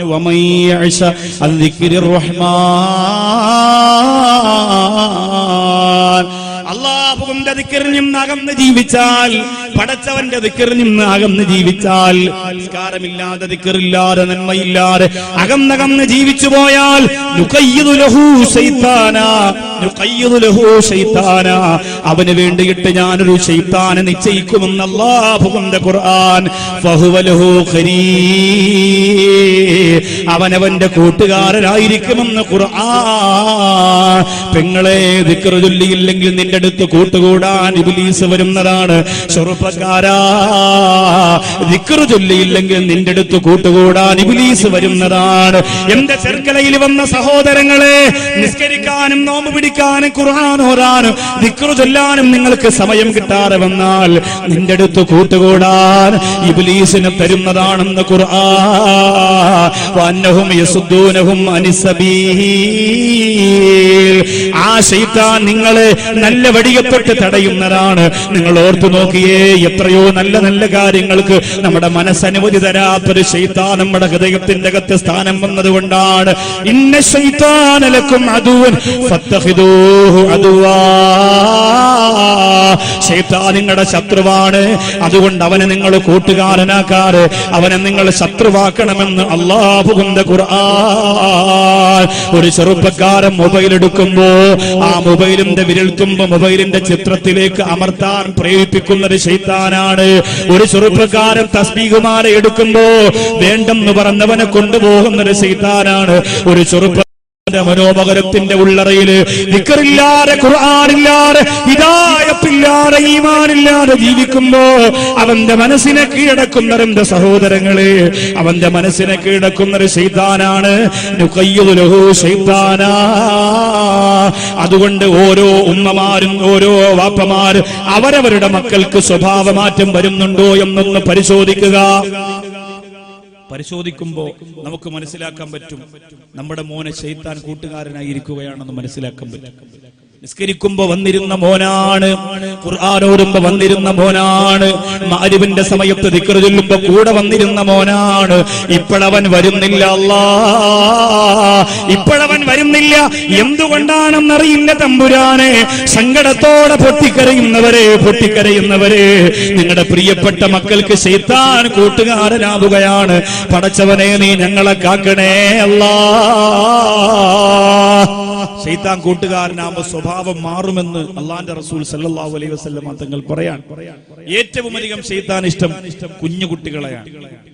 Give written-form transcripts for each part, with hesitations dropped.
ومن يعش عن ذكر الرحمن അല്ലാഹുവിന്റെ ദിക്റിൽ നിന്ന് അകന്ന് ജീവിച്ചാൽ, പടച്ചവന്റെ ദിക്റിൽ നിന്ന് അകന്ന് ജീവിച്ചാൽ, നിസ്കാരമില്ലാതെ ദിക്റില്ലാതെ നന്മയില്ലാതെ അകന്നകന്ന് ജീവിച്ചു പോയാൽ നുഖയ്യിദു ലഹു ശൈത്താന, അവന് വേണ്ടിയിട്ട് ഞാനൊരു ശൈത്താനെ നിശ്ചയിക്കുമെന്ന് അല്ലാഹുവിന്റെ ഖുർആൻ. ഫഹുവ ലഹു ഖരീൻ, അവനവന്റെ കൂട്ടുകാരനായിരിക്കുമെന്ന് ഖുർആൻ. പെങ്ങളെ, ദിക്ർ ചൊല്ലിയില്ലെങ്കിൽ നിന്റെ അടുത്ത് കൂട്ടുകൂടാൻ ഇബ്ലീസ് വരുന്നതാണ്. ചെറുപ്പക്കാരാ, ദിക്ർ ചൊല്ലിയില്ലെങ്കിൽ നിന്റെ അടുത്ത് കൂട്ടുകൂടാൻ ഇബ്ലീസ് വരുന്നതാണ്. എന്റെ ചെർക്കലയിൽ വന്ന സഹോദരങ്ങളെ, നിസ്കരിക്കാനും നോമ്പ് പിടിക്കാനും ഖുർആൻ ഓതാനും ദിക്ർ ചൊല്ലാനും നിങ്ങൾക്ക് സമയം കിട്ടാതെ വന്നാൽ നിന്റെ അടുത്ത് കൂട്ടുകൂടാൻ ഇബ്ലീസിനെ തരുന്നതാണെന്ന് ഖുർആൻ. വഅന്നഹും യസുദ്ദൂനഹും അനിസ്സബീൽ, ആ ശൈത്താൻ നിങ്ങളെ നല്ല വടിയെത്തൊട്ട് തടയുന്നതാണ്. നിങ്ങൾ ഓർത്തു നോക്കിയേ, എത്രയോ നല്ല നല്ല കാര്യങ്ങൾക്ക് നമ്മുടെ മനസ്സനുമതി തരാത്തൊരു ശൈത്താൻ നമ്മുടെ ഹൃദയത്തിന്റെ അകത്ത് സ്ഥാനം വന്നതുകൊണ്ടാണ്. ഇന്ന ശൈത്താന ലക്കും അദുവൻ ഫത്തഖിദൂഹു അദുവാ, ശൈത്താൻ നിങ്ങളുടെ ശത്രുവാണ്, അതുകൊണ്ട് അവനെ നിങ്ങൾ കൂട്ടുകാരനാക്കാറ്, അവനെ നിങ്ങൾ ശത്രുവാക്കണമെന്ന് അല്ലാഹുവിന്റെ ഖുർആൻ. ഒരു ചെറുപ്പക്കാരൻ മൊബൈൽ എടുക്കുമ്പോ ആ മൊബൈലിന്റെ വിരൽത്തുമ്പോ മൊബൈലിന്റെ ചിത്രത്തിലേക്ക് അമർത്താൻ പ്രേരിപ്പിക്കുന്ന ഒരു ശൈത്താനാണ്. ഒരു ചെറുപ്പക്കാരൻ തസ്ബീഹുമാല എടുക്കുമ്പോ വേണ്ടെന്ന് പറഞ്ഞവനെ കൊണ്ടുപോകുന്ന ഒരു ശൈത്താനാണ്. ഒരു മനോമകരത്തിന്റെ ഉള്ളറയില് ദിക്റില്ലാതെ, ഖുർആനില്ലാതെ, ഹിദായത്തില്ലാതെ, ഈമാനില്ലാതെ ജീവിക്കുമ്പോ അവന്റെ മനസ്സിനെ കീഴടക്കുന്നവന്റെ സഹോദരങ്ങളെ, അവന്റെ മനസ്സിനെ കീഴടക്കുന്നൊരു ശൈത്താനാണ്. നുഖയ്യിദു ലഹു ശൈത്താനാ. അതുകൊണ്ട് ഓരോ ഉമ്മമാരും ഓരോ വാപ്പമാരും അവരവരുടെ മക്കൾക്ക് സ്വഭാവമാറ്റം വരുന്നുണ്ടോ എന്നൊന്ന് പരിശോധിക്കുക. പരിശോധിക്കുമ്പോ നമുക്ക് മനസ്സിലാക്കാൻ പറ്റും നമ്മുടെ മോനെ ശൈത്താൻ കൂട്ടുകാരനായിരിക്കുകയാണെന്ന് മനസ്സിലാക്കാൻ പറ്റും. നിസ്കരിക്കുമ്പോ വന്നിരുന്ന മോനാണ്, ഖുർആൻ ഓതുമ്പോ വന്നിരുന്ന മോനാണ്, മഗ്‌രിബിന്റെ സമയത്ത് ദിക്ർ ചൊല്ലുമ്പോ കൂടെ വന്നിരുന്ന മോനാണ്. ഇപ്പോഴവൻ വരുന്നില്ല. ഇപ്പോഴവൻ വരുന്നില്ല. എന്തുകൊണ്ടാണെന്നറിയില്ല തമ്പുരാനെ. സങ്കടത്തോടെ പൊട്ടിക്കരയുന്നവരെ, നിങ്ങളുടെ പ്രിയപ്പെട്ട മക്കൾക്ക് ശൈത്താൻ കൂട്ടുകാരനാവുകയാണ്. പടച്ചവനെ, നീ ഞങ്ങളെ കാക്കണേ അല്ലാ. ശൈത്താൻ കൂട്ടുകാരനാകുമ്പോ സ്വഭാവം മാറുമെന്ന് അള്ളാന്റെ റസൂൽ സല്ലല്ലാഹു അലൈഹി വസല്ലം തങ്ങൾ പറയാൻ. ഏറ്റവും അധികം ശൈത്താൻ ഇഷ്ടം കുഞ്ഞു കുട്ടികളെയാണ്.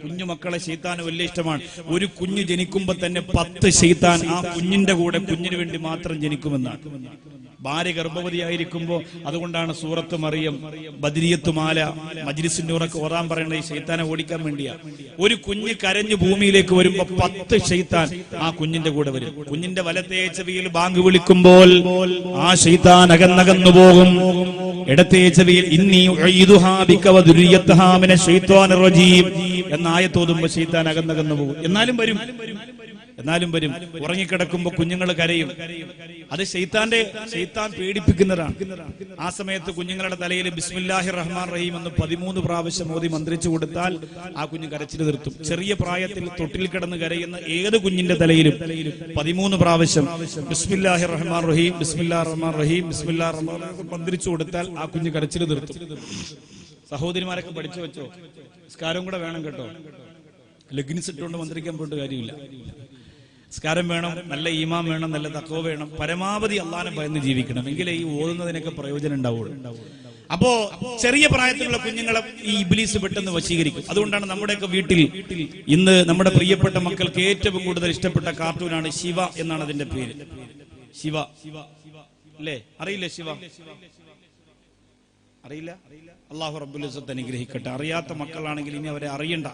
കുഞ്ഞു മക്കളെ ശൈത്താന് വലിയ ഇഷ്ടമാണ്. ഒരു കുഞ്ഞ് ജനിക്കുമ്പോ തന്നെ 10 ശൈത്താൻ ആ കുഞ്ഞിന്റെ കൂടെ കുഞ്ഞിന് വേണ്ടി മാത്രം ജനിക്കുമെന്നാണ്. ഭാര്യ ഗർഭവതിയായിരിക്കുമ്പോ, അതുകൊണ്ടാണ് സൂറത്ത് മറിയം, ബദരിയത്ത് മാല, മജ്ലിസുൻ നൂറൊക്കെ ഓതാൻ പറയുന്നത് ഈ ശൈത്താനെ ഓടിക്കാൻ വേണ്ടിയാ. ഒരു കുഞ്ഞ് കരഞ്ഞു ഭൂമിയിലേക്ക് വരുമ്പോ 10 ശൈത്താൻ ആ കുഞ്ഞിന്റെ കൂടെ വരും. കുഞ്ഞിന്റെ വലത്തേ ചെവിയിൽ ബാങ്ക് വിളിക്കുമ്പോൾ ആ ശൈത്താൻ അകന്നകന്നു പോകും. ഇടത്തേ ചെവിയിൽ ഇന്നി ഉഈദുഹാ ബിക വദുരിയതഹാ മിനശ് ശൈത്വാനിർ റജീം എന്ന ആയത്തോതുമ്പോ ശൈത്താൻ അകന്നകന്നു പോകും. എന്നാലും വരും. ഉറങ്ങിക്കിടക്കുമ്പോ കുഞ്ഞുങ്ങൾ കരയും. അത് ശൈത്താൻ പേടിപ്പിക്കുന്നതാണ്. ആ സമയത്ത് കുഞ്ഞുങ്ങളുടെ തലയിൽ ബിസ്മില്ലാഹിർ റഹ്മാൻ റഹീം എന്ന് 13 പ്രാവശ്യം ഓതി മന്ത്രിച്ചു കൊടുത്താൽ ആ കുഞ്ഞ് കരച്ചിൽ നിർത്തും. ചെറിയ പ്രായത്തിൽ തൊട്ടിൽ കിടന്ന് കരയുന്ന ഏത് കുഞ്ഞിന്റെ തലയിലും 13 പ്രാവശ്യം ബിസ്മില്ലാഹിർ റഹ്മാൻ റഹീം, ബിസ്മില്ലാഹിർ റഹ്മാൻ റഹീം, ബിസ്മില്ലാഹിർ റഹ്മാൻ റഹീം മന്ത്രിച്ചു കൊടുത്താൽ ആ കുഞ്ഞ് കരച്ചിൽ നിർത്തും. സഹോദരിമാരൊക്കെ പഠിച്ചു വെച്ചോ, നിസ്കാരം കൂടെ വേണം കേട്ടോ. ലഗ്നിസ് ഇട്ടുകൊണ്ട് മന്ത്രിക്കാൻ പോയിട്ട് കാര്യമില്ല. നിസ്കാരം വേണം, നല്ല ഈമാൻ വേണം, നല്ല തഖ്വ വേണം, പരമാവധി അള്ളാഹനെ ഭയന്ന് ജീവിക്കണം. എങ്കിലേ ഈ ഓതുന്നതിനൊക്കെ പ്രയോജനം ഉണ്ടാവുള്ളൂ. അപ്പോ ചെറിയ പ്രായത്തിലുള്ള കുഞ്ഞുങ്ങളെ ഈ ഇബ്ലീസ് പെട്ടെന്ന് വശീകരിക്കും. അതുകൊണ്ടാണ് നമ്മുടെയൊക്കെ വീട്ടിൽ ഇന്ന് നമ്മുടെ പ്രിയപ്പെട്ട മക്കൾക്ക് ഏറ്റവും കൂടുതൽ ഇഷ്ടപ്പെട്ട കാർട്ടൂനാണ് ശിവ എന്നാണ് അതിന്റെ പേര്. ശിവ അല്ലേ? അറിയില്ലേ ശിവ? അറിയില്ല? അല്ലാഹു റബ്ബുൽ ഇസ്സത്ത് അനുഗ്രഹിക്കട്ടെ. അറിയാത്ത മക്കളാണെങ്കിൽ ഇനി അവരെ അറിയണ്ട.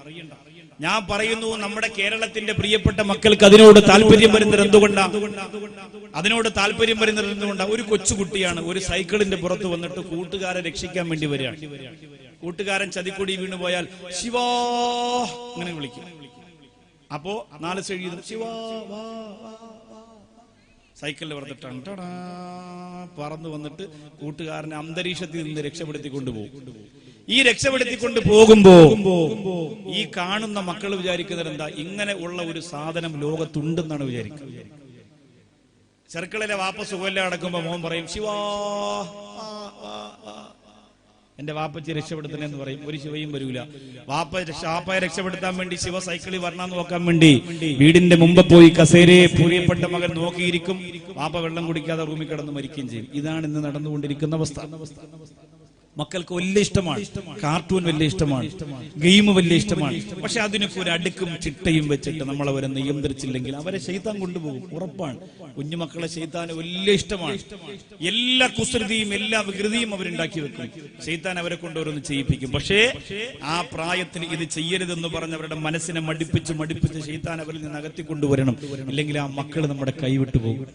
ഞാൻ പറയുന്നു, നമ്മുടെ കേരളത്തിന്റെ പ്രിയപ്പെട്ട മക്കൾക്ക് അതിനോട് താല്പര്യം വരുന്നത് എന്തുകൊണ്ടാ? ഒരു കൊച്ചുകുട്ടിയാണ് ഒരു സൈക്കിളിന്റെ പുറത്ത് വന്നിട്ട് കൂട്ടുകാരെ രക്ഷിക്കാൻ വേണ്ടി വരികയാണ്. കൂട്ടുകാരൻ ചതിക്കുടി വീണുപോയാൽ ശിവാ അങ്ങനെ വിളിക്കും. അപ്പോ 4 ശിവാ സൈക്കിളിൽ വെറുതെ ടണ്ടാ പറന്നു വന്നിട്ട് കൂട്ടുകാരനെ അന്തരീക്ഷത്തിൽ നിന്ന് രക്ഷപ്പെടുത്തി കൊണ്ടുപോകും. ഈ രക്ഷപ്പെടുത്തിക്കൊണ്ട് പോകുമ്പോ ഈ കാണുന്ന മക്കൾ വിചാരിക്കുന്നത് എന്താ, ഇങ്ങനെ ഉള്ള ഒരു സാധനം ലോകത്തുണ്ടെന്നാണ് വിചാരിക്കുന്നത്. ചെറുക്കളിലെ വാപ്പ സുഖമില്ല അടക്കുമ്പോ മോൻ പറയും, ശിവാ എന്റെ വാപ്പച്ചി രക്ഷപ്പെടുത്തണെന്ന് പറയും. ഒരു ശിവയും വരൂല. വാപ്പയെ രക്ഷപ്പെടുത്താൻ വേണ്ടി ശിവ സൈക്കിളിൽ വരണമെന്ന് നോക്കാൻ വേണ്ടി വീടിന്റെ മുമ്പ് പോയി കസേരയെ പ്രിയപ്പെട്ട മകൻ നോക്കിയിരിക്കും. വാപ്പ വെള്ളം കുടിക്കാതെ റൂമിൽ കിടന്ന് മരിക്കുകയും ചെയ്യും. ഇതാണ് ഇന്ന് നടന്നുകൊണ്ടിരിക്കുന്ന അവസ്ഥ. മക്കൾക്ക് വലിയ ഇഷ്ടമാണ് കാർട്ടൂൺ, വലിയ ഇഷ്ടമാണ് ഗെയിം, വലിയ ഇഷ്ടമാണ്. പക്ഷെ അതിനൊക്കെ ഒരു അടുക്കും ചിട്ടയും വെച്ചിട്ട് നമ്മൾ അവരെ നിയന്ത്രിച്ചില്ലെങ്കിൽ അവരെ ശൈത്താൻ കൊണ്ടുപോകും, ഉറപ്പാണ്. കുഞ്ഞുമക്കളെ ശൈത്താൻ വലിയ ഇഷ്ടമാണ്. എല്ലാ കുസൃതിയും എല്ലാ വികൃതിയും അവരുണ്ടാക്കി വെക്കും. ശൈത്താൻ അവരെ കൊണ്ട് ഓരോന്ന് ചെയ്യിപ്പിക്കും. പക്ഷേ ആ പ്രായത്തിൽ ഇത് ചെയ്യരുതെന്ന് പറഞ്ഞവരുടെ മനസ്സിനെ മടിപ്പിച്ച് ശൈത്താൻ അവരിൽ നിന്ന് അകത്തിക്കൊണ്ടുവരണം. അല്ലെങ്കിൽ ആ മക്കൾ നമ്മുടെ കൈവിട്ടു പോകും.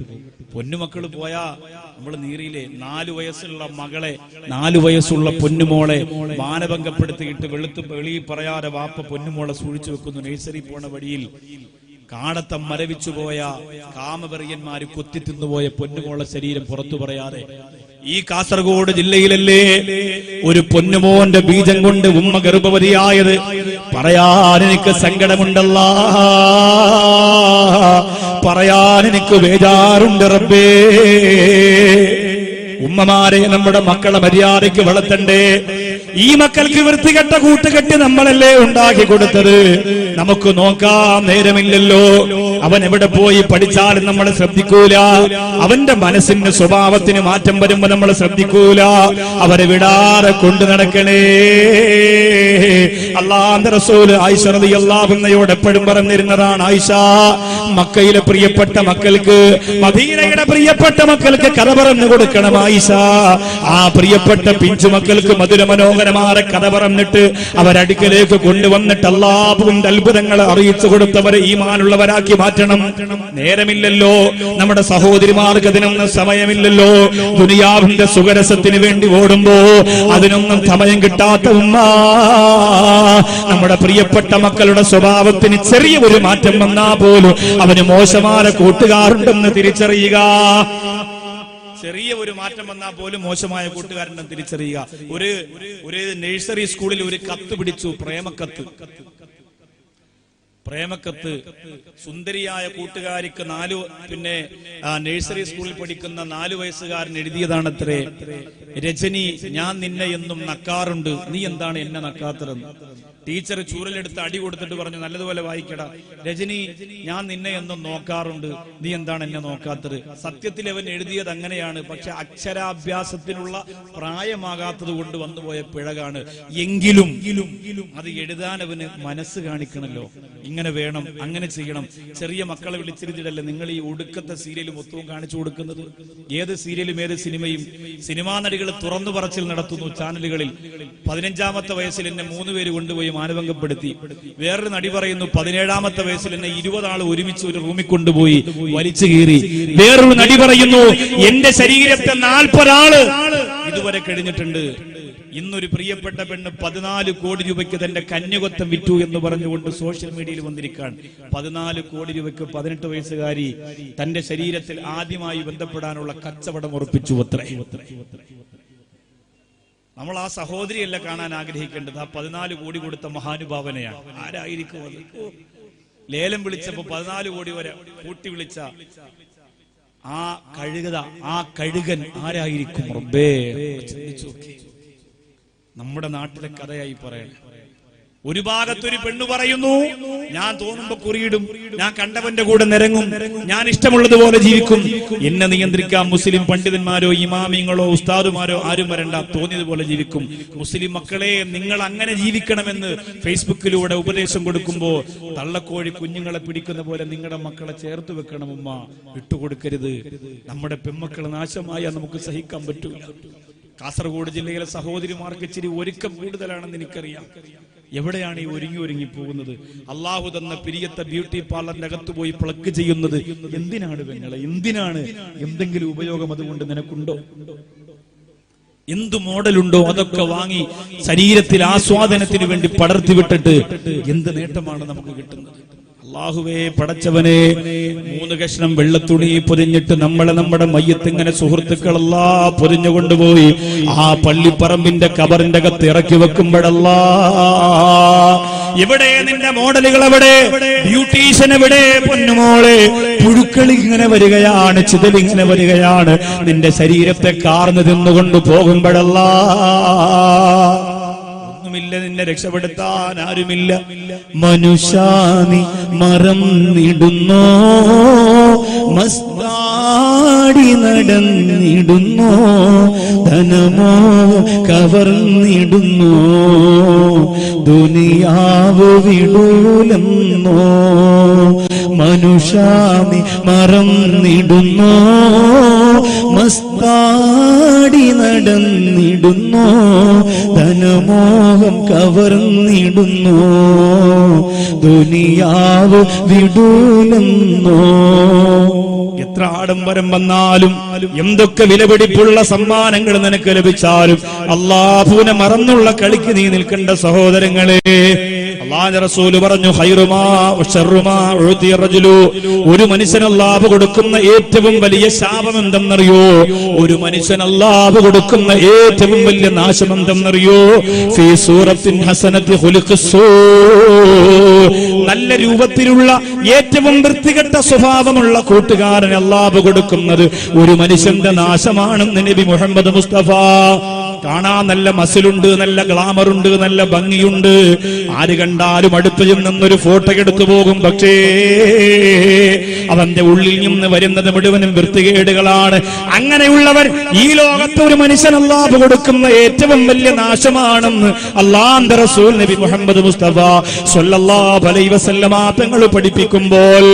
പൊന്നുമക്കൾ പോയാ നമ്മൾ നീറിയില്ലേ, 4 വയസ്സുള്ള മകളെ, 4 വയസ്സുള്ള പൊന്നുമോളെ മാനഭംഗപ്പെടുത്തിയിട്ട് വെളിയിൽ പറയാതെ വാപ്പ പൊന്നുമോളെ സൂക്ഷിച്ചു വെക്കുന്നു. നഴ്സറി പോണ വഴിയിൽ കാടത്തം മരവിച്ചുപോയ കാമവെറിയന്മാര് കൊത്തി തിന്നുപോയ പൊന്നുമോളെ ശരീരം പുറത്തു പറയാതെ. ഈ കാസർഗോഡ് ജില്ലയിലല്ലേ ഒരു പൊന്നുമോന്റെ ബീജം കൊണ്ട് ഉമ്മ ഗർഭവതിയായത്. പറയാൻ എനിക്ക് സങ്കടമുണ്ടല്ലാ, പറയാൻ എനിക്ക് ബേജാറുണ്ട് റബ്ബേ. ഉമ്മമാരെ, നമ്മുടെ മക്കളെ മര്യാദയ്ക്ക് വളർത്തണ്ടേ. ഈ മക്കൾക്ക് വൃത്തികെട്ട കൂട്ടുകെട്ടി നമ്മളല്ലേ ഉണ്ടാക്കി കൊടുത്തത്. നമുക്ക് നോക്കാൻ നേരമില്ലല്ലോ. അവൻ എവിടെ പോയി പഠിച്ചാലും നമ്മൾ ശ്രദ്ധിക്കൂല. അവന്റെ മനസ്സിന്റെ സ്വഭാവത്തിന് മാറ്റം വരുമ്പോ നമ്മൾ ശ്രദ്ധിക്കൂല. അവരെ വിടാതെ കൊണ്ടു നടക്കണേ. അല്ലാഹുവിന്റെ റസൂൽ ആയിഷ റളിയല്ലാഹു അൻഹയോട് എപ്പോഴും പറഞ്ഞിരുന്നതാണ്, ആയിഷ, മക്കയിലെ പ്രിയപ്പെട്ട മക്കൾക്ക്, മദീനയുടെ പ്രിയപ്പെട്ട മക്കൾക്ക് കഥ പറഞ്ഞു കൊടുക്കണം ആയിഷ. ആ പ്രിയപ്പെട്ട പിഞ്ചു മക്കൾക്ക് മധുര മനോഹരമായ കഥ പറഞ്ഞിട്ട് അവരടുക്കലേക്ക് കൊണ്ടുവന്നിട്ട് അല്ലാഹുവിന്റെ അത്ഭുതങ്ങളെ അറിയിച്ചു കൊടുത്തവരെ ഈമാനുള്ളവരാക്കി മാറ്റണം. നേരമില്ലല്ലോ. നമ്മുടെ സഹോദരിമാർക്ക് അതിനൊന്നും സമയമില്ലല്ലോ. ദുനിയാവിന്റെ സുഖരസത്തിന് വേണ്ടി ഓടുമ്പോ അതിനൊന്നും സമയം കിട്ടാത്ത ഉമ്മ, നമ്മുടെ പ്രിയപ്പെട്ട മക്കളുടെ സ്വഭാവത്തിന് ചെറിയ ഒരു മാറ്റം വന്നാ പോലും അവന് മോശമായ കൂട്ടുകാരുണ്ടെന്ന് തിരിച്ചറിയുക. ചെറിയ ഒരു മാറ്റം വന്നാൽ പോലും മോശമായ കൂട്ടുകാരുണ്ടെന്ന് തിരിച്ചറിയുക. ഒരു നഴ്സറി സ്കൂളിൽ ഒരു കത്ത് പിടിച്ചു, പ്രേമക്കത്ത്. സുന്ദരിയായ കൂട്ടുകാരിക്ക് നഴ്സറി സ്കൂളിൽ പഠിക്കുന്ന 4 വയസ്സുകാരൻ എഴുതിയതാണത്രേ. രജനി, ഞാൻ നിന്നെ എന്നും നക്കാറുണ്ട്, നീ എന്താണ് എന്നെ നക്കാത്തതെന്ന്. ടീച്ചർ ചൂരലെടുത്ത് അടി കൊടുത്തിട്ട് പറഞ്ഞു, നല്ലതുപോലെ വായിക്കടാ. രജനി, ഞാൻ നിന്നെ എന്നും നോക്കാറുണ്ട്, നീ എന്താണ് എന്നെ നോക്കാത്തത്. സത്യത്തിൽ അവൻ എഴുതിയത് അങ്ങനെയാണ്. പക്ഷെ അക്ഷരാഭ്യാസത്തിനുള്ള പ്രായമാകാത്തത് കൊണ്ട് വന്നുപോയ പിഴകാണ്. എങ്കിലും അത് എഴുതാൻ അവന് മനസ്സ് കാണിക്കണല്ലോ. ഇങ്ങനെ വേണം, അങ്ങനെ ചെയ്യണം. ചെറിയ മക്കളെ വിളിച്ചിരുത്തിട്ടല്ലേ നിങ്ങൾ ഈ ഒടുക്കത്തെ സീരിയലും മൊത്തവും കാണിച്ചു കൊടുക്കുന്നത്. ഏത് സീരിയലും ഏത് സിനിമയും സിനിമാ നടികൾ തുറന്നു പറച്ചിൽ നടത്തുന്നു ചാനലുകളിൽ. 15ാമത്തെ വയസ്സിൽ എന്നെ 3 പേര് കൊണ്ടുപോയി മാനഭംഗപ്പെടുത്തി. വേറൊരു നടി പറയുന്നു 17ാമത്തെ വയസ്സിൽ എന്നെ 20 ആൾ ഒരുമിച്ച് ഒരു റൂമിൽ കൊണ്ടുപോയി വലിച്ചു കീറി. വേറൊരു നടി പറയുന്നു എന്റെ ശരീരത്തെ 40 ആള് ഇതുവരെ കഴിഞ്ഞിട്ടുണ്ട്. ഇന്നൊരു പ്രിയപ്പെട്ട പെണ്ണ് 14 കോടി രൂപയ്ക്ക് തന്റെ കന്യകത്വം വിറ്റു എന്ന് പറഞ്ഞുകൊണ്ട് സോഷ്യൽ മീഡിയയിൽ വന്നിരിക്കാൻ. 14 കോടി രൂപയ്ക്ക് 18 വയസ്സുകാരി തന്റെ ശരീരത്തിൽ ആദ്യമായി ബന്ധപ്പെടാനുള്ള കച്ചവടം ഉറപ്പിച്ചു അത്രേ. നമ്മൾ ആ സഹോദരിയല്ല കാണാൻ ആഗ്രഹിക്കേണ്ടത്, ആ 14 കോടി കൊടുത്ത മഹാനുഭാവനയാണ്. ആരായിരിക്കും അത്? ലേലം വിളിച്ചപ്പോ 14 കോടി വരെ കൂട്ടി വിളിച്ച ആ കഴുകൻ ആരായിരിക്കും റബ്ബേ? നമ്മുടെ നാട്ടിലെ കഥയായി പറയണം. ഒരു ഭാഗത്തൊരു പെണ്ണ് പറയുന്നു, ഞാൻ തോന്നുമ്പോ കുറിയിടും, ഞാൻ കണ്ടവന്റെ കൂടെ നിരങ്ങും, ഞാൻ ഇഷ്ടമുള്ളതുപോലെ ജീവിക്കും, എന്നെ നിയന്ത്രിക്കാൻ മുസ്ലിം പണ്ഡിതന്മാരോ ഇമാമിങ്ങളോ ഉസ്താദുമാരോ ആരും വരണ്ട, തോന്നിയതുപോലെ ജീവിക്കും. മുസ്ലിം മക്കളെ, നിങ്ങൾ അങ്ങനെ ജീവിക്കണമെന്ന് ഫേസ്ബുക്കിലൂടെ ഉപദേശം കൊടുക്കുമ്പോ തള്ളക്കോഴി കുഞ്ഞുങ്ങളെ പിടിക്കുന്ന പോലെ നിങ്ങളുടെ മക്കളെ ചേർത്ത് വെക്കണം. ഉമ്മ, വിട്ടുകൊടുക്കരുത്. നമ്മുടെ പെൺമക്കൾ നാശമായ നമുക്ക് സഹിക്കാൻ പറ്റൂല. കാസർഗോഡ് ജില്ലയിലെ സഹോദരിമാർക്ക് ഇച്ചിരി ഒരുക്കം കൂടുതലാണെന്ന് എനിക്കറിയാം. എവിടെയാണ് ഈ ഒരുങ്ങി പോകുന്നത്? അള്ളാഹു തന്ന പിരിയത്തെ ബ്യൂട്ടി പാർലറിന്റെ അകത്ത് പോയി പ്ലഗ് ചെയ്യുന്നത് എന്തിനാണ് പെങ്ങളെ? എന്തിനാണ്? എന്തെങ്കിലും ഉപയോഗം അതുകൊണ്ട് നിനക്കുണ്ടോ? എന്ത് മോഡലുണ്ടോ അതൊക്കെ വാങ്ങി ശരീരത്തിൽ ആസ്വാദനത്തിന് വേണ്ടി പടർത്തി വിട്ടിട്ട് എന്ത് നേട്ടമാണ് നമുക്ക് കിട്ടുന്നത്? അല്ലാഹുവേ പടച്ചവനെ, 3 കഷ്ണം വെള്ളത്തുണി പൊതിഞ്ഞിട്ട് നമ്മളെ നമ്മുടെ മയ്യത്ത് ഇങ്ങനെ സുഹൃത്തുക്കളല്ലാ പൊതിഞ്ഞു കൊണ്ടുപോയി ആ പള്ളിപ്പറമ്പിന്റെ കബറിന്റെ അകത്ത് ഇറക്കി വെക്കുമ്പോഴല്ലാ, എവിടെ നിന്റെ മോഡലുകൾ, എവിടെ ബ്യൂട്ടീഷ്യൻ, എവിടെ പൊന്നുമോളെ? പുഴുക്കൾ ഇങ്ങനെ വരികയാണ്, ചിതലിങ്ങനെ വരികയാണ്, നിന്റെ ശരീരത്തെ കാർന്നു തിന്നുകൊണ്ട് പോകുമ്പോഴല്ലാ, ഒന്നുമില്ല, നിന്നെ രക്ഷപ്പെടുത്താൻ ആരുമില്ല. മനുഷ്യാനി മറന്നിടുന്നോ, മസ്താടി നടന്നിടുന്നോ, ധനമോ കവർന്നിടുന്നോ, ദുനിയാവ് വിടൂലെന്നോ. മനുഷ്യാനി മറന്നിടുന്നോ, മസ്താടി നടന്നിടുന്നോ, ധനമോഹം കവർന്നിടുന്നോ, ദുനിയാവ് വിടൂലെന്നോ. എത്ര ആഡംബരം വന്നാലും എന്തൊക്കെ വിലപിടിപ്പുള്ള സമ്മാനങ്ങൾ നിനക്ക് ലഭിച്ചാലും അല്ലാഹുവിനെ മറന്നുള്ള കളിക്ക് നീ നിൽക്കേണ്ട സഹോദരങ്ങളെ. അല്ലാഹുവിന്റെ റസൂൽ പറഞ്ഞു, ഖൈറുമാ വശർറുമാ ഉതിയ റജുലു, ഒരു മനുഷ്യൻ അല്ലാഹു കൊടുക്കുന്ന ഏറ്റവും വലിയ ശാപം എന്തെന്നറിയോ? ഒരു മനുഷ്യൻ അല്ലാഹു കൊടുക്കുന്ന ഏറ്റവും വലിയ നാശം എന്തെന്നറിയോ? ഫീ സൂറത്തിൻ ഹസനത്തി ഖുലുഖുസ്സൂ, നല്ല രൂപത്തിലുള്ള ഏറ്റവും വൃത്തികെട്ട സ്വഭാവമുള്ള കൂട്ടുകാരൻ അല്ലാഹു കൊടുക്കുന്നത് ഒരു മനുഷ്യന്റെ നാശമാണെന്ന് നബി മുഹമ്മദ് മുസ്തഫ. കാണാൻ നല്ല മസിലുണ്ട്, നല്ല ഗ്ലാമറുണ്ട്, നല്ല ഭംഗിയുണ്ട്, ആര് കണ്ടാലും അടുത്ത് ചെന്നൊരു ഫോട്ടോ എടുത്തു പോകും. പക്ഷേ അവന്റെ ഉള്ളിൽ നിന്ന് വരുന്നത് മുഴുവനും വൃത്തികേടുകളാണ്. അങ്ങനെയുള്ളവർ ഈ ലോകത്ത് ഒരു മനുഷ്യൻ അല്ലാഹു കൊടുക്കുന്ന ഏറ്റവും വലിയ നാശമാണെന്ന് അല്ലാഹുവിന്റെ റസൂൽ നബി മുഹമ്മദ് മുസ്തഫ സ്വല്ലല്ലാഹു അലൈഹി വസല്ലമ തങ്ങൾ പഠിപ്പിക്കുമ്പോൾ,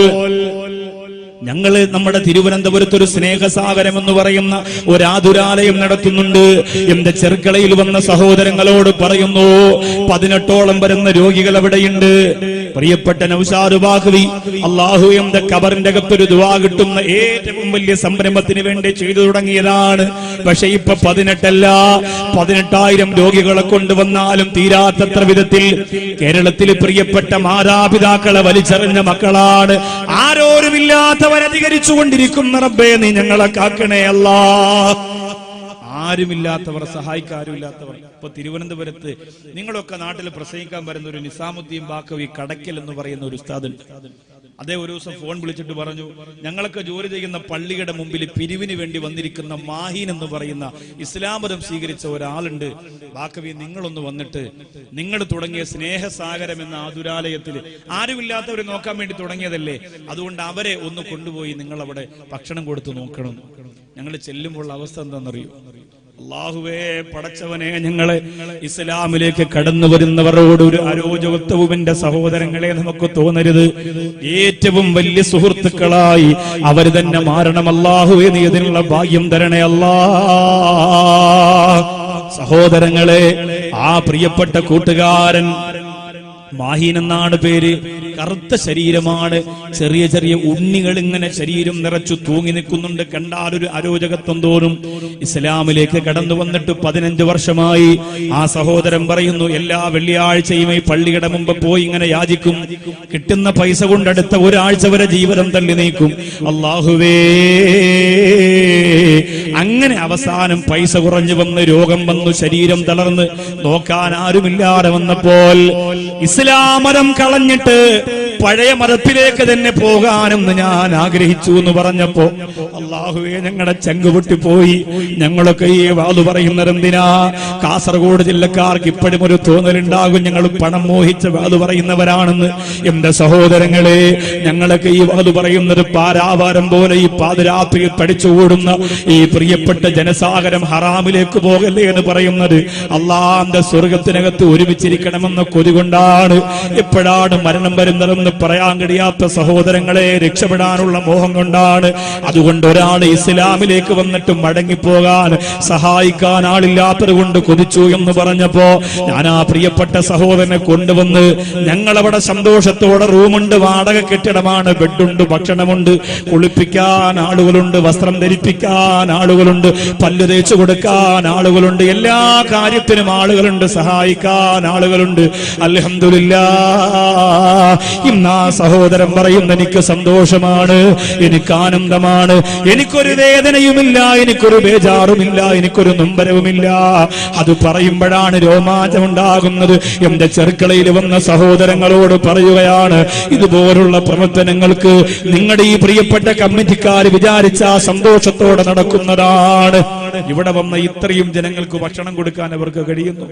ഞങ്ങള് നമ്മുടെ തിരുവനന്തപുരത്ത് ഒരു സ്നേഹസാഗരം എന്ന് പറയുന്ന ഒരു ആതുരാലയം നടത്തുന്നുണ്ട്. എന്റെ ചെറുക്കളയിൽ വന്ന സഹോദരങ്ങളോട് പറയുന്നു, 18ഓളം വരുന്ന രോഗികൾ അവിടെയുണ്ട്. പ്രിയപ്പെട്ട നൗഷാദ് ബാഖവി, അല്ലാഹു എന്റെ കബറിന്റെ അകത്തൊരു ദുആ കിട്ടുന്ന ഏറ്റവും വലിയ സംരംഭത്തിന് വേണ്ടി ചെയ്തു തുടങ്ങിയതാണ്. പക്ഷെ ഇപ്പൊ 18 18,000 രോഗികളെ കൊണ്ടുവന്നാലും തീരാത്തത്ര വിധത്തിൽ കേരളത്തിൽ പ്രിയപ്പെട്ട മാതാപിതാക്കളെ വലിച്ചെറിഞ്ഞ മക്കളാണ്. ആരോരുമില്ലാത്തവരധികരിച്ചു കൊണ്ടിരിക്കുന്ന റബ്ബേ, നീ ഞങ്ങളെ കാക്കണേ അല്ലാ. ആരുമില്ലാത്തവർ, സഹായിക്കാരുമില്ലാത്തവർ. ഇപ്പൊ തിരുവനന്തപുരത്ത് നിങ്ങളൊക്കെ നാട്ടിൽ പ്രസംഗിക്കാൻ വരുന്ന ഒരു നിസാമുദ്ദീൻ ബാക്കവി കടക്കൽ എന്ന് പറയുന്ന ഒരു ഉസ്താദ്, അതേ ഒരു ദിവസം ഫോൺ വിളിച്ചിട്ട് പറഞ്ഞു, ഞങ്ങളൊക്കെ ജോലി ചെയ്യുന്ന പള്ളിയുടെ മുമ്പിൽ പിരിവിന് വേണ്ടി വന്നിരിക്കുന്ന മാഹീൻ എന്ന് പറയുന്ന ഇസ്ലാം മതം സ്വീകരിച്ച ഒരാളുണ്ട്, ബാക്കവി നിങ്ങളൊന്ന് വന്നിട്ട്, നിങ്ങൾ തുടങ്ങിയ സ്നേഹസാഗരം എന്ന ആതുരാലയത്തിൽ ആരുമില്ലാത്തവരെ നോക്കാൻ വേണ്ടി തുടങ്ങിയതല്ലേ, അതുകൊണ്ട് അവരെ ഒന്ന് കൊണ്ടുപോയി നിങ്ങൾ അവിടെ ഭക്ഷണം കൊടുത്ത് നോക്കണം. ഞങ്ങൾ ചെല്ലുമ്പോൾ അവസ്ഥ എന്താണെന്നറിയോ? അല്ലാഹുവേ പടച്ചവനെ, ഞങ്ങളെ ഇസ്ലാമിലേക്ക് കടന്നു വരുന്നവരോട് ഒരു അരോചകത്വവും എന്റെ സഹോദരങ്ങളെ നമുക്ക് തോന്നരുത്. ഏറ്റവും വലിയ സുഹൃത്തുക്കളായി അവർ തന്നെ മാറണം. അല്ലാഹുവേ, നീ അതിനുള്ള ഭാഗ്യം തരണേ അല്ലാ. സഹോദരങ്ങളെ, ആ പ്രിയപ്പെട്ട കൂട്ടുകാരൻ മാഹീൻ എന്നാണ് പേര്. കറുത്ത ശരീരമാണ്, ചെറിയ ചെറിയ ഉണ്ണികൾ ഇങ്ങനെ ശരീരം നിറച്ചു തൂങ്ങി നിൽക്കുന്നുണ്ട്. കണ്ടാലൊരു അരോചകത്വം തോന്നും. ഇസ്ലാമിലേക്ക് കടന്നു വന്നിട്ട് 15 വർഷമായി. ആ സഹോദരൻ പറയുന്നു, എല്ലാ വെള്ളിയാഴ്ചയും ഈ പള്ളിയുടെ മുമ്പ് പോയി ഇങ്ങനെ യാചിക്കും. കിട്ടുന്ന പൈസ കൊണ്ട് അടുത്ത ഒരാഴ്ച വരെ ജീവിതം തള്ളി നീക്കും. അല്ലാഹുവേ, അങ്ങനെ അവസാനം പൈസ കുറഞ്ഞു വന്ന്, രോഗം വന്നു, ശരീരം തളർന്ന്, നോക്കാൻ ആരുമില്ലാതെ വന്നപ്പോൾ ഇസ്ലാം മതം കളഞ്ഞിട്ട് പഴയ മതത്തിലേക്ക് തന്നെ പോകാനെന്ന് ഞാൻ ആഗ്രഹിച്ചു എന്ന് പറഞ്ഞപ്പോ, അല്ലാഹുവേ, ഞങ്ങളുടെ ചങ്കുപൊട്ടി പോയി. ഞങ്ങളൊക്കെ ഈ വാതു പറയുന്നത് എന്തിനാ? കാസർഗോഡ് ജില്ലക്കാർക്ക് ഇപ്പോഴും ഒരു തോന്നലുണ്ടാകും, ഞങ്ങൾ പണം മോഹിച്ച വാതു പറയുന്നവരാണെന്ന്. എന്റെ സഹോദരങ്ങളെ, ഞങ്ങളൊക്കെ ഈ വാതു പറയുന്നത് പാരാവാരം പോലെ ഈ പാതിരാത്രിയിൽ പഠിച്ചുകൂടുന്ന ഈ പ്രിയപ്പെട്ട ജനസാഗരം ഹറാമിലേക്ക് പോകല്ലേ എന്ന് പറയുന്നത് അല്ലാഹുവിന്റെ സ്വർഗത്തിനകത്ത് ഒരുമിച്ചിരിക്കണമെന്ന കൊതി കൊണ്ടാണ്. എപ്പോഴാണ് മരണം വരുന്നതെന്ന് പറയാൻ കഴിയാത്ത സഹോദരങ്ങളെ, രക്ഷപ്പെടാനുള്ള മോഹം കൊണ്ടാണ്. അതുകൊണ്ട് ഒരാൾ ഇസ്ലാമിലേക്ക് വന്നിട്ട് മടങ്ങിപ്പോകാൻ സഹായിക്കാൻ ആളില്ലാത്തത് കൊണ്ട് കൊതിച്ചു എന്ന് പറഞ്ഞപ്പോ ഞാൻ ആ പ്രിയപ്പെട്ട സഹോദരനെ കൊണ്ടുവന്ന്, ഞങ്ങളവിടെ സന്തോഷത്തോടെ റൂമുണ്ട്, വാടക കെട്ടിടമാണ്, ബെഡുണ്ട്, ഭക്ഷണമുണ്ട്, കുളിപ്പിക്കാൻ ആളുകളുണ്ട്, വസ്ത്രം ധരിപ്പിക്കാൻ ആളുകളുണ്ട്, പല്ല് തേച്ചു കൊടുക്കാൻ ആളുകളുണ്ട്, എല്ലാ കാര്യത്തിനും ആളുകളുണ്ട്, സഹായിക്കാൻ ആളുകളുണ്ട്. അൽഹംദുലില്ലാഹ്. ഇന്ന് ആ സഹോദരൻ പറയുന്ന എനിക്ക് സന്തോഷമാണ്, എനിക്ക് ആനന്ദമാണ്, എനിക്കൊരു വേദനയുമില്ല, എനിക്കൊരു ബേജാറുമില്ല, എനിക്കൊരു നൊമ്പരവുമില്ല. അത് പറയുമ്പോഴാണ് രോമാഞ്ചം ഉണ്ടാകുന്നത്. എന്റെ ചെറുക്കളയിൽ വന്ന സഹോദരങ്ങളോട് പറയുകയാണ്, ഇതുപോലുള്ള പ്രവർത്തനങ്ങൾക്ക് നിങ്ങളുടെ ഈ പ്രിയപ്പെട്ട കമ്മിറ്റിക്കാർ വിചാരിച്ച സന്തോഷത്തോടെ നടക്കുന്നതാണ്. ഇവിടെ വന്ന ഇത്രയും ജനങ്ങൾക്ക് ഭക്ഷണം കൊടുക്കാൻ അവർക്ക് കഴിയുന്നു.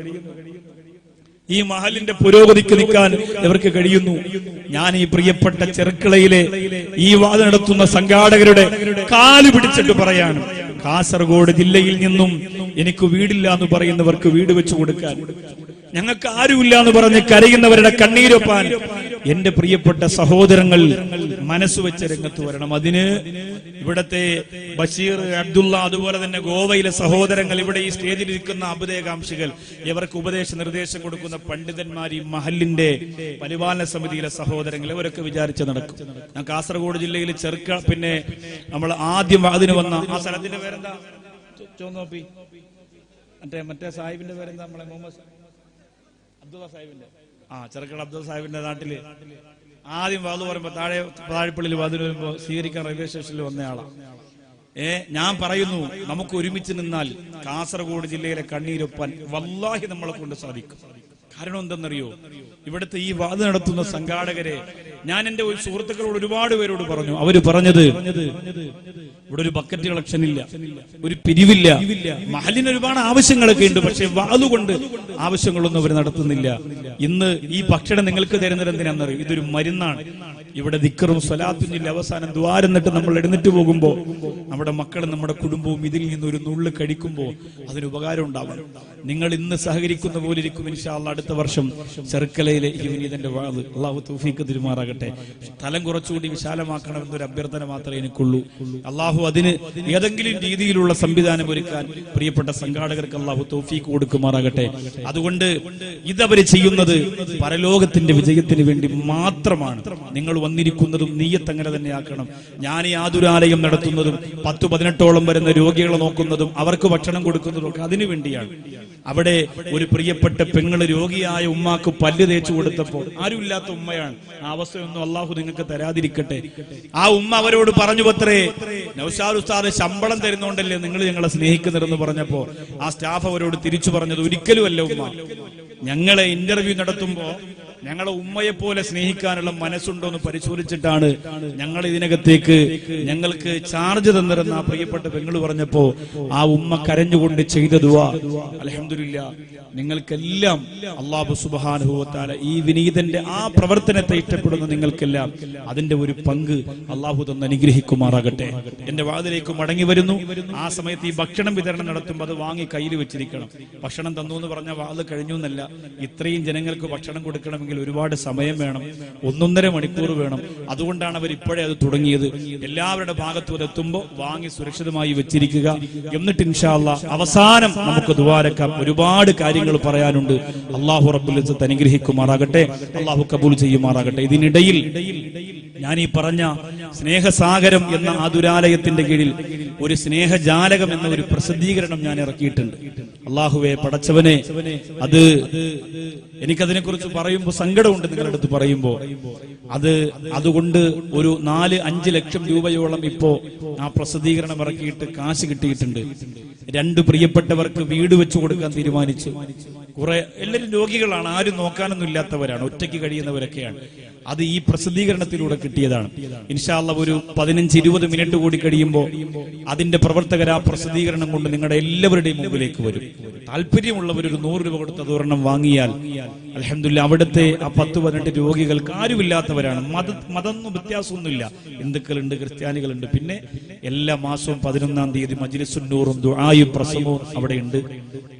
ഈ മഹലിന്റെ പുരോഗതിക്ക് നിൽക്കാൻ ഇവർക്ക് കഴിയുന്നു. ഞാൻ ഈ പ്രിയപ്പെട്ട ചെറുക്കളയിലെ ഈ വാദം നടത്തുന്ന സംഘാടകരുടെ കാല് പിടിച്ചിട്ട് പറയാണ്, കാസർഗോഡ് ജില്ലയിൽ നിന്നും എനിക്ക് വീടില്ല എന്ന് പറയുന്നവർക്ക് വീട് വെച്ചു കൊടുക്കാൻ, ഞങ്ങൾക്ക് ആരുമില്ല എന്ന് പറഞ്ഞ് കരയുന്നവരുടെ കണ്ണീരൊപ്പാൻ എന്റെ പ്രിയപ്പെട്ട സഹോദരങ്ങൾ മനസ്സുവെച്ച രംഗത്ത് വരണം. അതിന് ഇവിടത്തെ ബഷീർ, അബ്ദുള്ള, അതുപോലെ തന്നെ ഗോവയിലെ സഹോദരങ്ങൾ, ഇവിടെ ഈ സ്റ്റേജിലിരിക്കുന്ന അഭ്യുദയകാംക്ഷികൾ, ഇവർക്ക് ഉപദേശ നിർദ്ദേശം കൊടുക്കുന്ന പണ്ഡിതന്മാർ, ഈ മഹലിന്റെ പരിപാലന സമിതിയിലെ സഹോദരങ്ങൾ, ഇവരൊക്കെ വിചാരിച്ച് നടക്കും. ഞാൻ കാസർഗോഡ് ജില്ലയിൽ ചെറുക്ക, പിന്നെ നമ്മൾ ആദ്യം അതിന് വന്ന ആ സ്ഥലത്തിന്റെ പേരെന്താ, ചോന്നോപ്പി, മറ്റേ സാഹിബിന്റെ പേരെന്താ, നമ്മളെ മുഹമ്മദ് അബ്ദുള്ള സാഹിബിന്റെ, ചെറുക്കള അബ്ദുള്ള സാഹിബിന്റെ നാട്ടില് ആദ്യം വാതു പറയുമ്പോ താഴെപ്പള്ളിയിൽ വാതിൽ വരുമ്പോ സ്വീകരിക്കാൻ റെയിൽവേ സ്റ്റേഷനിൽ വന്നയാളാണ്. ഞാൻ പറയുന്നു, നമുക്ക് ഒരുമിച്ച് നിന്നാൽ കാസർഗോഡ് ജില്ലയിലെ കണ്ണീരൊപ്പാൻ വല്ലാഹി നമ്മളെ കൊണ്ട് സാധിക്കും. കാരണം എന്തെന്നറിയോ, ഇവിടുത്തെ ഈ വാദം നടത്തുന്ന സംഘാടകരെ ഞാൻ എന്റെ ഒരു സുഹൃത്തുക്കളോട് ഒരുപാട് പേരോട് പറഞ്ഞു. അവര് പറഞ്ഞത്, ഇവിടെ ഒരു ബക്കറ്റ് കളക്ഷൻ ഇല്ല, ഒരു പിരിവില്ല, മഹലിന് ഒരുപാട് ആവശ്യങ്ങളൊക്കെ ഉണ്ട്, പക്ഷെ വാതുകൊണ്ട് ആവശ്യങ്ങളൊന്നും അവർ നടത്തുന്നില്ല. ഇന്ന് ഈ ഭക്ഷണം നിങ്ങൾക്ക് തരുന്നത് എന്തിനാണെന്നറിയും, ഇതൊരു മരുന്നാണ്. ഇവിടെ ദിക്റും സ്വലാത്തും ചൊല്ലി അവസാനം ദ്വാരന്നിട്ട് നമ്മൾ എഴുന്നേറ്റ് പോകുമ്പോ നമ്മുടെ മക്കളും നമ്മുടെ കുടുംബവും ഇതിൽ നിന്ന് ഒരു നുള്ളു കഴിക്കുമ്പോൾ അതിന് ഉപകാരം ഉണ്ടാവണം. നിങ്ങൾ ഇന്ന് സഹകരിക്കുന്ന പോലെ ഇരിക്കും ഇൻഷാ അല്ലാഹ് അടുത്ത വർഷം ചെറുക്കലയിലെ ഈ വിനീതന്റെ വാത് അള്ളാഹു തൗഫീഖ് തിരുമാറാകട്ടെ. സ്ഥലം കുറച്ചുകൂടി വിശാലമാക്കണമെന്നൊരു അഭ്യർത്ഥന മാത്രമേ എനിക്കുള്ളൂ. അള്ളാഹു അതിന് ഏതെങ്കിലും രീതിയിലുള്ള സംവിധാനം ഒരുക്കാൻ പ്രിയപ്പെട്ട സംഘാടകർക്ക് അള്ളാഹു തൗഫീഖ് കൊടുക്കുമാറാകട്ടെ. അതുകൊണ്ട് ഇതവര് ചെയ്യുന്നത് പരലോകത്തിന്റെ വിജയത്തിന് വേണ്ടി മാത്രമാണ്. നിങ്ങൾ വന്നിരിക്കുന്നതും നീയത്ത് അങ്ങനെ തന്നെ ആക്കണം. ഞാൻ ഈ ആതുരാലയം നടത്തുന്നതും 10-18ഓളം വരുന്ന രോഗികളെ നോക്കുന്നതും അവർക്ക് ഭക്ഷണം കൊടുക്കുന്നതും ഒക്കെ അതിനു വേണ്ടിയാണ്. അവിടെ ഒരു പ്രിയപ്പെട്ട പെങ്ങള് രോഗിയായ ഉമ്മാക്ക് പല്ല് തേച്ചു കൊടുത്തപ്പോൾ, ആരുമില്ലാത്ത ഉമ്മയാണ്, ആ അവസ്ഥയൊന്നും അള്ളാഹു നിങ്ങൾക്ക് തരാതിരിക്കട്ടെ. ആ ഉമ്മ അവരോട് പറഞ്ഞു, പത്രേ നൗഷാദ് ഉസ്താദ് ശമ്പളം തരുന്നോണ്ടല്ലേ നിങ്ങൾ ഞങ്ങളെ സ്നേഹിക്കുന്നതെന്ന് പറഞ്ഞപ്പോ ആ സ്റ്റാഫ് അവരോട് തിരിച്ചു പറഞ്ഞത്, ഒരിക്കലുമല്ല ഉമ്മ, ഞങ്ങളെ ഇന്റർവ്യൂ നടത്തുമ്പോ ഞങ്ങളെ ഉമ്മയെ പോലെ സ്നേഹിക്കാനുള്ള മനസ്സുണ്ടോ എന്ന് പരിശോധിച്ചിട്ടാണ് ഞങ്ങൾ ഇതിനകത്തേക്ക് ഞങ്ങൾക്ക് ചാർജ് തന്നിരുന്ന ആ പ്രിയപ്പെട്ട പെങ്ങള് പറഞ്ഞപ്പോ ആ ഉമ്മ കരഞ്ഞുകൊണ്ട് ചെയ്ത ദുആ, അൽഹംദുലില്ലാ, നിങ്ങൾക്കെല്ലാം അല്ലാഹു സുബ്ഹാനഹു വ തആല ഈ വിനീതന്റെ ആ പ്രവർത്തനത്തെ ഇഷ്ടപ്പെടുന്ന നിങ്ങൾക്കെല്ലാം അതിന്റെ ഒരു പങ്ക് അല്ലാഹു തന്ന് അനുഗ്രഹിക്കുമാറാകട്ടെ. എന്റെ വാതിലേക്ക് മടങ്ങി വരുന്നു. ആ സമയത്ത് ഈ ഭക്ഷണം വിതരണം നടത്തുമ്പോൾ അത് വാങ്ങി കയ്യിൽ വെച്ചിരിക്കണം. ഭക്ഷണം തന്നു എന്ന് പറഞ്ഞ വാത് കഴിഞ്ഞു എന്നല്ല, ഇത്രയും ജനങ്ങൾക്ക് ഭക്ഷണം കൊടുക്കണമെങ്കിൽ ഒരുപാട് സമയം വേണം, 1.5 മണിക്കൂർ വേണം. അതുകൊണ്ടാണ് അവർ ഇപ്പോഴേ അത് തുടങ്ങിയത്. എല്ലാവരുടെ ഭാഗത്തും അതെത്തുമ്പോൾ വാങ്ങി സുരക്ഷിതമായി വെച്ചിരിക്കുക. എന്നിട്ട് ഇൻഷാ അല്ലാഹ് അവസാനം നമുക്ക് ദുആരക്കാം. ഒരുപാട് കാര്യങ്ങൾ പറയാനുണ്ട്. അല്ലാഹു റബ്ബുൽ ഇസ്സത്ത് അനുഗ്രഹിക്കുമാറാകട്ടെ, അല്ലാഹു കബൂൽ ചെയ്യുമാറാകട്ടെ. ഇതിനിടയിൽ ഞാൻ ഈ പറഞ്ഞ സ്നേഹസാഗരം എന്ന ആതുരാലയത്തിന്റെ കീഴിൽ ഒരു സ്നേഹജാലകം എന്ന ഒരു പ്രസിദ്ധീകരണം ഞാൻ ഇറക്കിയിട്ടുണ്ട്. അല്ലാഹുവേ പടച്ചവനെ, അത് എനിക്കതിനെ കുറിച്ച് പറയുമ്പോൾ സങ്കടമുണ്ട് നിങ്ങളുടെ അടുത്ത് പറയുമ്പോ. അതുകൊണ്ട് ഒരു 4-5 ലക്ഷം രൂപയോളം ഇപ്പോ ആ പ്രസിദ്ധീകരണം ഇറക്കിയിട്ട് കാശ് കിട്ടിയിട്ടുണ്ട്. 2 പ്രിയപ്പെട്ടവർക്ക് വീട് വെച്ചു കൊടുക്കാൻ തീരുമാനിച്ചു. കുറെ എല്ലാവരും രോഗികളാണ്, ആരും നോക്കാനൊന്നും ഇല്ലാത്തവരാണ്, ഒറ്റയ്ക്ക് കഴിയുന്നവരൊക്കെയാണ്. അത് ഈ പ്രസിദ്ധീകരണത്തിലൂടെ കിട്ടിയതാണ്. ഇൻഷാ അല്ലാഹ് ഒരു 15-20 മിനിറ്റ് കൂടി കഴിയുമ്പോൾ അതിന്റെ പ്രവർത്തകർ ആ പ്രസിദ്ധീകരണം കൊണ്ട് നിങ്ങളുടെ എല്ലാവരുടെയും മുമ്പിലേക്ക് വരും. താല്പര്യമുള്ളവർ ഒരു 100 രൂപ കൊടുത്ത് അതൊരെണ്ണം വാങ്ങിയാൽ അൽഹംദുലില്ലാഹ് അവിടുത്തെ ആ 10-18 രോഗികൾക്ക് ആരുമില്ലാത്തവരാണ്. മതൊന്നും വ്യത്യാസമൊന്നുമില്ല. ഹിന്ദുക്കളുണ്ട്, ക്രിസ്ത്യാനികളുണ്ട്. പിന്നെ എല്ലാ മാസവും 11-ാം തീയതി മജ്ലിസുൻ നൂറും ദുആയും പ്രസംഗവും അവിടെയുണ്ട്.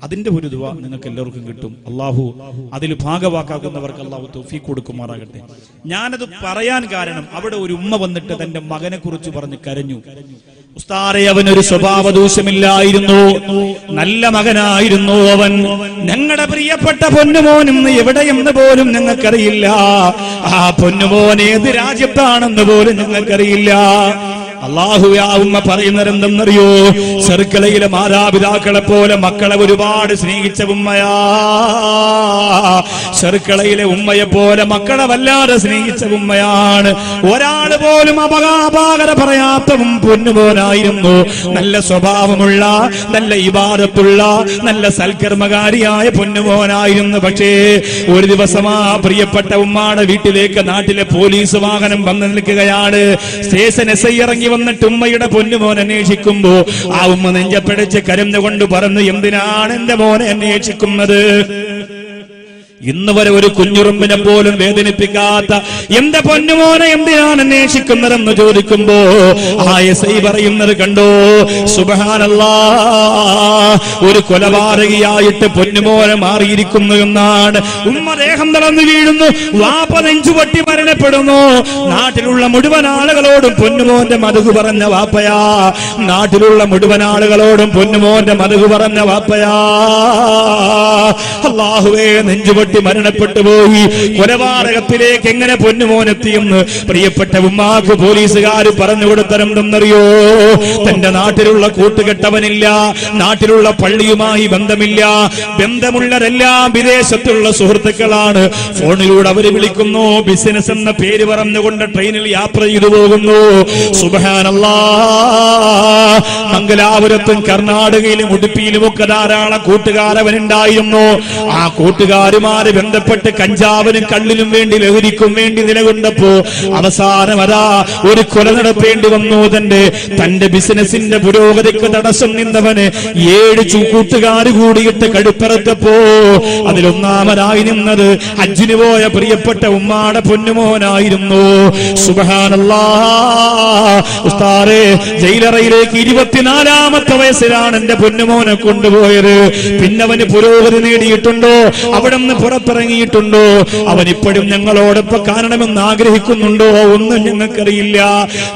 അതിന്റെ ഒരു ദുആ നിങ്ങൾക്ക് എല്ലാവർക്കും കിട്ടും. അല്ലാഹു അതിൽ ഭാഗവാക്കാകുന്നവർക്ക് അല്ലാഹു തൗഫീഖ് കൊടുക്കുമാറാകട്ടെ. ഞാനത് പറയാൻ കാരണം, അവിടെ ഒരു ഉമ്മ വന്നിട്ട് തന്റെ മകനെ കുറിച്ച് പറഞ്ഞ് കരഞ്ഞു. ഉസ്താദേ, അവനൊരു സ്വഭാവ ദൂഷ്യമില്ലായിരുന്നു, നല്ല മകനായിരുന്നു അവൻ. ഞങ്ങളുടെ പ്രിയപ്പെട്ട പൊന്നുമോനും എവിടെയെന്ന് പോലും ഞങ്ങൾക്കറിയില്ല. ആ പൊന്നുമോൻ ഏത് രാജ്യത്താണെന്ന് പോലും ഞങ്ങൾക്കറിയില്ല. അല്ലാഹുവേ ആ ഉമ്മ പറയുന്നതെന്തെന്നറിയോ? ചെറുക്കളയിലെ മാതാപിതാക്കളെ പോലെ മക്കളെ ഒരുപാട് സ്നേഹിച്ച ഉമ്മയാ. ചെറുക്കളയിലെ ഉമ്മയെ പോലെ മക്കളെ വല്ലാതെ സ്നേഹിച്ച ഉമ്മയാണ്. ഒരാള് പോലും അപകാര പറയാത്ത പൊന്നുമോനായിരുന്നു. നല്ല സ്വഭാവമുള്ള, നല്ല ഇബാദത്തുള്ള, നല്ല സൽക്കർമ്മകാരിയായ പൊന്നുമോനായിരുന്നു. പക്ഷേ ഒരു ദിവസം ആ പ്രിയപ്പെട്ട ഉമ്മാടെ വീട്ടിലേക്ക് നാട്ടിലെ പോലീസ് വാഹനം വന്നു നിൽക്കുകയാണ്. സ്റ്റേഷൻ എസ് ഐ ഇറങ്ങി വന്നിട്ട് ഉമ്മയുടെ പൊന്നുമോൻ അന്വേഷിക്കുമ്പോ ആ ഉമ്മ നെഞ്ചപ്പടിച്ച് കരഞ്ഞുകൊണ്ട് പറഞ്ഞു, എന്തിനാണ് എന്റെ മോനെ അന്വേഷിക്കുന്നത്? ഇന്ന് വരെ ഒരു കുഞ്ഞുറുമ്പിനെ പോലും വേദനിപ്പിക്കാത്ത എന്റെ പൊന്നുമോനെ എന്തിനാണ് അന്വേഷിക്കുന്നതെന്ന് ചോദിക്കുമ്പോ ആ എസ് ഐ പറയുന്നത് കണ്ടോ, സുബ്ഹാനല്ലാഹ്, ഒരു കൊലപാതകിയായിട്ട് പൊന്നുമോനെ മാറിയിരിക്കുന്നു എന്നാണ്. ഉമ്മ ദേഹം തളർന്നു വീഴുന്നു, വാപ്പ നെഞ്ചുപൊട്ടി മരണപ്പെടുന്നു. നാട്ടിലുള്ള മുഴുവൻ ആളുകളോടും പൊന്നുമോന്റെ മധു പറഞ്ഞ വാപ്പയാ. നാട്ടിലുള്ള മുഴുവൻ ആളുകളോടും പൊന്നുമോന്റെ മധു പറഞ്ഞ വാപ്പയാ. അല്ലാഹുവേ, നെഞ്ചുപൊട്ടി മരണപ്പെട്ടു പോയി. കൊലപാതകത്തിലേക്ക് എങ്ങനെ പൊന്നുമോനെത്തിയെന്ന് പ്രിയപ്പെട്ട ഉമ്മാക്ക് പോലീസുകാർ പറഞ്ഞു കൊടുത്തരെന്തെന്നറിയോ? തന്റെ നാട്ടിലുള്ള കൂട്ടുകെട്ടവനില്ല, നാട്ടിലുള്ള പള്ളിയുമായി ബന്ധമില്ല, ബന്ധമുള്ളവരെല്ലാം വിദേശത്തുള്ള സുഹൃത്തുക്കളാണ്. ഫോണിലൂടെ അവര് വിളിക്കുന്നു, ബിസിനസ് എന്ന പേര് പറഞ്ഞുകൊണ്ട് ട്രെയിനിൽ യാത്ര ചെയ്തു പോകുന്നു. സുബ്ഹാനല്ലാഹ്, മംഗലാപുരത്തും കർണാടകയിലും ഉടുപ്പിയിലും ഒക്കെ ധാരാളം കൂട്ടുകാരവനുണ്ടായിരുന്നു. ആ കൂട്ടുകാരുമാര് ബന്ധപ്പെട്ട് കഞ്ചാവിനും കള്ളിനും വേണ്ടി, ലഹരിക്കും വേണ്ടി നിലകൊണ്ടപ്പോ അവസാനം അതാ ഒരു കൊല നടത്തേണ്ടി വന്നു. തന്റെ ബിസിനസിന്റെ പുരോഗതിക്ക് തടസ്സം നിന്നവന് 7 കൂട്ടുകാർ കൂടിയിട്ട് കടുപ്പറത്തപ്പോ അതിലൊന്നാമനായി നിന്നത് ഹജ്ജിന് പോയ പ്രിയപ്പെട്ട ഉമ്മാടെ പൊന്നുമോനായിരുന്നു. സുബ്ഹാനല്ലാഹ്, ഉസ്താദേ, ജയിലറയിലേക്ക് 24-ാമത്തെ വയസ്സിലാണ് എന്റെ പൊന്നുമോനെ കൊണ്ടുപോയത്. പിന്നവന് പുരോഗതി നേടിയിട്ടുണ്ടോ? അവിടെ നിന്ന് പുറത്തിറങ്ങിയിട്ടുണ്ടോ? അവൻ ഇപ്പോഴും ഞങ്ങളോടൊപ്പം കാണണമെന്ന് ആഗ്രഹിക്കുന്നുണ്ടോ? ഒന്നും ഞങ്ങൾക്കറിയില്ല.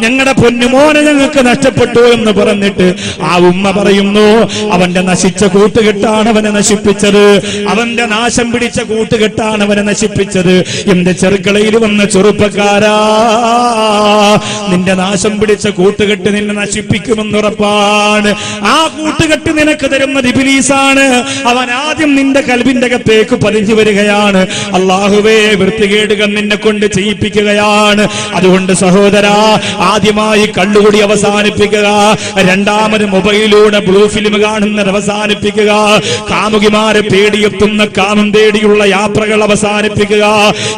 ഞങ്ങളുടെ പൊന്നുമോനെ ഞങ്ങൾക്ക് നഷ്ടപ്പെട്ടു എന്ന് പറഞ്ഞിട്ട് ആ ഉമ്മ പറയുന്നു, അവന്റെ നശിച്ച കൂട്ടുകെട്ടാണ് അവനെ നശിപ്പിച്ചത്. അവന്റെ നാശം പിടിച്ച കൂട്ടുകെട്ടാണ് അവനെ നശിപ്പിച്ചത്. എന്റെ ചെറുക്കളയിൽ വന്ന ചെറുപ്പക്കാരാ, നിന്റെ നാശം പിടിച്ച കൂട്ടുകെട്ട് നിന്നെ നശിപ്പിക്കുമെന്നുറപ്പാണ്. ആ കൂട്ടുകെട്ട് നിനക്ക് തരുന്നത് ഇബ്ലീസാണ്. അവൻ ആദ്യം നിന്റെ കൽബിന്റെ അകത്തേക്ക് പതിഞ്ഞു വരികയാണ്. അല്ലാഹുവേ, വൃത്തികേടുകൾ നിന്നെ കൊണ്ട് ചെയ്യിപ്പിക്കുകയാണ്. അതുകൊണ്ട് സഹോദരാ, ആദ്യമായി കള്ളുകുടി അവസാനിപ്പിക്കുക, രണ്ടാമത് മൊബൈലിലൂടെ ബ്ലൂ ഫിലിം കാണുന്നത് അവസാനിപ്പിക്കുക, കാമുകിമാരെ പേടിയെത്തുന്ന കാമം തേടിയുള്ള യാത്രകൾ അവസാനിപ്പിക്കുക.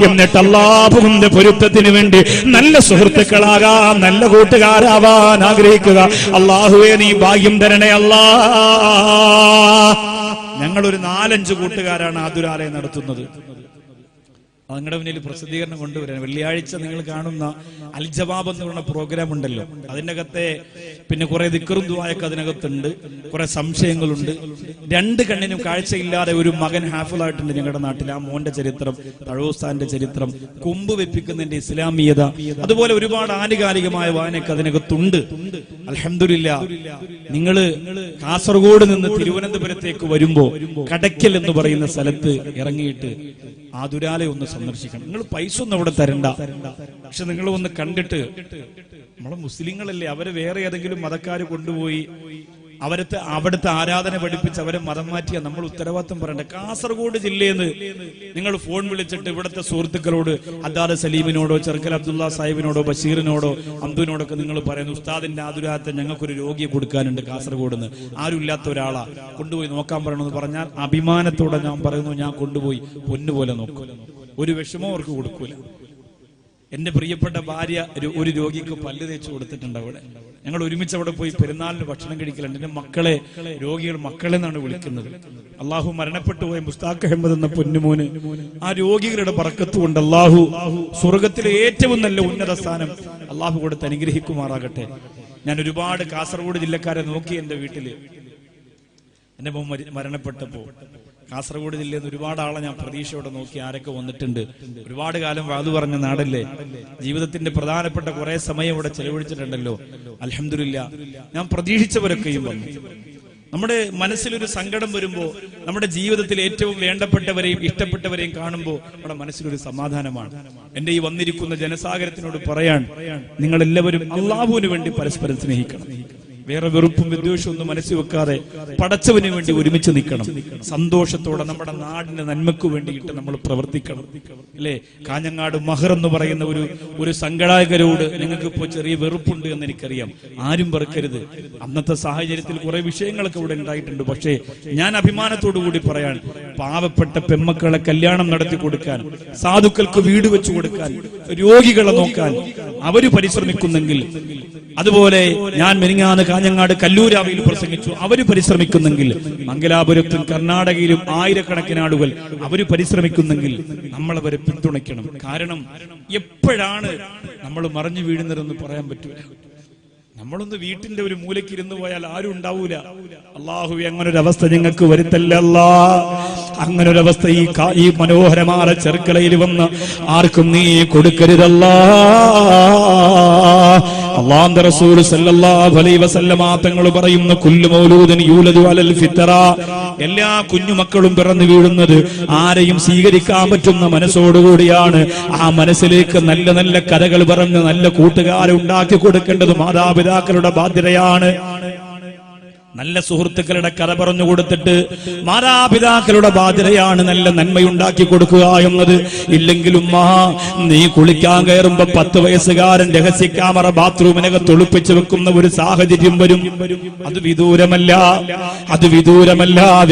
എന്നിട്ട് അല്ലാഹുവിന്റെ പൊരുത്തത്തിന് വേണ്ടി നല്ല സുഹൃത്തുക്കളാകാൻ, നല്ല കൂട്ടുകാരാവാൻ ആഗ്രഹിക്കുക. അല്ലാഹുവേ, നീ ഭാഗ്യം തരണേ അല്ലാ. ഞങ്ങളൊരു 4-5 കൂട്ടുകാരാണ് ആതുരാലയം നടത്തുന്നത്. നിങ്ങളുടെ മുന്നിൽ പ്രസിദ്ധീകരണം കൊണ്ടുവരാൻ വെള്ളിയാഴ്ച നിങ്ങൾ കാണുന്ന അൽ ജവാബ് എന്ന് പറയുന്ന പ്രോഗ്രാം ഉണ്ടല്ലോ, അതിൻ്റെ അകത്തെ പിന്നെ കുറെ ദിക്റും ദുആയൊക്കെ അതിനകത്തുണ്ട്, കുറെ സംശയങ്ങളുണ്ട്. 2 കണ്ണിനും കാഴ്ചയില്ലാതെ ഒരു മകൻ ഹാഫിളായിട്ടുണ്ട് ഞങ്ങളുടെ നാട്ടിൽ. ആ മോന്റെ ചരിത്രം, തഴൂസ്ഥാന്റെ ചരിത്രം, കൊമ്പ് വെപ്പിക്കുന്നതിന്റെ ഇസ്ലാമീയത, അതുപോലെ ഒരുപാട് ആനുകാലികമായ വായനയൊക്കെ അതിനകത്തുണ്ട്. അൽഹംദുലില്ലാഹ്, നിങ്ങള് കാസർഗോഡ് നിന്ന് തിരുവനന്തപുരത്തേക്ക് വരുമ്പോ കടയ്ക്കൽ എന്ന് പറയുന്ന സ്ഥലത്ത് ഇറങ്ങിയിട്ട് ആതുരാലയം ഒന്ന് സന്ദർശിക്കണം. നിങ്ങൾ പൈസ ഒന്നും അവിടെ തരണ്ട, പക്ഷെ നിങ്ങൾ ഒന്ന് കണ്ടിട്ട്, നമ്മളെ മുസ്ലിങ്ങളല്ലേ, അവരെ വേറെ ഏതെങ്കിലും മതക്കാര് കൊണ്ടുപോയി അവിടുത്തെ ആരാധന പഠിപ്പിച്ച് അവരെ മതം മാറ്റിയ നമ്മൾ ഉത്തരവാദിത്വം പറയണ്ട. കാസർഗോഡ് ജില്ലയിൽ നിന്ന് നിങ്ങൾ ഫോൺ വിളിച്ചിട്ട് ഇവിടുത്തെ സുഹൃത്തുക്കളോട്, അദ്ദാദ് സലീമിനോടോ, ചെറുക്കൽ അബ്ദുള്ള സാഹിബിനോടോ, ബഷീറിനോടോ, അബ്ദുവിനോടൊക്കെ നിങ്ങൾ പറയുന്നു, ഉസ്താദിന്റെ ആതുരാലയത്തെ ഞങ്ങൾക്കൊരു രോഗിയെ കൊടുക്കാനുണ്ട് കാസർഗോഡ് നിന്ന്, ആരും ഇല്ലാത്ത ഒരാളാ, കൊണ്ടുപോയി നോക്കാൻ പറയണമെന്ന് പറഞ്ഞാൽ അഭിമാനത്തോടെ ഞാൻ പറയുന്നു, ഞാൻ കൊണ്ടുപോയി പൊന്നുപോലെ നോക്കും, ഒരു വിഷമവും അവർക്ക് കൊടുക്കൂല. എന്റെ പ്രിയപ്പെട്ട ഭാര്യ ഒരു രോഗിക്ക് പല്ല് തേച്ച് കൊടുത്തിട്ടുണ്ട്. അവിടെ ഞങ്ങൾ ഒരുമിച്ച് അവിടെ പോയി പെരുന്നാളിന് ഭക്ഷണം കഴിക്കലുണ്ട്. എന്റെ മക്കളെ, രോഗികൾ മക്കളെ എന്നാണ് വിളിക്കുന്നത്. അള്ളാഹു മരണപ്പെട്ടു പോയ മുസ്താഖ് അഹമ്മദ് എന്ന പൊന്നുമോന് ആ രോഗികളുടെ ബർക്കത്ത് കൊണ്ട് അള്ളാഹു സ്വർഗത്തിലെ ഏറ്റവും നല്ല ഉന്നത സ്ഥാനം അള്ളാഹു കൊടുത്ത് അനുഗ്രഹിക്കുമാറാകട്ടെ. ഞാൻ ഒരുപാട് കാസർഗോഡ് ജില്ലക്കാരെ നോക്കി. എന്റെ വീട്ടില് എന്റെ മോൻ മരണപ്പെട്ടപ്പോ കാസർഗോഡ് ജില്ലയിൽ നിന്ന് ഒരുപാട് ആളെ ഞാൻ പ്രതീക്ഷയോടെ നോക്കി, ആരൊക്കെ വന്നിട്ടുണ്ട്. ഒരുപാട് കാലം വാതു പറഞ്ഞ നാടല്ലേ, ജീവിതത്തിന്റെ പ്രധാനപ്പെട്ട കുറെ സമയം ഇവിടെ ചെലവഴിച്ചിട്ടുണ്ടല്ലോ. അൽഹംദുലില്ലാഹ്, ഞാൻ പ്രതീക്ഷിച്ചവരൊക്കെയും വന്നു. നമ്മുടെ മനസ്സിലൊരു സങ്കടം വരുമ്പോൾ, നമ്മുടെ ജീവിതത്തിൽ ഏറ്റവും വേണ്ടപ്പെട്ടവരെയും ഇഷ്ടപ്പെട്ടവരെയും കാണുമ്പോൾ നമ്മുടെ മനസ്സിലൊരു സമാധാനമാണ്. എന്റെ ഈ വന്നിരിക്കുന്ന ജനസാഗരത്തിനോട് പറയാൻ, നിങ്ങൾ എല്ലാവരും അല്ലാഹുവിന് വേണ്ടി പരസ്പരം സ്നേഹിക്കണം. വേറെ വെറുപ്പും വിദ്വേഷവും ഒന്നും മനസ്സിൽ വെക്കാതെ പടച്ചവന് വേണ്ടി ഒരുമിച്ച് നിൽക്കണം. സന്തോഷത്തോടെ നമ്മുടെ നാടിന്റെ നന്മയ്ക്ക് വേണ്ടിയിട്ട് നമ്മൾ പ്രവർത്തിക്കണം. അല്ലേ? കാഞ്ഞങ്ങാട് മഹർ എന്ന് പറയുന്ന ഒരു സംഘാടകരോട് നിങ്ങൾക്ക് ഇപ്പോൾ ചെറിയ വെറുപ്പുണ്ട് എന്ന് എനിക്കറിയാം. ആരും വെറുക്കരുത്. അന്നത്തെ സാഹചര്യത്തിൽ കുറെ വിഷയങ്ങളൊക്കെ ഇവിടെ ഉണ്ടായിട്ടുണ്ട്. പക്ഷേ ഞാൻ അഭിമാനത്തോടു കൂടി പറയാൻ, പാവപ്പെട്ട പെമ്മക്കളെ കല്യാണം നടത്തി കൊടുക്കാൻ, സാധുക്കൾക്ക് വീട് വെച്ചു കൊടുക്കാൻ, രോഗികളെ നോക്കാൻ അവര് പരിശ്രമിക്കുന്നെങ്കിൽ, അതുപോലെ ഞാൻ മെനിങ്ങാന്ന് കാഞ്ഞങ്ങാട് കല്ലൂരാവിയിൽ പ്രസംഗിച്ചു, അവര് പരിശ്രമിക്കുന്നെങ്കിൽ, മംഗലാപുരത്തും കർണാടകയിലും ആയിരക്കണക്കിന് ആളുകൾ അവര് പരിശ്രമിക്കുന്നെങ്കിൽ നമ്മളവരെ പിന്തുണയ്ക്കണം. കാരണം എപ്പോഴാണ് നമ്മൾ മറിഞ്ഞു വീഴുന്നതെന്ന് പറയാൻ പറ്റൂല. നമ്മളൊന്ന് വീട്ടിന്റെ ഒരു മൂലയ്ക്ക് ഇരുന്നു പോയാൽ ആരും ഉണ്ടാവൂല. അല്ലാഹുവേ, അങ്ങനൊരവസ്ഥ ഞങ്ങൾക്ക് വരുത്തല്ല അല്ലാ. അങ്ങനൊരവസ്ഥ ഈ മനോഹരമായ ചെറുക്കളയിൽ വന്ന് ആർക്കും നീ കൊടുക്കരുതല്ലാ. അല്ലാഹുവിന്റെ റസൂൽ സല്ലല്ലാഹു അലൈഹി വസല്ലമ തങ്ങൾ പറയുന്നു, കുല്ലു മൗലൂദിൻ യൂലദു അലൽ ഫിത്ര. എല്ലാ കുഞ്ഞുമക്കളും പിറന്നു വീഴുന്നത് ആരെയും സ്വീകരിക്കാൻ പറ്റുന്ന മനസ്സോടുകൂടിയാണ്. ആ മനസ്സിലേക്ക് നല്ല നല്ല കഥകൾ പറഞ്ഞ് നല്ല കൂട്ടുകാരെ ഉണ്ടാക്കി കൊടുക്കേണ്ടത് മാതാപിതാക്കളുടെ ബാധ്യതയാണ്. നല്ല സുഹൃത്തുക്കളുടെ കഥ പറഞ്ഞു കൊടുത്തിട്ട് മാതാപിതാക്കളുടെ ബാധ്യതയാണ് നല്ല നന്മയുണ്ടാക്കി കൊടുക്കുക എന്നത്. ഇല്ലെങ്കിലും നീ കുളിക്കാൻ കയറുമ്പോ 10 വയസ്സുകാരൻ രഹസ്യ ക്യാമറ ബാത്റൂമിനകത്ത് ഒളിപ്പിച്ചു വെക്കുന്ന ഒരു സാഹചര്യം വരും. അത് വിദൂരമല്ല.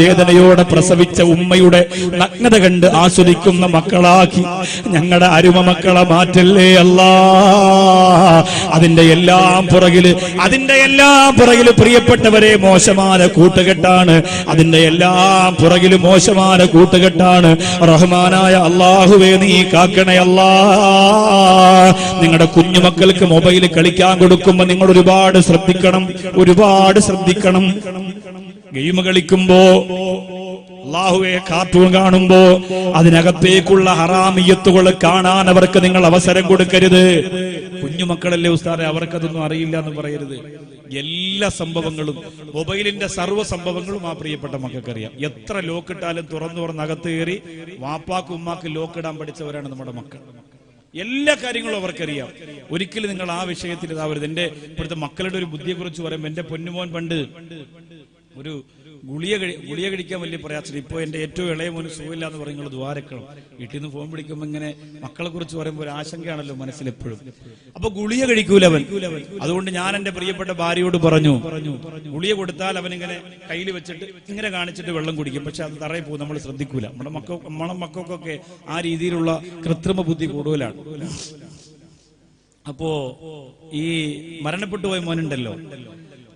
വേദനയോടെ പ്രസവിച്ച ഉമ്മയുടെ നഗ്നത കണ്ട് ആസ്വദിക്കുന്ന മക്കളാക്കി ഞങ്ങളുടെ അരുമ മക്കളെ മാറ്റല്ലേ അല്ലാ. അതിന്റെ എല്ലാം പുറകില് പ്രിയപ്പെട്ടവരെ മോശമായ കൂട്ടുകെട്ടാണ്. അതിന്റെ എല്ലാം പുറകിൽ മോശമായ കൂട്ടുകെട്ടാണ്. റഹ്മാനായ അല്ലാഹുവേ, നീ കാക്കണേ അല്ലാ. നിങ്ങളുടെ കുഞ്ഞുമക്കൾക്ക് മൊബൈൽ കളിക്കാൻ കൊടുക്കുമ്പോ നിങ്ങൾ ഒരുപാട് ശ്രദ്ധിക്കണം. ഗെയിം കളിക്കുമ്പോ, അല്ലാഹുവേ, കാർട്ടൂൺ കാണുമ്പോ അതിനകത്തേക്കുള്ള ഹറാമിയത്തുകൾ കാണാൻ അവർക്ക് നിങ്ങൾ അവസരം കൊടുക്കരുത്. കുഞ്ഞുമക്കളല്ലേ ഉസ്താദേ, അവർക്കതൊന്നും അറിയില്ല എന്ന് പറയരുത്. എല്ലാ സംഭവങ്ങളും, മൊബൈലിന്റെ സർവ്വ സംഭവങ്ങളും ആ പ്രിയപ്പെട്ട മക്കൾക്കറിയാം. എത്ര ലോക്കിട്ടാലും തുറന്ന് അകത്ത് കയറി വാപ്പാക്കും ഉമ്മാക്കും ലോക്കിടാൻ പഠിച്ചവരാണ് നമ്മുടെ മക്കൾ. എല്ലാ കാര്യങ്ങളും അവർക്കറിയാം. ഒരിക്കലും നിങ്ങൾ ആ വിഷയത്തിൽ ഇതാവരുത്. എന്റെ ഇപ്പോഴത്തെ മക്കളുടെ ഒരു ബുദ്ധിയെ കുറിച്ച് പറയുമ്പോൾ, എന്റെ പൊന്നുമോൻ പണ്ട് ഒരു ഗുളിക കഴിക്കാൻ വലിയ പ്രയാസം. ഇപ്പൊ എന്റെ ഏറ്റവും ഇളയ മോന് സുഖമില്ല എന്ന് പറയും, നിങ്ങൾ ദ്വാരക്കണം. വീട്ടിൽ നിന്ന് ഫോൺ വിളിക്കുമ്പോൾ ഇങ്ങനെ മക്കളെ കുറിച്ച് പറയുമ്പോൾ ഒരു ആശങ്കയാണല്ലോ മനസ്സിലെപ്പോഴും. അപ്പൊ ഗുളിക കഴിക്കൂലവൻ. അതുകൊണ്ട് ഞാൻ എന്റെ പ്രിയപ്പെട്ട ഭാര്യയോട് പറഞ്ഞു, ഗുളിക കൊടുത്താൽ അവൻ ഇങ്ങനെ കയ്യിൽ വെച്ചിട്ട് ഇങ്ങനെ കാണിച്ചിട്ട് വെള്ളം കുടിക്കും. പക്ഷെ അത് തറയിൽ പോകും, നമ്മൾ ശ്രദ്ധിക്കൂല. നമ്മുടെ മക്കൾക്കൊക്കെ ആ രീതിയിലുള്ള കൃത്രിമ ബുദ്ധി കൂടുതലാണ്. അപ്പോ ഈ മരണപ്പെട്ടു പോയ മോനുണ്ടല്ലോ,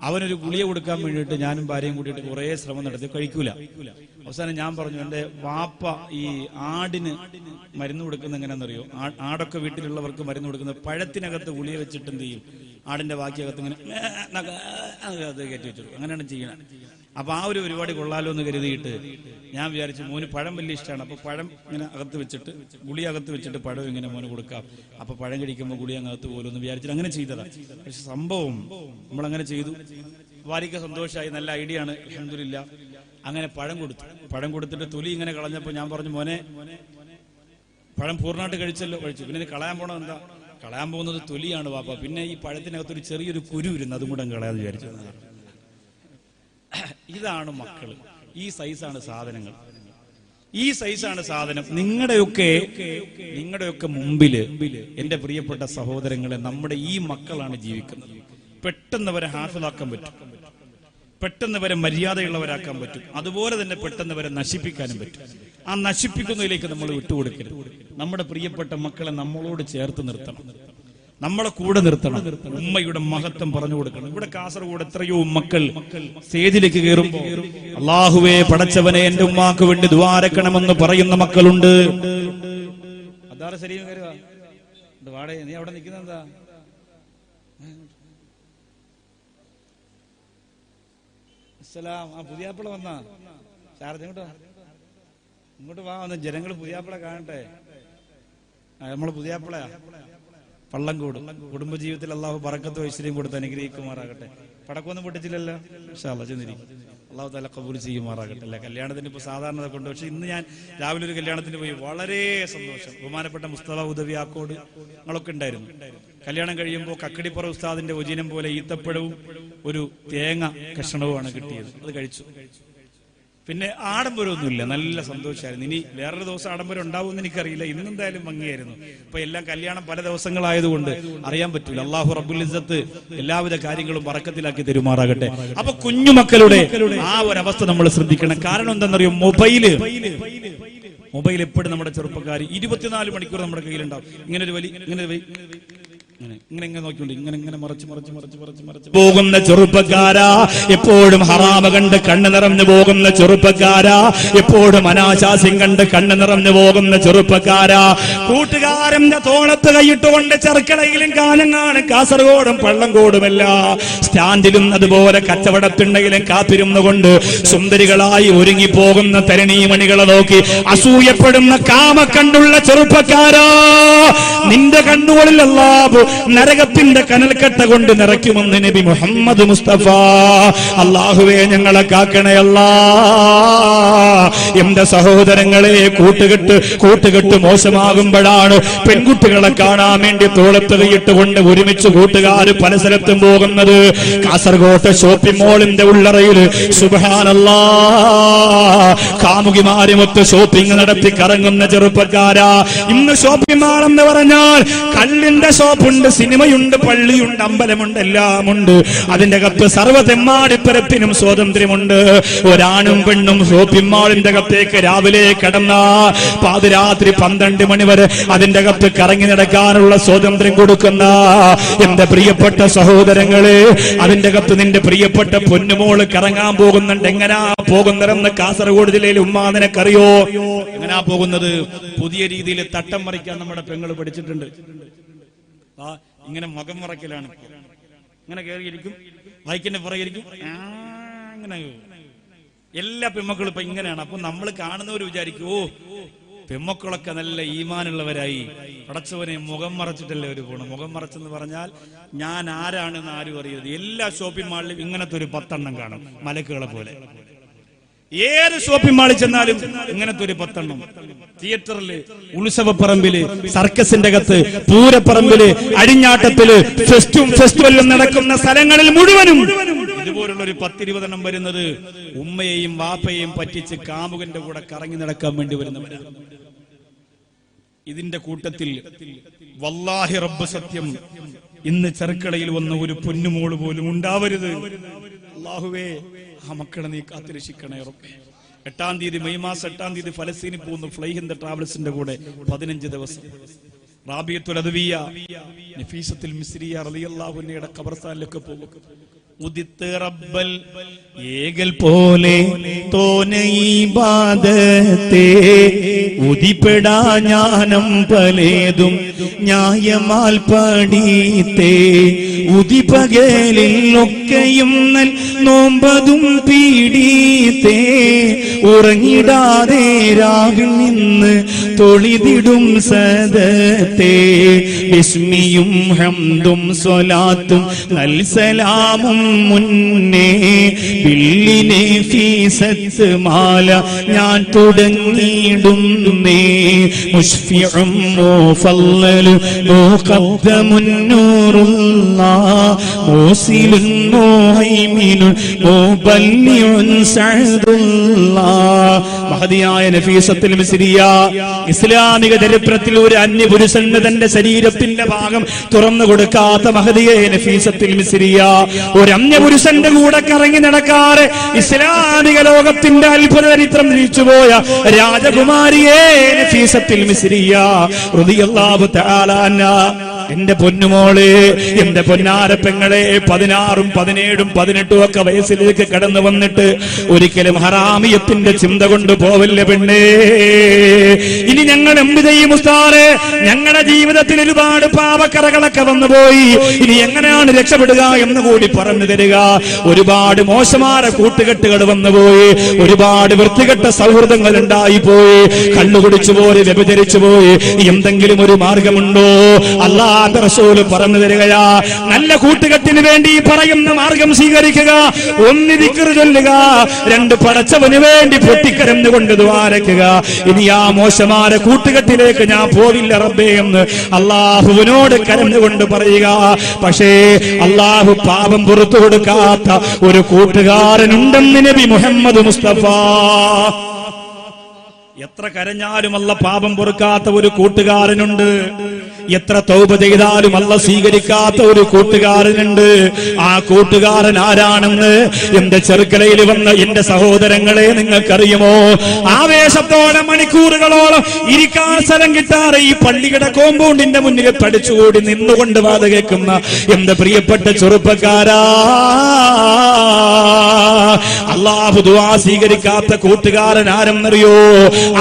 അവനൊരു ഗുളിക കൊടുക്കാൻ വേണ്ടിയിട്ട് ഞാനും ഭാര്യയും കൂടിയിട്ട് കുറെ ശ്രമം നടത്തി, കഴിക്കൂല. അവസാനം ഞാൻ പറഞ്ഞു, എന്റെ വാപ്പ ഈ ആടിന് മരുന്ന് കൊടുക്കുന്ന എങ്ങനെയാണെന്നറിയോ? ആടൊക്കെ വീട്ടിലുള്ളവർക്ക് മരുന്ന് കൊടുക്കുന്നത് പഴത്തിനകത്ത് ഗുളിക വെച്ചിട്ട് എന്ത് ചെയ്യും, ആടിന്റെ ബാക്കിയകത്ത് ഇങ്ങനെ അത് കയറ്റി വെച്ചു. അങ്ങനെയാണ് ചെയ്യണം. അപ്പൊ ആ ഒരു പരിപാടി കൊള്ളാലോ എന്ന് കരുതിയിട്ട് ഞാൻ വിചാരിച്ചു, മോന് പഴം വലിയ ഇഷ്ടമാണ്. അപ്പൊ പഴം ഇങ്ങനെ അകത്ത് വെച്ചിട്ട്, ഗുളി അകത്ത് വെച്ചിട്ട് പഴം ഇങ്ങനെ മോന് കൊടുക്കാം. അപ്പൊ പഴം കഴിക്കുമ്പോൾ ഗുളി അകത്ത് പോലും എന്ന് വിചാരിച്ചിട്ട് അങ്ങനെ ചെയ്തതാ. പക്ഷെ സംഭവം നമ്മളങ്ങനെ ചെയ്തു. ഭാര്യയ്ക്ക് സന്തോഷമായി, നല്ല ഐഡിയ ആണ്, അൽഹംദുലില്ലാ. അങ്ങനെ പഴം കൊടുത്തിട്ട് തൊലി ഇങ്ങനെ കളഞ്ഞപ്പോ ഞാൻ പറഞ്ഞു, മോനെ പഴം പൂർണ്ണമായിട്ട് കഴിച്ചല്ലോ. കഴിച്ചു. പിന്നെ ഇത് കളയാൻ പോണത് എന്താ? കളയാൻ പോകുന്നത് തൊലിയാണ് വാപ്പ. പിന്നെ ഈ പഴത്തിനകത്തൊരു ചെറിയൊരു കുരു ഇരുന്ന് അതും കൂടെ കളയാന്ന് വിചാരിച്ചു. ഇതാണ് മക്കള്. ഈ സൈസാണ് സാധനം. നിങ്ങളുടെയൊക്കെ മുമ്പില് എന്റെ പ്രിയപ്പെട്ട സഹോദരങ്ങളെ, നമ്മുടെ ഈ മക്കളാണ് ജീവിക്കുന്നത്. പെട്ടെന്ന് അവരെ ഹാഫിളാക്കാൻ പറ്റും, പെട്ടെന്ന് വരെ മര്യാദയുള്ളവരാക്കാൻ പറ്റും. അതുപോലെ തന്നെ പെട്ടെന്ന് വരെ നശിപ്പിക്കാനും പറ്റും. ആ നശിപ്പിക്കുന്നതിലേക്ക് നമ്മൾ വിട്ടുകൊടുക്കരുത്. നമ്മുടെ പ്രിയപ്പെട്ട മക്കളെ നമ്മളോട് ചേർത്ത് നിർത്തണം, നമ്മളെ കൂടെ നിർത്തണം. ഉമ്മയുടെ മഹത്വം പറഞ്ഞു കൊടുക്കണം. ഇവിടെ കാസർഗോഡ് എത്രയോ മക്കൾ സ്റ്റേജിലേക്ക് കയറുമ്പോ, അല്ലാഹുവേ പടച്ചവനെ എന്റെ ഉമ്മാക്ക് വേണ്ടി ദ്വാരക്കണമെന്ന് പറയുന്ന മക്കളുണ്ട്. അതാണ് ശരി. വാടേ, നീ അവിടെ നിൽക്കുന്നെന്താ? ആ പുതിയാപ്പിള വന്നാ ശാരദ, ഇങ്ങോട്ട് വാ, വന്ന് ജനങ്ങൾ പുതിയാപ്പിള കാണട്ടെ. നമ്മള് പുതിയാപ്പിളയാ, പള്ളംകൂട്. കുടുംബജീവിതത്തിൽ അള്ളാഹു ബറക്കത്തും ഐശ്വര്യം കൊടുത്ത് അനുഗ്രഹിക്കുമാറാകട്ടെ. പടക്കമൊന്നും പൊട്ടിച്ചില്ലല്ലോ? ഇൻഷാ അല്ലാഹ് ചെന്നിരിക്കും. അള്ളാഹു തആല ഖബൂൽ ചെയ്യുമാറാകട്ടെ. അല്ല, കല്യാണത്തിന് ഇപ്പോൾ സാധാരണ കൊണ്ട്, പക്ഷെ ഇന്ന് ഞാൻ രാവിലെ ഒരു കല്യാണത്തിന് പോയി, വളരെ സന്തോഷം. ബഹുമാനപ്പെട്ട മുസ്തഫ ഉദവി ആക്കോട് ഞങ്ങളൊക്കെ ഉണ്ടായിരുന്നു. കല്യാണം കഴിയുമ്പോൾ കക്കടിപ്പുറ ഉസ്താദിന്റെ വചനം പോലെ ഈത്തപ്പഴവും ഒരു തേങ്ങ കഷ്ണവുമാണ് കിട്ടിയത്. അത് കഴിച്ചു. പിന്നെ ആഡംബരമൊന്നുമില്ല, നല്ല സന്തോഷമായിരുന്നു. ഇനി വേറൊരു ദിവസം ആഡംബരം ഉണ്ടാവുമെന്ന് എനിക്കറിയില്ല. ഇന്നെന്തായാലും ഭംഗിയായിരുന്നു. ഇപ്പൊ എല്ലാം കല്യാണം പല ദിവസങ്ങളായതുകൊണ്ട് അറിയാൻ പറ്റൂല. അള്ളാഹു റബ്ബുൽ ഇസ്സത്ത് എല്ലാവിധ കാര്യങ്ങളും ബറക്കത്തിലാക്കി തരുമാറാകട്ടെ. അപ്പൊ കുഞ്ഞുമക്കളുടെ ആ ഒരവസ്ഥ നമ്മൾ ശ്രദ്ധിക്കണം. കാരണം എന്താണെന്നറിയോ, മൊബൈൽ എപ്പോഴും നമ്മുടെ ചെറുപ്പക്കാർ 24 മണിക്കൂർ നമ്മുടെ കയ്യിലുണ്ടാവും. ഇങ്ങനെ നോക്കിക്കൊണ്ട് ഇങ്ങനെ മറച്ച് പോകുന്ന ചെറുപ്പക്കാരാ, എപ്പോഴും ഹറാമ കണ്ട് കണ്ണ് നിറഞ്ഞു പോകുന്ന ചെറുപ്പക്കാരാ, എപ്പോഴും അനാശാസ്യം കണ്ട് കണ്ണ് നിറഞ്ഞു പോകുന്ന ചെറുപ്പക്കാരാ, കൂട്ടുകാരന്റെ തോളത്ത് കൈയിട്ടുകൊണ്ട് ചെറുക്കടയിലും കാലങ്ങാണ് കാസർഗോഡും പള്ളംകോടുമല്ല സ്റ്റാൻഡിലും അതുപോലെ കച്ചവടത്തിണ്ടെങ്കിലും കാത്തിരുന്നുകൊണ്ട് സുന്ദരികളായി ഒരുങ്ങി പോകുന്ന തരണീമണികളെ നോക്കി അസൂയപ്പെടുന്ന കാമക്കണ്ടുള്ള ചെറുപ്പക്കാരാ, നിന്റെ കണ്ണുകളിൽ അല്ലാഹു നരകത്തിന്റെ കനൽക്കട്ട കൊണ്ട് നിറയ്ക്കുമെന്ന് നബി മുഹമ്മദ് മുസ്തഫ. അല്ലാഹുവേ, ഞങ്ങളെ കാക്കണേ അല്ലാ. എന്റെ സഹോദരങ്ങളെ, കൂട്ടുകെട്ട് മോശമാകുമ്പോഴാണ് പെൺകുട്ടികളെ കാണാൻ വേണ്ടി തോളത്ത് കൈയിട്ടുകൊണ്ട് ഒരുമിച്ച് കൂട്ടുകാർ പല സ്ഥലത്തും പോകുന്നത്. കാസർഗോട്ടെ ഷോപ്പിംഗ് മോളിന്റെ ഉള്ളറയിൽ സുബ്ഹാനല്ലാ കാമുകിമാരുമൊത്ത് ഷോപ്പിംഗ് നടത്തി കറങ്ങുന്ന ചെറുപ്പക്കാരാ. ഇന്ന് ഷോപ്പിംഗ് മാൾ എന്ന് പറഞ്ഞാൽ കള്ളിന്റെ ഷോപ്പുണ്ട്, സിനിമയുണ്ട്, പള്ളിയുണ്ട്, അമ്പലമുണ്ട്, എല്ലാം ഉണ്ട്. അതിന്റെ അകത്ത് സർവ്വതെമ്മാടിപ്പരത്തിനും സ്വാതന്ത്ര്യമുണ്ട്. ഒരാണും പെണ്ണും ഷോപ്പിംഗ് മാളിന്റെ അകത്തേക്ക് രാവിലെ കടന്ന പാതിരാത്രി 12 മണി വരെ അതിന്റെ അകത്ത് കറങ്ങി നടക്കാനുള്ള സ്വാതന്ത്ര്യം കൊടുക്കുന്ന എന്റെ പ്രിയപ്പെട്ട സഹോദരങ്ങളെ, അതിന്റെ അകത്ത് നിന്റെ പ്രിയപ്പെട്ട പൊന്നുമോള് കറങ്ങാൻ പോകുന്നുണ്ട്. എങ്ങനാ പോകുന്നതെന്ന് കാസർഗോഡ് ജില്ലയിൽ ഉമ്മ നിനക്കറിയോ? എങ്ങനാ പോകുന്നത്? പുതിയ രീതിയിൽ തട്ടം മറിക്കാൻ നമ്മുടെ പെങ്ങൾ പഠിച്ചിട്ടുണ്ട്. ഇങ്ങനെ മുഖം മറക്കലാണ്. ഇങ്ങനെ കയറിയിരിക്കും, ബൈക്കിന്റെ പുറകിരിക്കും, അങ്ങനെ എല്ലാ പെമ്മക്കളും ഇപ്പൊ ഇങ്ങനെയാണ്. അപ്പൊ നമ്മൾ കാണുന്നവർ വിചാരിക്കും, ഓ പെമ്മക്കളൊക്കെ നല്ല ഈമാനുള്ളവരായി, പടച്ചവനെ മുഖം മറച്ചിട്ടല്ലേ ഒരു പോണം. മുഖം മറച്ചെന്ന് പറഞ്ഞാൽ ഞാൻ ആരാണെന്ന് ആരും അറിയരുത്. എല്ലാ ഷോപ്പിംഗ് മാളിലും ഇങ്ങനത്തെ ഒരു 10 എണ്ണം കാണും, മലക്കുകളെ പോലെ. ഏത് ഷോപ്പിംഗ് മാളിൽ ചെന്നാലും ഇങ്ങനത്തെ ഒരു 10 എണ്ണം. തിയേറ്ററില്, ഉത്സവപ്പറമ്പില്, സർക്കസിന്റെ അകത്ത്, പൂരപ്പറമ്പില്, അഴിഞ്ഞാട്ടത്തില്, ഫെസ്റ്റിവലും നടക്കുന്ന സ്ഥലങ്ങളിൽ മുഴുവനും ഇതുപോലുള്ള ഒരു 10-20 എണ്ണം വരുന്നത് ഉമ്മയെയും വാപ്പയെയും പറ്റിച്ച് കാമുകന്റെ കൂടെ കറങ്ങി നടക്കാൻ വേണ്ടി വരുന്നവരാണ്. ഇതിന്റെ കൂട്ടത്തിൽ വല്ലാഹി റബ്ബ് സത്യം, ഇന്ന് ചെറുക്കളയിൽ വന്ന ഒരു പൊന്നുമോള് പോലും ഉണ്ടാവരുത്. അല്ലാഹുവേ, ആ മക്കളെ നീ കാത്തിരക്ഷിക്കണേ റബ്ബേ. 8-ാം തീയതി, മെയ് മാസം 8-ാം തീയതി ഫലസ്തീനിൽ പോകുന്നു ഫ്ലൈ ഹിന്ദ് ട്രാവൽസിന്റെ കൂടെ 15 ദിവസം. റാബിയത്തുൽ അദവിയ നഫീസത്തുൽ മിസ്രിയ റളിയല്ലാഹു അൻഹയുടെ ഖബർസ്ഥാനിലൊക്കെ പോകും. ഉദിത്ത് റബ്ബൽ ഏകൽ പോലെ തോനയിബാദത്തെ ഉദിപ്പെടാ ജ്ഞാനം പലേതും ന്യായമാൽ പടീത്തേ ഉദിപകലിലൊക്കെയും നൽ നോമ്പതും പീഡീത്തേ ഉറങ്ങിടാതെ രാവിൽ നിന്ന് തൊളിതിടും സദത്തെ ബിസ്മിയും ഹംദും സ്വലാത്തും നൽ സലാമും മുന്നേ ബില്ലിനെ ഫീസത്ത് മാല ഞാൻ തുടങ്ങിയിടുന്നേ മുഷ്ഫിഉം മുഫല്ലലു മുഖദ്ദമുൻ നൂറുല്ലാഹ് മൂസിലുൻ മുഹൈമിനുൻ മുബല്ലിഉൻ സഅദുല്ലാഹ്. മഹദിയായ നഫീസത്തുൽ മിസ്രിയ ഇസ്ലാമിക ചരിത്രത്തിൽ ഒരു അന്യപുരുഷന് തന്റെ ശരീരത്തിന്റെ ഭാഗം തുറന്നു കൊടുക്കാത്ത മഹദിയായ നഫീസത്തുൽ മിസ്രിയ, ഒരു അന്യപുരുഷന്റെ കൂടെ കറങ്ങി നടക്കാറ് ഇസ്ലാമിക ലോകത്തിന്റെ അത്ഭുത ചരിത്രം തിരിച്ചുപോയ രാജകുമാരിയെ നഫീസത്തുൽ മിസ്രിയ റളിയല്ലാഹു തആല അൻഹാ. എന്റെ പൊന്നുമോളെ, എന്റെ പൊന്നാരപ്പെങ്ങളെ, 16ഉം 17ഉം 18ഉം ഒക്കെ വയസ്സിലേക്ക് കടന്നു വന്നിട്ട് ഒരിക്കലും ഹറാമിയത്തിന്റെ ചിന്ത കൊണ്ട് പോവല്ലേ പെണ്ണേ. ഇനി ഞങ്ങൾ എന്ത് ചെയ്യും ഉസ്താദേ? ഞങ്ങളുടെ ജീവിതത്തിൽ ഒരുപാട് പാപക്കറകളൊക്കെ വന്നുപോയി. ഇനി എങ്ങനെയാണ് രക്ഷപ്പെടുക എന്ന് കൂടി പറഞ്ഞു തരിക. ഒരുപാട് മോശമായ കൂട്ടുകെട്ടുകൾ വന്നുപോയി, ഒരുപാട് വൃത്തികെട്ട സൗഹൃദങ്ങൾ ഉണ്ടായിപ്പോയി, കള്ളുകുടിച്ചു പോയി, വ്യഭിചരിച്ചു പോയി. എന്തെങ്കിലും ഒരു മാർഗമുണ്ടോ? അല്ലാഹു അല്ലാഹുവിന്റെ റസൂൽ പറഞ്ഞു തരികയാ, നല്ല കൂട്ടുകെട്ടിന് വേണ്ടി പറയുന്ന മാർഗം സ്വീകരിക്കുക. ഒന്ന് ദിക്ർ ചൊല്ലുക, രണ്ട് പടച്ചവന് വേണ്ടി പൊട്ടിക്കരഞ്ഞുകൊണ്ട് ദ്വാരക്കുക. ഇനി ആ മോശമായ കൂട്ടുകെട്ടിലേക്ക് ഞാൻ പോവില്ല റബ്ബേ എന്ന് അള്ളാഹുവിനോട് കരഞ്ഞുകൊണ്ട് പറയുക. പക്ഷേ അള്ളാഹു പാപം പുറത്തു കൊടുക്കാത്ത ഒരു കൂട്ടുകാരനുണ്ടെന്ന് നബി മുഹമ്മദ് മുസ്തഫ. എത്ര കരഞ്ഞാലും അല്ല പാപം പൊറുക്കാത്ത ഒരു കൂട്ടുകാരനുണ്ട്. എത്ര തൗബ ചെയ്താലും അല്ല സ്വീകരിക്കാത്ത ഒരു കൂട്ടുകാരനുണ്ട്. ആ കൂട്ടുകാരൻ ആരാണെന്ന് എന്റെ ചെറുക്കലയിൽ വന്ന എന്റെ സഹോദരങ്ങളെ നിങ്ങൾക്കറിയുമോ? ആവേശത്തോടെ മണിക്കൂറുകളോളം ഇരിക്കാൻ സ്ഥലം കിട്ടാതെ ഈ പള്ളിയുടെ കോമ്പൗണ്ടിന്റെ മുന്നിൽ പഠിച്ചുകൂടി നിന്നുകൊണ്ട് വാത കേൾക്കുന്ന എന്റെ പ്രിയപ്പെട്ട ചെറുപ്പക്കാരാ, അല്ലാഹു ദുആ സ്വീകരിക്കാത്ത കൂട്ടുകാരൻ ആരെന്നറിയോ?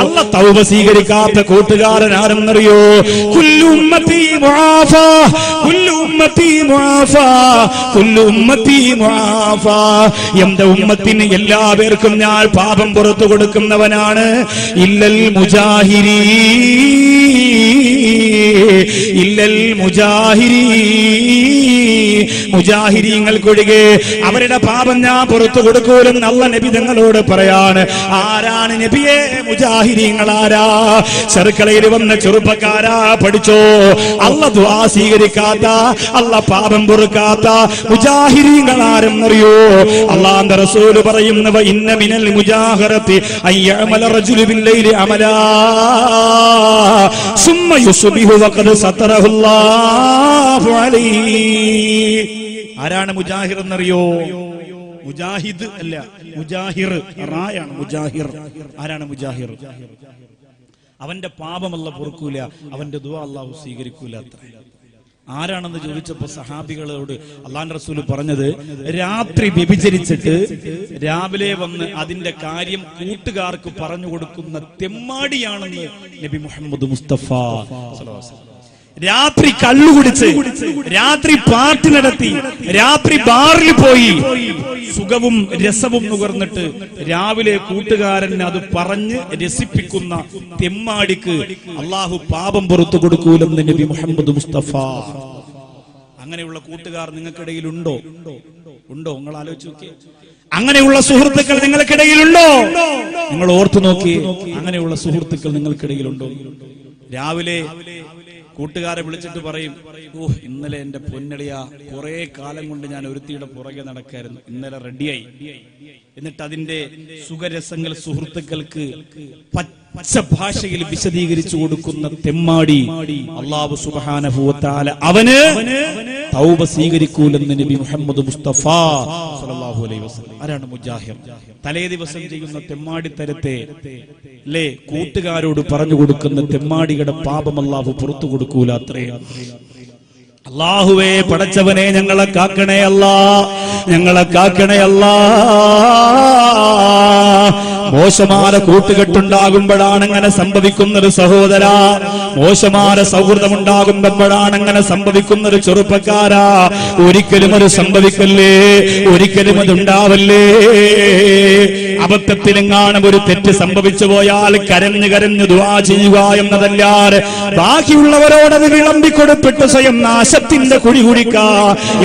അല്ല തൗബ സ്വീകരിക്കാത്ത കൂട്ടുകാരൻ ആരെന്നറിയോ? കുല്ലു ഉമ്മത്തി മുആഫാ, കുല്ലു ഉമ്മത്തി മുആഫാ, കുല്ലു ഉമ്മത്തി മുആഫാ. എന്റെ ഉമ്മത്തിന് എല്ലാവർക്കും ഞാൻ പാപം പുറത്തു കൊടുക്കുന്നവനാണ്. ഇല്ലൽ മുജാഹിരീ, ഇല്ലൽ മുജാഹിരീ, മുജാഹിരീങ്ങൾക്കൊഴികെ അവരുടെ പാപം ഞാൻ പുറത്തു കൊടുക്കൂലെന്ന് അല്ല നബി തങ്ങളോട് പറയാണ്. ആരാണ് നബിയെ മുജാഹിരീങ്ങൾ? ആരാ? ചെറുക്കളയിൽ വന്ന ചെറുപ്പക്കാരാ, പഠിച്ചോ. അല്ല ദുആ സ്വീകരിക്കാത്ത, അല്ല പാപം പൊറുക്കാത്ത മുജാഹിരീങ്ങൾ ആരെന്നറിയോ? അല്ലാഹുവിന്റെ റസൂൽ പറയുന്നവ ഇന്ന മിനൽ മുജാഹറത്തി അയ്യഅമല റജുലു ബില്ലൈലി അമലാ സുമ്മ യുസ്ബിഹു വഖദ് സതറഹുല്ലാഹു അലൈഹി. ആരാണ് മുജാഹിർ എന്നറിയോ? മുജാഹിദ് അല്ല, മുജാഹിർ റായാണ് മുജാഹിർ. ആരാണ് മുജാഹിർ? അവന്റെ പാപമല്ല പൊറുക്കൂല, അവന്റെ ദുആ അല്ലാഹു സ്വീകരിക്കൂല. അത്ര ആരാണെന്ന് ചോദിച്ചപ്പോ സഹാബികളോട് അല്ലാഹുവിന്റെ റസൂൽ പറഞ്ഞത്, രാത്രി വ്യഭിചരിച്ചിട്ട് രാവിലെ വന്ന് അതിന്റെ കാര്യം കൂട്ടുകാർക്ക് പറഞ്ഞു കൊടുക്കുന്ന തെമ്മാടിയാണെന്ന് നബി മുഹമ്മദ് മുസ്തഫ സ്വല്ലല്ലാഹു അലൈഹി വസല്ലം. രാത്രി കള്ളുകുടിച്ച്, രാത്രി പാർട്ടി നടത്തി, രാത്രി ബാറിൽ പോയി സുഖവും രസവും നുകർന്നിട്ട് രാവിലെ കൂട്ടുകാരൻ അത് പറഞ്ഞ് രസിപ്പിക്കുന്ന തെമ്മാടിക്ക് അള്ളാഹു പാപം പുറത്തു കൊടുക്കൂലെന്ന് നബി മുഹമ്മദ് മുസ്തഫ. അങ്ങനെയുള്ള കൂട്ടുകാർ നിങ്ങൾക്കിടയിൽ ഉണ്ടോ? ഉണ്ടോ? നിങ്ങൾ ആലോചിച്ച് നോക്കി. അങ്ങനെയുള്ള സുഹൃത്തുക്കൾ നിങ്ങൾക്കിടയിലുണ്ടോ? നിങ്ങൾ ഓർത്തു നോക്കി. അങ്ങനെയുള്ള സുഹൃത്തുക്കൾ നിങ്ങൾക്കിടയിലുണ്ടോ? രാവിലെ കൂട്ടുകാരെ വിളിച്ചിട്ട് പറയും, ഓ ഇന്നലെ എന്റെ പൊന്നളിയ കുറെ കാലം കൊണ്ട് ഞാൻ ഒരുത്തിയുടെ പുറകെ നടക്കായിരുന്നു, ഇന്നലെ റെഡിയായി. എന്നിട്ട് അതിന്റെ സുഖരസങ്ങൾ സുഹൃത്തുക്കൾക്ക് പച്ച ഭാഷയിൽ വിശദീകരിച്ചു കൊടുക്കുന്ന തെമ്മാടി അല്ലാഹു സുബ്ഹാനഹു വ തആല അവന് തൗബ സ്വീകരിക്കൂലെന്ന് നബി മുഹമ്മദ് മുസ്തഫ സ്വല്ലല്ലാഹു അലൈഹി വസല്ലം. ആരാണ് മുജാഹിർ? തലേ ദിവസം ചെയ്യുന്ന തെമ്മാടിത്തരത്തെ അല്ലേ കൂട്ടുകാരോട് പറഞ്ഞു കൊടുക്കുന്ന തെമ്മാടികളുടെ പാപം അല്ലാഹു പുറത്തു കൊടുക്കൂല. അത്രേ. അല്ലാഹുവേ പടച്ചവനെ ഞങ്ങളെ കാക്കണേ അല്ലാ, ഞങ്ങളെ കാക്കണേ അല്ലാ. മോശമായ കൂട്ടുകെട്ടുണ്ടാകുമ്പോഴാണ് അങ്ങനെ സംഭവിക്കുന്നത് സഹോദരാ. മോശമായ സൗഹൃദമുണ്ടാകുമ്പോഴാണ് അങ്ങനെ സംഭവിക്കുന്നത് ചെറുപ്പക്കാരാ. ഒരിക്കലും അത് സംഭവിക്കല്ലേ, ഒരിക്കലും അതുണ്ടാവല്ലേ. അബദ്ധത്തിലെങ്ങാനും ഒരു തെറ്റ് സംഭവിച്ചു പോയാൽ കരഞ്ഞു കരഞ്ഞു ദുആ ചെയ്യുക എന്നതല്ലാതെ ബാക്കിയുള്ളവരോടത് വിളമ്പിക്കൊടുപ്പിട്ട് സ്വയം നാശത്തിന്റെ കുഴി കുടിക്കാ.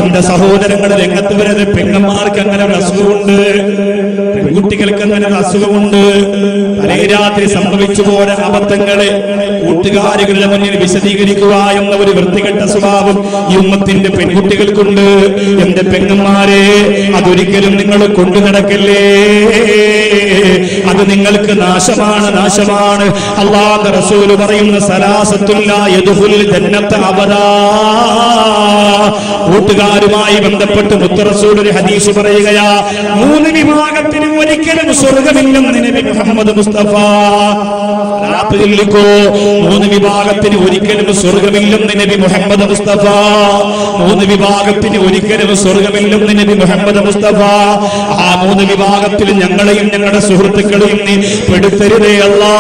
എന്റെ സഹോദരങ്ങൾ രംഗത്ത് വരുന്നത് പെങ്ങന്മാർക്ക് അങ്ങനെ ഒരു അസുഖമുണ്ട്, പെൺകുട്ടികൾക്ക് അങ്ങനെ ഒരു അസുഖമുണ്ട്. തലേ രാത്രി സംഭവിച്ചു പോയ അബദ്ധങ്ങളെ കൂട്ടുകാരികളുടെ മുന്നിൽ വിശദീകരിക്കുക എന്ന ഒരു വൃത്തികെട്ട സ്വഭാവം ഈ ഉമ്മത്തിന്റെ പെൺകുട്ടികൾക്കുണ്ട്. എന്റെ പെങ്ങന്മാരെ, അതൊരിക്കലും നിങ്ങൾ കൊണ്ടു നടക്കല്ലേ. അത് നിങ്ങൾക്ക് നാശമാണ്, നാശമാണ്. അല്ലാഹുവിന്റെ റസൂൽ പറയുന്ന സലാസത്തുൽ ലാ യദ്ഖുലുൽ ജന്നത അബദാ. കൂട്ടുകാരുമായി ബന്ധപ്പെട്ട് മുത്ത് റസൂൽ ഒരു ഹദീസ് പറയുകയാ, 3 വിഭാഗത്തിനും ഒരിക്കലും സ്വർഗ്ഗമില്ലെന്ന് നബി മുഹമ്മദ് മുസ്തഫ. 3 വിഭാഗത്തിന് ഒരിക്കലും സ്വർഗ്ഗമില്ലെന്ന് നബി മുഹമ്മദ് മുസ്തഫ. 3 വിഭാഗത്തിന് ഒരിക്കലും സ്വർഗ്ഗമില്ലെന്ന് നബി മുഹമ്മദ് മുസ്തഫ. ആ 3 വിഭാഗത്തിൽ ഞങ്ങളെയും ഞങ്ങളുടെ സുഹൃത്തുക്കളെയും നീ പെടുത്തരുതേ അല്ലാ.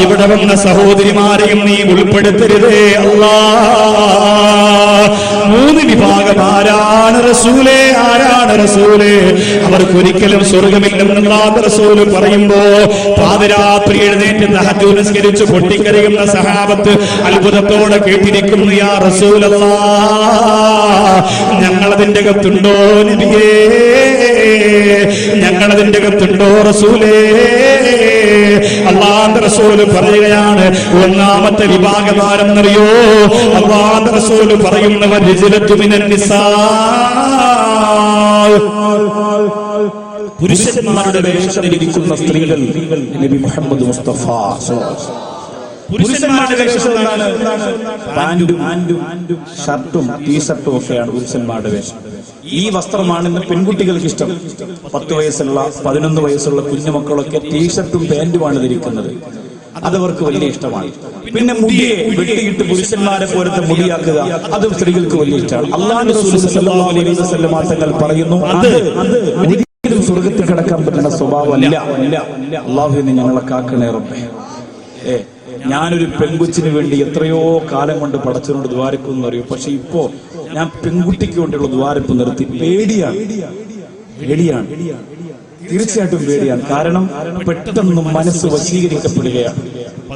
ഇവിടെ വന്ന സഹോദരിമാരെയും നീ ഉൾപ്പെടുത്തരുതേ അല്ലാ. മൂന്ന് വിഭാഗം ആരാണ് റസൂലേ, ആരാണ് റസൂലേ? അവർക്കൊരിക്കലും സ്വർഗമില്ലെന്ന് അല്ലാഹുവിന്റെ റസൂൽ പറയുമ്പോ പാതിരാത്രി എഴുന്നേറ്റ് തഹജ്ജുദ് നിസ്കരിച്ച് പൊട്ടിക്കരയുന്ന സഹാബത്ത് അത്ഭുതത്തോടെ കേട്ടിരിക്കുന്നു, യാ റസൂലല്ലാഹ്, ഞങ്ങളതിന്റെ അകത്തുണ്ടോ നബിയേ, ഞങ്ങളതിന്റെ അകത്തുണ്ടോ റസൂലേ? അല്ലാഹുവിന്റെ റസൂൽ പറയുകയാണ്, ഒന്നാമത്തെ വിഭാഗമാരെന്നറിയോ? അല്ലാഹുവിന്റെ റസൂൽ പറയുന്നവർ റിജ്ലത്തു മിനൻ നിസാ, പുരുഷന്മാരുടെ വേഷത്തിലിരിക്കുന്ന സ്ത്രീകൾ. നബി മുഹമ്മദ് മുസ്തഫ പുരുഷന്മാരുടെ വേഷം പാന്റും ഷർട്ടും ടീഷർട്ടും ഒക്കെയാണ് പുരുഷന്മാരുടെ വേഷം. ഈ വസ്ത്രമാണ് ഇന്ന് പെൺകുട്ടികൾക്ക് ഇഷ്ടം. 10 വയസ്സുള്ള 11 വയസ്സുള്ള കുഞ്ഞുമക്കളൊക്കെ ടീഷർട്ടും പാന്റുമാണ് ധരിക്കുന്നത്. അതവർക്ക് വലിയ ഇഷ്ടമാണ്. പിന്നെ മുടിയെ വെട്ടിയിട്ട് പുരുഷന്മാരെ പോലത്തെ മുടിയാക്കുക, അതും സ്ത്രീകൾക്ക് വലിയ ഇഷ്ടമാണ്. അല്ലാഹുവിന്റെ റസൂൽ സല്ലല്ലാഹു അലൈഹി വസല്ലം തങ്ങൾ പറയുന്നു, അത് ഒരിക്കലും സ്വർഗ്ഗത്തിൽ കിടക്കാൻ പറ്റുന്ന സ്വഭാവമല്ല. അല്ലാഹുവിനെ ഞങ്ങളെ കാക്കണേ റബ്ബേ. ഞാനൊരു പെൺകൊച്ചിന് വേണ്ടി എത്രയോ കാലം കൊണ്ട് പടച്ചവനോട് ദ്വാരക്കുന്നു അറിയും. പക്ഷെ ഇപ്പോ ഞാൻ പെൺകുട്ടിക്ക് വേണ്ടിയുള്ള ദ്വാരപ്പ് നിർത്തി. പേടിയാണ്, തീർച്ചയായിട്ടും പേടിയാണ്. കാരണം പെട്ടെന്ന് മനസ്സ് വശീകരിക്കപ്പെടുകയാണ്.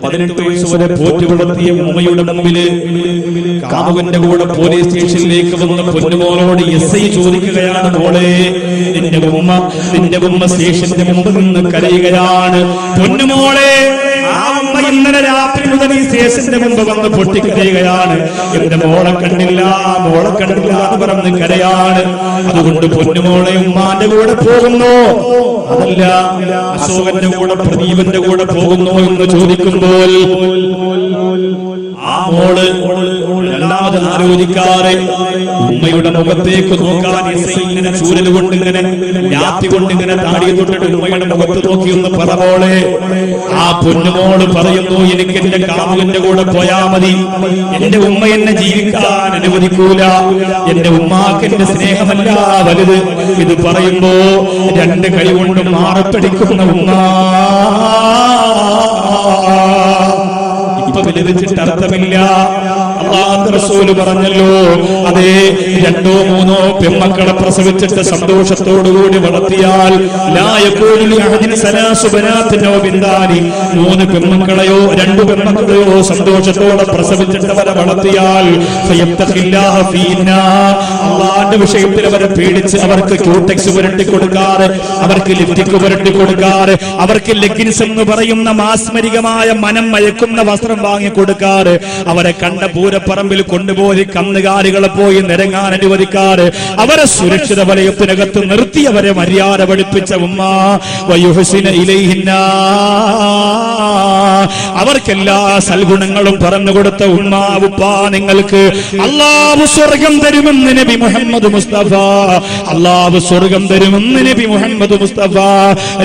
18 വയസ്സ് വരെ പോറ്റി വളർത്തിയ ഉമ്മയുടെ മുമ്പില് കാമുകന്റെ കൂടെ പോലീസ് സ്റ്റേഷനിലേക്ക് വന്ന പൊന്നുമോളോട് SI ചോദിക്കുകയാണ്, മോളെ നിന്റെ ഉമ്മ സ്റ്റേഷന്റെ മുമ്പ് നിന്ന് കരയുകയാണ്. പൊന്നുമോളെ, ആ ഉമ്മ ഇന്നലെ രാത്രി മുതൽ ഈ സ്റ്റേഷന്റെ മുമ്പ് വന്ന് പൊട്ടിക്കരയുകയാണ്. എന്റെ മോളെ കണ്ടില്ല എന്ന് പറഞ്ഞ് കരയാണ്. അതുകൊണ്ട് പൊന്നുമോളെ ഉമ്മാന്റെ കൂടെ പോകുന്നു, അതല്ല അശോകന്റെ കൂടെ പ്രദീപന്റെ കൂടെ പോകുന്നു എന്ന് ചോദിക്കുമ്പോൾ ആ മോള് രണ്ടാമത് ആലോചിക്കാറ് ഉമ്മയുടെ മുഖത്തേക്ക് നോക്കാൻ ഇങ്ങനെ ചൂരൽ കൊണ്ടിങ്ങനെ രാത്രി കൊണ്ടിങ്ങനെ താടി തൊട്ടിട്ട് ഉമ്മയുടെ മുഖത്ത് നോക്കി ഒന്ന് പറവോളെ. ആ പൊന്നുമോള് പറയുന്നു, എനിക്ക് എന്റെ കാമുകന്റെ കൂടെ പോയാ മതി, എന്റെ ഉമ്മ എന്നെ ജീവിക്കാൻ അനുവദിക്കൂല, എന്റെ ഉമ്മാക്ക് എന്റെ സ്നേഹമല്ല വലുത്. ഇത് പറയുമ്പോ 2 കൈ കൊണ്ട് മാറത്തടിക്കുന്ന ഉമ്മ ഇപ്പൊ വിലപിച്ചിട്ട് അർത്ഥമില്ല. അല്ലാഹുവിന്റെ റസൂൽ പറഞ്ഞല്ലോ, അതെ 2 3 പെൺമക്കളെ പ്രസവിച്ചിട്ട് സന്തോഷത്തോടുകൂടി വളർത്തിയാൽ 3 പെൺമക്കളെയോ 2 പെൺമക്കളെയോ സന്തോഷത്തോടെ പ്രസവിച്ചിട്ട് അവരെ വളർത്തിയാൽ അള്ളാന്റെ വിഷയത്തിൽ അവരെ പേടിച്ച് അവർക്ക് ക്യൂടെക്സ് പുരട്ടി കൊടുക്കാറ്, അവർക്ക് ലിപ്റ്റിക് പുരട്ടി കൊടുക്കാറ്, അവർക്ക് ലെഗിൻസ് എന്ന് പറയുന്ന മാസ്മരികമായ മനം മയക്കുന്ന വസ്ത്രം വാങ്ങിക്കൊടുക്കാറ്, അവരെ കണ്ട പൂരപ്പറമ്പിൽ കൊണ്ടുപോയി കന്നുകാലികളെ പോയി നിരങ്ങാൻ അനുവദിക്കാറ്, അവരെ സുരക്ഷിത വലയത്തിനകത്ത് നിർത്തി അവരെ മര്യാദ പഠിപ്പിച്ച ഉമ്മ. വയുഹ്സിന ഇലൈഹിന്ന, അവർക്കെല്ലാ സൽഗുണങ്ങളും പറഞ്ഞു കൊടുത്ത ഉമ്മ. ഉപ്പ, നിങ്ങൾക്ക് അല്ലാഹു സ്വർഗം തരുമെന്ന് നബി മുഹമ്മദ് മുസ്തഫ, അല്ലാഹു സ്വർഗം തരുമെന്ന് നബി മുഹമ്മദ് മുസ്തഫ.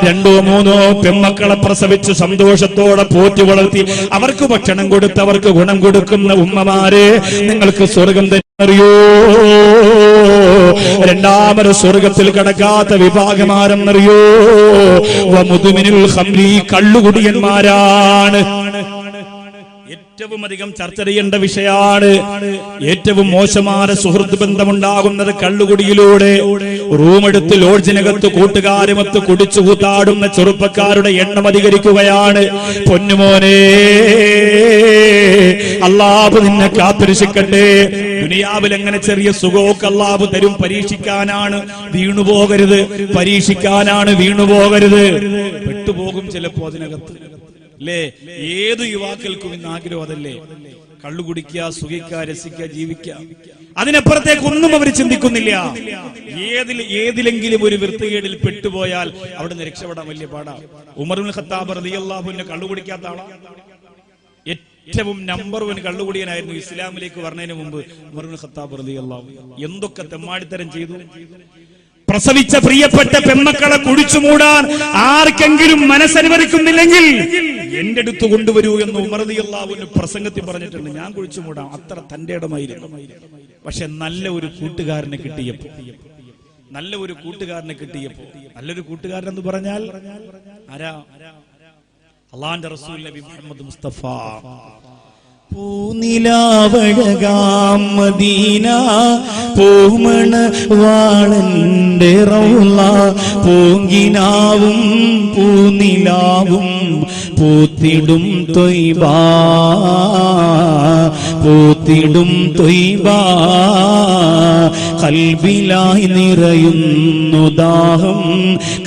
2 3 പെൺമക്കളെ പ്രസവിച്ച് സന്തോഷത്തോടെ പോറ്റി വളർത്തി അവർക്ക് ഭക്ഷണം കൊടുത്ത് അവർക്ക് ഗുണം കൊടുക്കുന്ന ഉമ്മമാരെ നിങ്ങൾക്ക് സ്വർഗം തരുന്നറിയോ? രണ്ടാമത് സ്വർഗത്തിൽ കടക്കാത്ത വിഭാഗമാരെന്നറിയോ? വമുദ്മിനുൽ ഖംരി, കള്ളുകുടിയന്മാരാണ്. ഏറ്റവും അധികം ചർച്ച ചെയ്യേണ്ട വിഷയമാണ്. ഏറ്റവും മോശമായ സുഹൃത്ത് ബന്ധമുണ്ടാകുന്നത് കള്ളുകുടിയിലൂടെ. റൂമെടുത്ത് ലോഡ്ജിനകത്ത് കൂട്ടുകാരുമൊത്ത് കുടിച്ചു കൂത്താടുന്ന ചെറുപ്പക്കാരുടെ എണ്ണം അധികരിക്കുകയാണ്. പൊന്നുമോനെ, അല്ലാഹു നിന്നെ കാത്തുരക്ഷിക്കട്ടെ. ദുനിയാവിൽ എങ്ങനെ ചെറിയ സുഖമൊക്കെ അല്ലാഹു തരും. പരീക്ഷിക്കാനാണ്, വീണുപോകരുത്. പരീക്ഷിക്കാനാണ്, വീണുപോകരുത്. പെട്ടുപോകും ചിലപ്പോ അതിനകത്ത്, അല്ലേ? ഏത് യുവാക്കൾക്കും ഇന്ന് ആഗ്രഹം അതല്ലേ? കള്ളു കുടിക്കുക, സുഖിക്കുക, രസിക്കുക, ജീവിക്കുക. അതിനപ്പുറത്തേക്ക് ഒന്നും അവർ ചിന്തിക്കുന്നില്ല. ഏതിലെങ്കിലും ഒരു വൃത്തികേടിൽ പെട്ടുപോയാൽ അവിടെ നിന്ന് രക്ഷപ്പെടാൻ വലിയ പാടാണ്. ഉമർ ഇബ്നുൽ ഖത്താബ് റളിയല്ലാഹു അൻഹു കള്ളു കുടിക്കാത്ത ആളാണ്. ഏറ്റവും നമ്പർ 1 കള്ളുകുടിയനായിരുന്നു ഇസ്ലാമിലേക്ക് വരുന്നതിന് മുമ്പ് ഉമർ ഇബ്നുൽ ഖത്താബ് റളിയല്ലാഹു അൻഹു. എന്തൊക്കെ തെമ്മാടിത്തരം ചെയ്തു. പ്രസവിച്ച പ്രിയപ്പെട്ട പെൺമക്കളെ കുടിച്ചു മൂടാൻ ആർക്കെങ്കിലും മനസ്സനുവദിക്കുന്നില്ലെങ്കിൽ എന്റെ അടുത്ത് കൊണ്ടുവരൂ എന്ന് ഉമർ റളിയല്ലാഹു അൻഹു പ്രസംഗത്തിൽ പറഞ്ഞിട്ടുണ്ട്. ഞാൻ കുഴിച്ചു മൂടാം, അത്ര തന്റെ ഇടമായിരുന്നു. പക്ഷെ നല്ല ഒരു കൂട്ടുകാരനെ കിട്ടിയപ്പോ, നല്ലൊരു കൂട്ടുകാരൻ എന്ന് പറഞ്ഞാൽ ആരാ? അല്ലാഹുവിന്റെ റസൂൽ നബി മുഹമ്മദ് മുസ്തഫ. പൂനിലാവഴകാം മദീന പൂമണ വാളന്റെ റൗള പൂങ്കിനാവും പൂനിലാവും പൂത്തിടും തൊയ്ബാ പൂത്തിടും തൊയ്ബാ കൽബിലായി നിറയുന്നു ദാഹം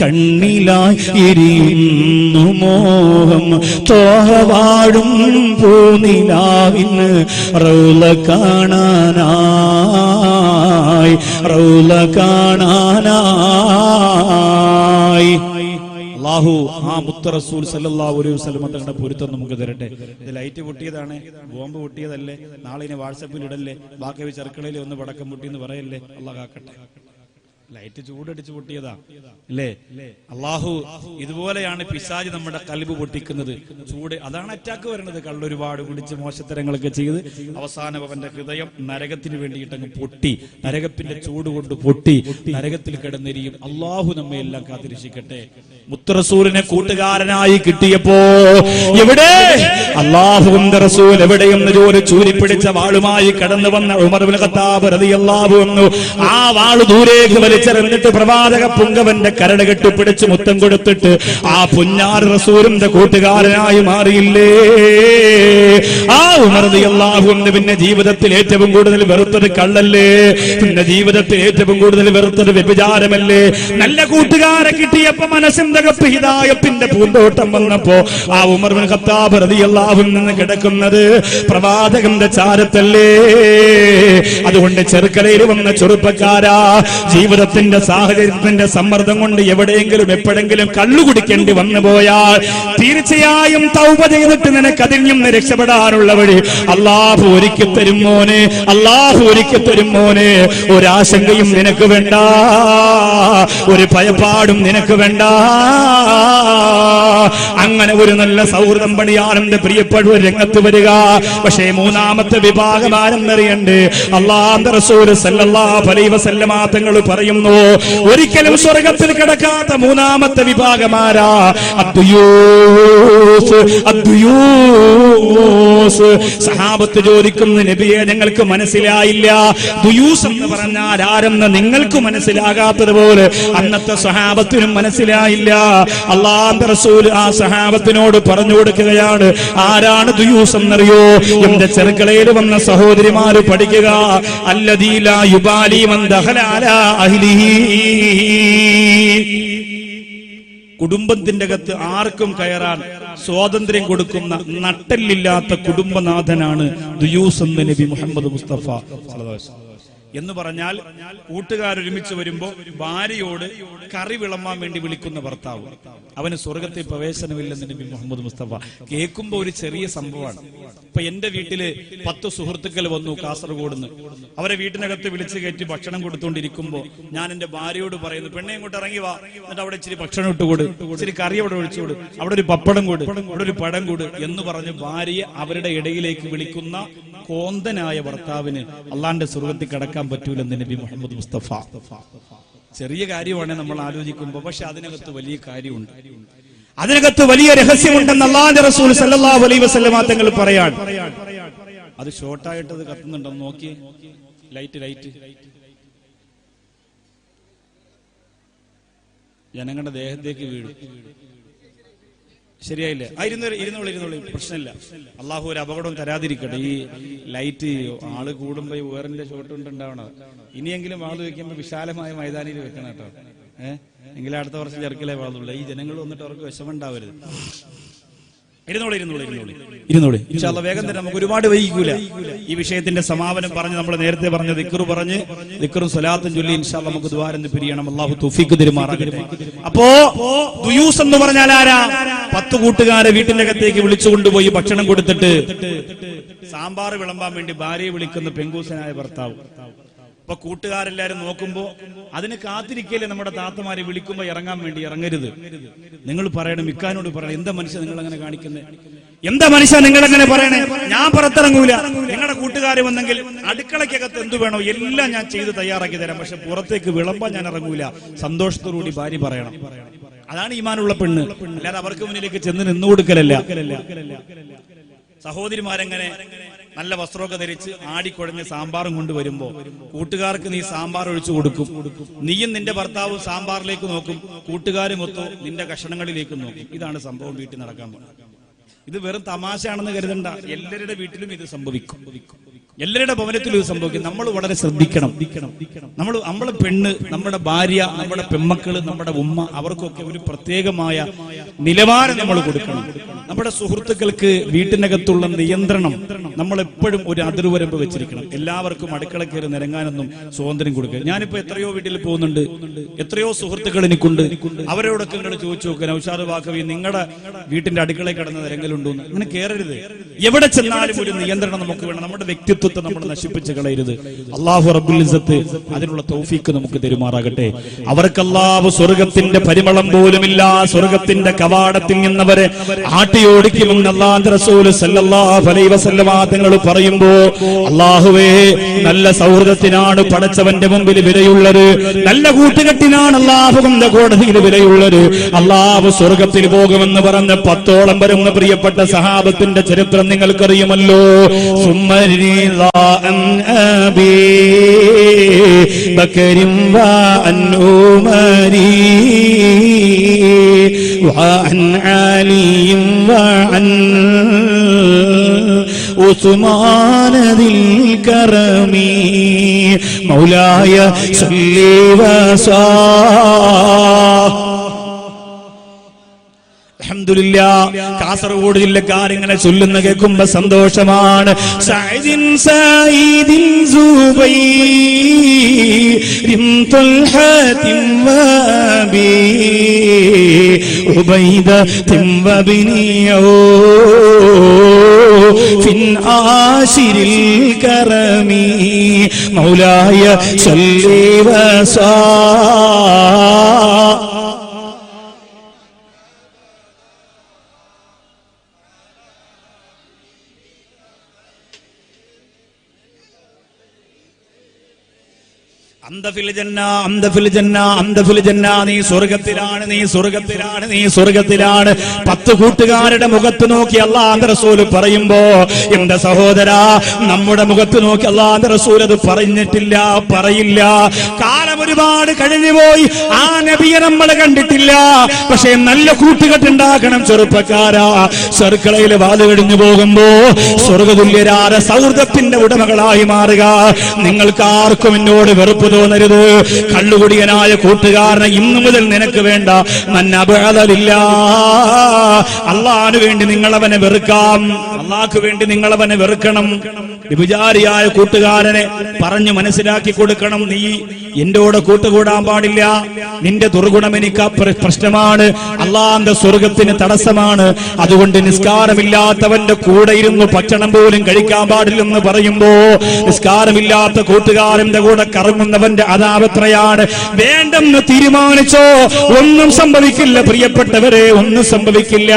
കണ്ണിലായി എരിയുന്നു മോഹം തോഹ വാഴും പൂനിലാവിന് റൗള കാണാനായി റൗള കാണാനായി. അല്ലാഹു ആ മുത്ത് റസൂൽ സല്ലല്ലാഹു അലൈഹി വസല്ലം തങ്ങളുടെ പൊരുത്തം നമുക്ക് തരട്ടെ. ഇത് ലൈറ്റ് പൊട്ടിയതാണ്, ബോംബ് പൊട്ടിയതല്ലേ, നാളെ ഇനി വാട്സപ്പിൽ ഇടല്ലേ, ബാക്കി ചെറുക്കളയിൽ ഒന്ന് പടക്കം പൊട്ടിയെന്ന് പറയല്ലേ. അല്ലാഹ് കാക്കട്ടെ. ലൈറ്റ് ചൂടടിച്ച് പൊട്ടിയതാ അല്ലേ? അള്ളാഹു ഇതുപോലെയാണ് പിശാച് നമ്മുടെ കൽബ് പൊട്ടിക്കുന്നത്. ചൂട്, അതാണ് അറ്റാക്ക് വരുന്നത്. കള്ളൊരുപാട് കുടിച്ച് മോശത്തരങ്ങളൊക്കെ ചെയ്ത് അവസാനം അവന്റെ ഹൃദയം നരകത്തിന് വേണ്ടിയിട്ടങ്ങ് പൊട്ടി, നരകത്തിന്റെ ചൂട് കൊണ്ട് പൊട്ടി നരകത്തിൽ കിടന്നെരിയും. അള്ളാഹു നമ്മെ എല്ലാം കാത്തിരക്ഷിക്കട്ടെ. മുത്തറസൂലിനെ കൂട്ടുകാരനായി കിട്ടിയപ്പോ എവിടെ അള്ളാഹുവിന്റെ റസൂൽ എവിടെയെന്ന് ജോലി ചൂരിപ്പിടിച്ച വാളുമായി കടന്നു വന്ന ഉമർ ഇബ്നു ഖത്താബ് റളിയല്ലാഹു അൻഹു ആ വാള് ദൂരേക്ക് വലിച്ചെറിഞ്ഞിട്ട് പ്രവാചക പുങ്കവന്റെ കരട് കെട്ടിപ്പിടിച്ച് മുത്തം കൊടുത്തിട്ട് ആ പുന്നാർ റസൂലിന്റെ കൂട്ടുകാരനായി മാറിയില്ലേ? ആ ഉമർ റളിയല്ലാഹു അൻഹു പിന്നെ ജീവിതത്തിൽ ഏറ്റവും കൂടുതൽ വെറുത്തത് കള്ളല്ലേ? പിന്നെ ജീവിതത്തിൽ ഏറ്റവും കൂടുതൽ വെറുത്തത് വ്യഭിചാരമല്ലേ? നല്ല കൂട്ടുകാരെ കിട്ടിയപ്പോ മനസ്സിന്റെ കപ്പ് ഹിദായത്തിന്റെ പൂന്തോട്ടം വന്നപ്പോ ആ ഉമർ ഇബ്നു ഖത്താബ് റളിയല്ലാഹു അൻഹു കിടക്കുന്നത് പ്രവാചകന്റെ ചാരത്തല്ലേ? അതുകൊണ്ട് ചെറുക്കലയിൽ വന്ന ചെറുപ്പക്കാരാ, ജീവിതത്തിന്റെ സാഹചര്യത്തിന്റെ സമ്മർദ്ദം കൊണ്ട് എവിടെയെങ്കിലും എപ്പോഴെങ്കിലും കള്ളു കുടിക്കേണ്ടി വന്നു പോയാൽ തീർച്ചയായും തൗബ ചെയ്തിട്ട് നിനക്ക് അതിൽ നിന്ന് രക്ഷപ്പെടാനുള്ള വഴി അല്ലാഹു ഒരുക്കി തരും മോനെ, അല്ലാഹു ഒരുക്കി തരും മോനെ. ഒരാശങ്കയും നിനക്ക് വേണ്ട, ഒരു ഭയപ്പാടും നിനക്ക് വേണ്ട. അങ്ങനെ ഒരു നല്ല സൗഹൃദം പണിയാൻ എന്റെ പ്രിയപ്പെട്ടവർ രംഗത്ത് വരിക. പക്ഷേ മൂന്നാമത്തെ വിഭാഗം ആരെന്നറിയണ്ടേ? അല്ലാഹുവിന്റെ റസൂൽ സല്ലല്ലാഹു അലൈഹി വസല്ലമ തങ്ങൾ പറയുന്നു, ഒരിക്കലും സ്വർഗത്തിൽ കിടക്കാത്ത മൂന്നാമത്തെ വിഭാഗമാരാ? അദ്ദുയൂസ്. അദ്ദുയൂസ്. സഹാബത്ത് ചോദിക്കുന്നു, നബിയെ ഞങ്ങൾക്ക് മനസ്സിലായില്ല, ദുയൂസ് എന്ന് പറഞ്ഞാൽ ആരെന്ന് നിങ്ങൾക്ക് മനസ്സിലാകാത്തതുപോലെ അന്നത്തെ സഹാബത്തിനും മനസ്സിലായില്ല. അല്ലാഹുവിന്റെ റസൂൽ ആ സഹാബത്തിനോട് പറഞ്ഞു കൊടുക്കുകയാണ്, ആരാണ് ദുയൂസ് എന്നറിയോ? എന്റെ ചെറുക്കളയിൽ വന്ന സഹോദരിമാര് പഠിക്കുക. അല്ലദീ ലാ യുബാലി മൻ ദഖല അലാ അഹ്ലിഹി. കുടുംബത്തിന്റെ അകത്ത് ആർക്കും കയറാൻ സ്വാതന്ത്ര്യം കൊടുക്കുന്ന നട്ടല്ലില്ലാത്ത കുടുംബനാഥനാണ് ദുയൂസ് എന്ന് നബി മുഹമ്മദ് മുസ്തഫ സല്ലല്ലാഹു അലൈഹി വസല്ലം. എന്ന് പറഞ്ഞാൽ കൂട്ടുകാരൊരുമിച്ച് വരുമ്പോ ഭാര്യയോട് കറി വിളമ്പാൻ വേണ്ടി വിളിക്കുന്ന ഭർത്താവ്, അവന് സ്വർഗത്തിൽ പ്രവേശനമില്ലെന്ന് നബി മുഹമ്മദ് മുസ്തഫ. കേൾക്കുമ്പോ ഒരു ചെറിയ സംഭവമാണ്. ഇപ്പൊ എന്റെ വീട്ടില് 10 സുഹൃത്തുക്കൾ വന്നു കാസർഗോഡ് നിന്ന്. അവരെ വീട്ടിനകത്ത് വിളിച്ചു കയറ്റി ഭക്ഷണം കൊടുത്തുകൊണ്ടിരിക്കുമ്പോ ഞാൻ എന്റെ ഭാര്യയോട് പറയുന്നു, പെണ്ണെ ഇങ്ങോട്ട് ഇറങ്ങി വാ, എന്നിട്ട് അവിടെ ഇച്ചിരി ഭക്ഷണം ഇട്ടുകൊട്, ഇച്ചിരി കറി അവിടെ ഒഴിച്ചുകൊട്, അവിടെ ഒരു പപ്പടം കൊടു, അവിടെ ഒരു പഴം കൊടു എന്ന് പറഞ്ഞ് ഭാര്യയെ അവരുടെ ഇടയിലേക്ക് വിളിക്കുന്ന കോന്തനായ ഭർത്താവിന് അള്ളാന്റെ സ്വർഗത്തിൽ കടക്കാൻ പറ്റൂലെന്ന് നബി മുഹമ്മദ് മുസ്തഫ. ചെറിയ കാര്യമാണ് നമ്മൾ ആലോചിക്കുമ്പോ, പക്ഷെ അതിനകത്ത് വലിയ കാര്യമുണ്ട്, അതിനകത്ത് വലിയ രഹസ്യമുണ്ടെന്ന് അല്ലാഹുവിന്റെ റസൂൽ സല്ലല്ലാഹു അലൈഹി വസല്ലമ തങ്ങൾ പറയാൻ. അത് ഷോർട്ടായിട്ടത് കത്തുന്നുണ്ടെന്ന് നോക്കി. ലൈറ്റ് ജനങ്ങളുടെ ദേഹത്തേക്ക് വീഴും. ശരിയായില്ലേ? ഇരുന്നോളി, പ്രശ്നമില്ല. അള്ളാഹു ഒരു അപകടം തരാതിരിക്കട്ടെ. ഈ ലൈറ്റ് ആള് കൂടുമ്പോ വേറിന്റെ ഷോട്ട് കൊണ്ടുണ്ടാവണം. ഇനിയെങ്കിലും വാള് വെക്കുമ്പോ വിശാലമായ മൈതാനിയിൽ വെക്കണം കേട്ടോ. എങ്കിലും അടുത്ത വർഷം ചെറുക്കലേ വാളുള്ളൂ. ഈ ജനങ്ങൾ വന്നിട്ട് അവർക്ക് വിഷമുണ്ടാവരുത്. ഇരുന്നോളി. ഇൻഷാ അല്ലാഹ് വേഗം തന്നെ, നമുക്ക് ഒരുപാട് വൈകിക്കൂല. ഈ വിഷയത്തിന്റെ സമാപനം പറഞ്ഞ് നമ്മൾ നേരത്തെ പറഞ്ഞ ദിക്ർ പറഞ്ഞ് ദിക്റും സ്വലാത്തും ചൊല്ലി ഇൻഷാ അല്ലാഹ് നമുക്ക് ദുആ പിരിയണം. അല്ലാഹു തൗഫീഖ് തരുമാറാകട്ടെ. അപ്പോ ദുയൂസ് എന്ന് പറഞ്ഞാൽ ആരാ? 10 കൂട്ടുകാരെ വീട്ടിന്റെ അകത്തേക്ക് വിളിച്ചു കൊണ്ടുപോയി ഭക്ഷണം കൊടുത്തിട്ട് സാമ്പാർ വിളമ്പാൻ വേണ്ടി ഭാര്യയെ വിളിക്കുന്ന പെങ്കൂസനായ ഭർത്താവ്. അപ്പൊ കൂട്ടുകാരെല്ലാരും നോക്കുമ്പോ അതിന് കാത്തിരിക്കല്ലേ നമ്മുടെ താത്തമാരെ വിളിക്കുമ്പോ ഇറങ്ങാൻ വേണ്ടി. ഇറങ്ങരുത്. നിങ്ങൾ പറയണം, ഇക്കാനോട് പറയണം, എന്താ മനുഷ്യൻ നിങ്ങൾ അങ്ങനെ കാണിക്കുന്നത്? എന്താ മനുഷ്യൻ നിങ്ങൾ അങ്ങനെ പറയണേ? ഞാൻ പുറത്തിറങ്ങൂല. നിങ്ങളുടെ കൂട്ടുകാരെ വന്നെങ്കിൽ അടുക്കളയ്ക്കകത്ത് എന്തു വേണോ എല്ലാം ഞാൻ ചെയ്ത് തയ്യാറാക്കി തരാം, പക്ഷെ പുറത്തേക്ക് വിളമ്പാൻ ഞാൻ ഇറങ്ങൂല. സന്തോഷത്തോടുകൂടി ഭാര്യ പറയണം. അതാണ് ഈമാനുള്ള പെണ്ണ്. അല്ലാതെ അവർക്ക് മുന്നിലേക്ക് ചെന്ന് നിന്നു കൊടുക്കലല്ല. സഹോദരിമാരെങ്ങനെ നല്ല വസ്ത്രമൊക്കെ ധരിച്ച് ആടിക്കുഴഞ്ഞ് സാമ്പാറും കൊണ്ടുവരുമ്പോ കൂട്ടുകാർക്ക് നീ സാമ്പാർ ഒഴിച്ചു കൊടുക്കും. നീയും നിന്റെ ഭർത്താവും സാമ്പാറിലേക്ക് നോക്കും, കൂട്ടുകാരുമൊത്തോ നിന്റെ കഷണങ്ങളിലേക്ക് നോക്കും. ഇതാണ് സംഭവം വീട്ടിൽ നടക്കാൻ പോകുന്നത്. ഇത് വെറും തമാശയാണെന്ന് കരുതണ്ട. എല്ലാവരുടെ വീട്ടിലും ഇത് സംഭവിക്കും, എല്ലാവരുടെ ഭവനത്തിലും ഇത് സംഭവിക്കും. നമ്മൾ വളരെ ശ്രദ്ധിക്കണം. നമ്മളെ പെണ്ണ്, നമ്മുടെ ഭാര്യ, നമ്മുടെ പെമ്മക്കള്, നമ്മുടെ ഉമ്മ, അവർക്കൊക്കെ ഒരു പ്രത്യേകമായ നിലവാരം നമ്മൾ കൊടുക്കണം. നമ്മുടെ സുഹൃത്തുക്കൾക്ക് വീട്ടിനകത്തുള്ള നിയന്ത്രണം നമ്മൾ എപ്പോഴും ഒരു അതിർവരമ്പ് വെച്ചിരിക്കണം. എല്ലാവർക്കും അടുക്കള കയറി നിരങ്ങാനൊന്നും സ്വാതന്ത്ര്യം കൊടുക്കുക. ഞാനിപ്പോ എത്രയോ വീട്ടിൽ പോകുന്നുണ്ട്, എത്രയോ സുഹൃത്തുക്കൾ എനിക്കുണ്ട്. അവരോടൊക്കെ ഇങ്ങോട്ട് ചോദിച്ചു നോക്കുക, നൗഷാദ് വാക്കവി നിങ്ങളുടെ വീട്ടിന്റെ അടുക്കളയിൽ കിടന്ന നിരങ്ങലുണ്ടോ എന്ന്. അങ്ങനെ കയറരുത്. എവിടെ ചെന്നാലും ഒരു നിയന്ത്രണം നമുക്ക് വേണം. നമ്മുടെ വ്യക്തിത്വത്തെ നമ്മൾ നശിപ്പിച്ച് കളയരുത്. അല്ലാഹു റബ്ബുൽ ഇസ്സത്ത് അതിനുള്ള തൗഫീക്ക് നമുക്ക് തരുമാറാകട്ടെ. അവർക്ക് അല്ലാഹു സ്വർഗത്തിന്റെ പരിമളം പോലുമില്ല, സ്വർഗത്തിന്റെ കവാടത്തിൽ നിന്നവരെ ആട്ടിയോടിക്കുമെന്ന് അല്ലാഹുവിന്റെ റസൂൽ സല്ലല്ലാഹു അലൈഹി വസല്ലമ തങ്ങൾ പറയുമ്പോ, അല്ലാഹുവേ നല്ല സൗഹൃദത്തിനാണ് പടച്ചവന്റെ മുമ്പിൽ വിലയുള്ളത്, നല്ല കൂട്ടുകെട്ടിനാണ് അല്ലാഹുവിന്റെ കോടതിയിൽ വിലയുള്ളത്. അല്ലാഹു സ്വർഗത്തിൽ പോകുമെന്ന് പറഞ്ഞ് 10ഓളം വരുന്ന പ്രിയപ്പെട്ട സഹാബത്തിന്റെ ചരിത്രം നിങ്ങൾക്കറിയുമല്ലോ. عن أبي بكر وعن عمر وعن علي وعن عثمان ذي الكرم مولاي صل وسلم. അൽഹംദുലില്ലാഹ്. കാസർഗോഡ് ജില്ലക്കാർ ഇങ്ങനെ ചൊല്ലുന്ന കേൾക്കുമ്പോ സന്തോഷമാണ്. സഈദിൻ സഈദിൻ സുബൈരിൻ തുൽഹത്തിൻ വബി ഉബൈദത്തിൻ വബിനിയോ ഫിൻ ആശിരിൽ കറമി മൗലായ സല്ലി വസല്ലം. നീ സ്വർഗത്തിലാണ്, നീ സ്വർഗത്തിലാണ്, നീ സ്വർഗത്തിലാണ്. 10 കൂട്ടുകാരുടെ മുഖത്ത് നോക്കി അല്ലാഹുവിന്റെ റസൂൽ പറയുമ്പോ, എന്റെ സഹോദരാ, നമ്മുടെ മുഖത്ത് നോക്കി അല്ലാഹുവിന്റെ റസൂൽ അത് പറഞ്ഞിട്ടില്ല, പറയില്ല. കാലം ഒരുപാട് കഴിഞ്ഞുപോയി, ആ നബിയെ നമ്മൾ കണ്ടിട്ടില്ല. പക്ഷേ നല്ല കൂട്ടുകെട്ടുണ്ടാക്കണം ചെറുപ്പക്കാരാ. സർക്കളയിൽ വാല് കഴിഞ്ഞു പോകുമ്പോ സ്വർഗതുല്യരായ സൗഹൃദത്തിന്റെ ഉടമകളായി മാറുക. നിങ്ങൾക്ക് ആർക്കും എന്നോട് വെറുപ്പ് തോന്നരുത്. കള്ളുകുടിയനായ കൂട്ടുകാരനെ ഇന്നു മുതൽ നിനക്ക് വേണ്ട. മന്നബഅദില്ല. അള്ളാഹുവിന് വേണ്ടി നിങ്ങളവനെ വെറുക്കാം, അള്ളാഹ്ക്ക് വേണ്ടി നിങ്ങളവനെ വെറുക്കണം. വിചാരിയായ കൂട്ടുകാരനെ പറഞ്ഞു മനസ്സിലാക്കി കൊടുക്കണം. നീ എന്നോട് കൂട്ടുകൂടാൻ പാടില്ല, നിന്റെ ദുർഗുണം എനിക്ക് പ്രശ്നമാണ്, അള്ളാഹുവിന്റെ സ്വർഗത്തിന് തടസ്സമാണ്. അതുകൊണ്ട് നിസ്കാരമില്ലാത്തവന്റെ കൂടെ ഇരുന്ന് ഭക്ഷണം പോലും കഴിക്കാൻ പാടില്ലെന്ന് പറയുമ്പോ, നിസ്കാരമില്ലാത്ത കൂട്ടുകാരന്റെ കൂടെ കറങ്ങുന്നവന്റെ അതാപത്രയാണ്. വേണ്ടെന്ന് തീരുമാനിച്ചോ, ഒന്നും സംഭവിക്കില്ല പ്രിയപ്പെട്ടവരെ, ഒന്നും സംഭവിക്കില്ല.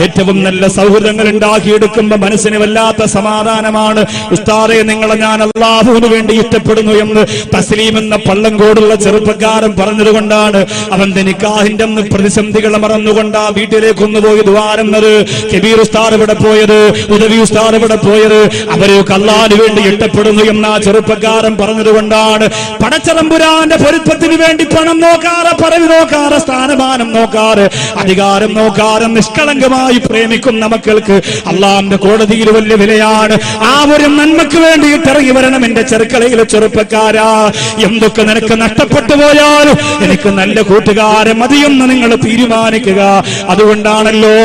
ഏറ്റവും നല്ല സൗഹൃദങ്ങൾ ഉണ്ടാക്കിയെടുക്കുമ്പോ മനസ്സിന് വല്ലാത്ത സമാധാനമാണ്. ഉസ്താദേ, നിങ്ങളെ ഞാൻ അല്ലാഹുവിന് വേണ്ടി ഇഷ്ടപ്പെടുന്നു എന്ന് തസ്ലീം എന്ന പള്ളങ്കോടുള്ള ചെറുപ്പക്കാരൻ പറഞ്ഞതുകൊണ്ടാണ് അവന്റെ നിക്കാഹിന്റെ പ്രതിസന്ധികളെ മറന്നുകൊണ്ടാ വീട്ടിലേക്കൊന്നു പോയി ദ്വാരുന്നത്. കബീർ ഉസ്താദ് ഇവിടെ പോയത്, ഉദവി ഉസ്താദ് ഇവിടെ പോയത്, അവര് അല്ലാഹുവിന് വേണ്ടി ഇഷ്ടപ്പെടുന്നു എന്ന ചെറുപ്പക്കാരൻ പറഞ്ഞതുകൊണ്ടാണ്. പടച്ചതമ്പുരാന്റെ പൊരുത്തത്തിന് വേണ്ടി പണം നോക്കാറ്, പദവി നോക്കാറ്, സ്ഥാനമാനം നോക്കാറ്, അധികാരം നോക്കാറ് നിഷ്കളങ്കമായി പ്രേമിക്കുന്ന മക്കൾക്ക് അല്ലാഹുവിന്റെ കോടതിയിൽ വലിയ വിലയാണ്. ആ ഒരു നന്മയ്ക്ക് വേണ്ടിയിട്ട് ഇറങ്ങി വരണം എന്റെ ചെറുക്കളയിലെ ചെറുപ്പക്കാരാ. എന്തൊക്കെ നിനക്ക് നഷ്ടപ്പെട്ടു പോയാലും എനിക്ക് നല്ല കൂട്ടുകാരെ മതിയെന്ന് നിങ്ങൾ തീരുമാനിക്കുക. അതുകൊണ്ടാണല്ലോ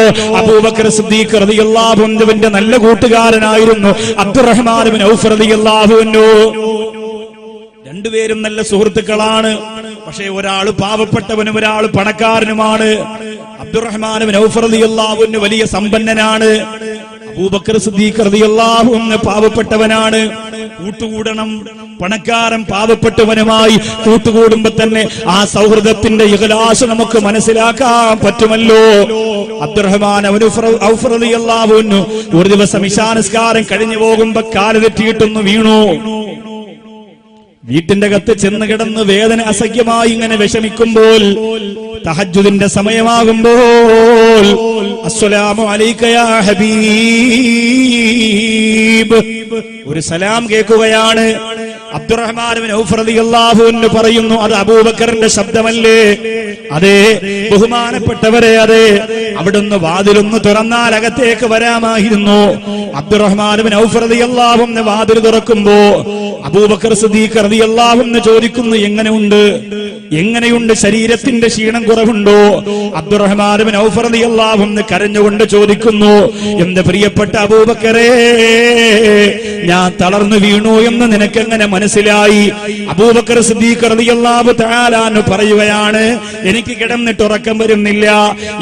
അബൂബക്കർ സിദ്ദീഖ് റളിയല്ലാഹു അൻഹുവിന്റെ നല്ല കൂട്ടുകാരനായിരുന്നു അബ്ദുറഹ്മാൻ ഇബ്നു ഔഫ് റളിയല്ലാഹു അൻഹു. രണ്ടുപേരും നല്ല സുഹൃത്തുക്കളാണ്. പക്ഷേ ഒരാള് പാവപ്പെട്ടവനും ഒരാൾ പണക്കാരനുമാണ്. അബ്ദുറഹ്മാൻ ഇബ്നു ഔഫ് റളിയല്ലാഹു അൻഹു വലിയ സമ്പന്നനാണ്. അബൂബക്കർ സിദ്ദീഖ് റളിയല്ലാഹു അൻഹു പാവപ്പെട്ടവനാണ്. കൂട്ടുകൂടണം. പണക്കാരൻ പാവപ്പെട്ടവനുമായി കൂട്ടുകൂടുമ്പോ തന്നെ ആ സൗഹൃദത്തിന്റെ ഇഖ്ലാസ് നമുക്ക് മനസ്സിലാക്കാൻ പറ്റുമല്ലോ. അബ്ദുറഹ്മാൻ ഔഫ് റളിയല്ലാഹു അൻഹു ഒരു ദിവസം ഇശാ നിസ്കാരം കഴിഞ്ഞു പോകുമ്പോ കാല് തെറ്റിയിട്ടൊന്ന് വീണു. വീട്ടിന്റെ അകത്ത് ചെന്ന് കിടന്ന് വേദന അസഖ്യമായി ഇങ്ങനെ വിഷമിക്കുമ്പോൾ തഹജ്ജുദിന്റെ സമയമാകുമ്പോൾ അസ്സലാമു അലൈക യാ ഹബീബ് ഒരു സലാം കേൾക്കുകയാണ്. അബ്ദുറഹ്മാൻ ഇബ്നു ഔഫ് റളിയല്ലാഹു അൻഹു പറയുന്നു, അത് അബൂബക്കറിന്റെ ശബ്ദമല്ലേ? അതെ ബഹുമാനപ്പെട്ടവരെ, അതെ. അവിടുന്ന് വാതിലൊന്ന് തുറന്നാൽ അകത്തേക്ക് വരാമായിരുന്നു. അബ്ദുറഹ്മാൻ ഇബ്നു ഔഫ് റളിയല്ലാഹു അൻഹു വാതിൽ തുറക്കുമ്പോ അബൂബക്കർ സിദ്ദീഖ് റളിയല്ലാഹു അൻഹു ചോദിക്കുന്നു, എങ്ങനെയുണ്ട് ശരീരത്തിന്റെ ക്ഷീണം കുറവുണ്ടോ? അബ്ദുറഹ്മാൻ ഇബ്നു ഔഫ് റളിയല്ലാഹു അൻഹു കരഞ്ഞുകൊണ്ട് ചോദിക്കുന്നു, എന്റെ പ്രിയപ്പെട്ട അബൂബക്കറേ, ഞാൻ തളർന്നു വീണു എന്ന് നിനക്കെങ്ങനെ മനസ്സിലായി? അബൂബക്കർ സിദ്ദീഖ് റളിയല്ലാഹു തആല അൻഹു പറയുകയാണ്, എനിക്ക് കിടന്നിട്ട് ഉറക്കം വരുന്നില്ല.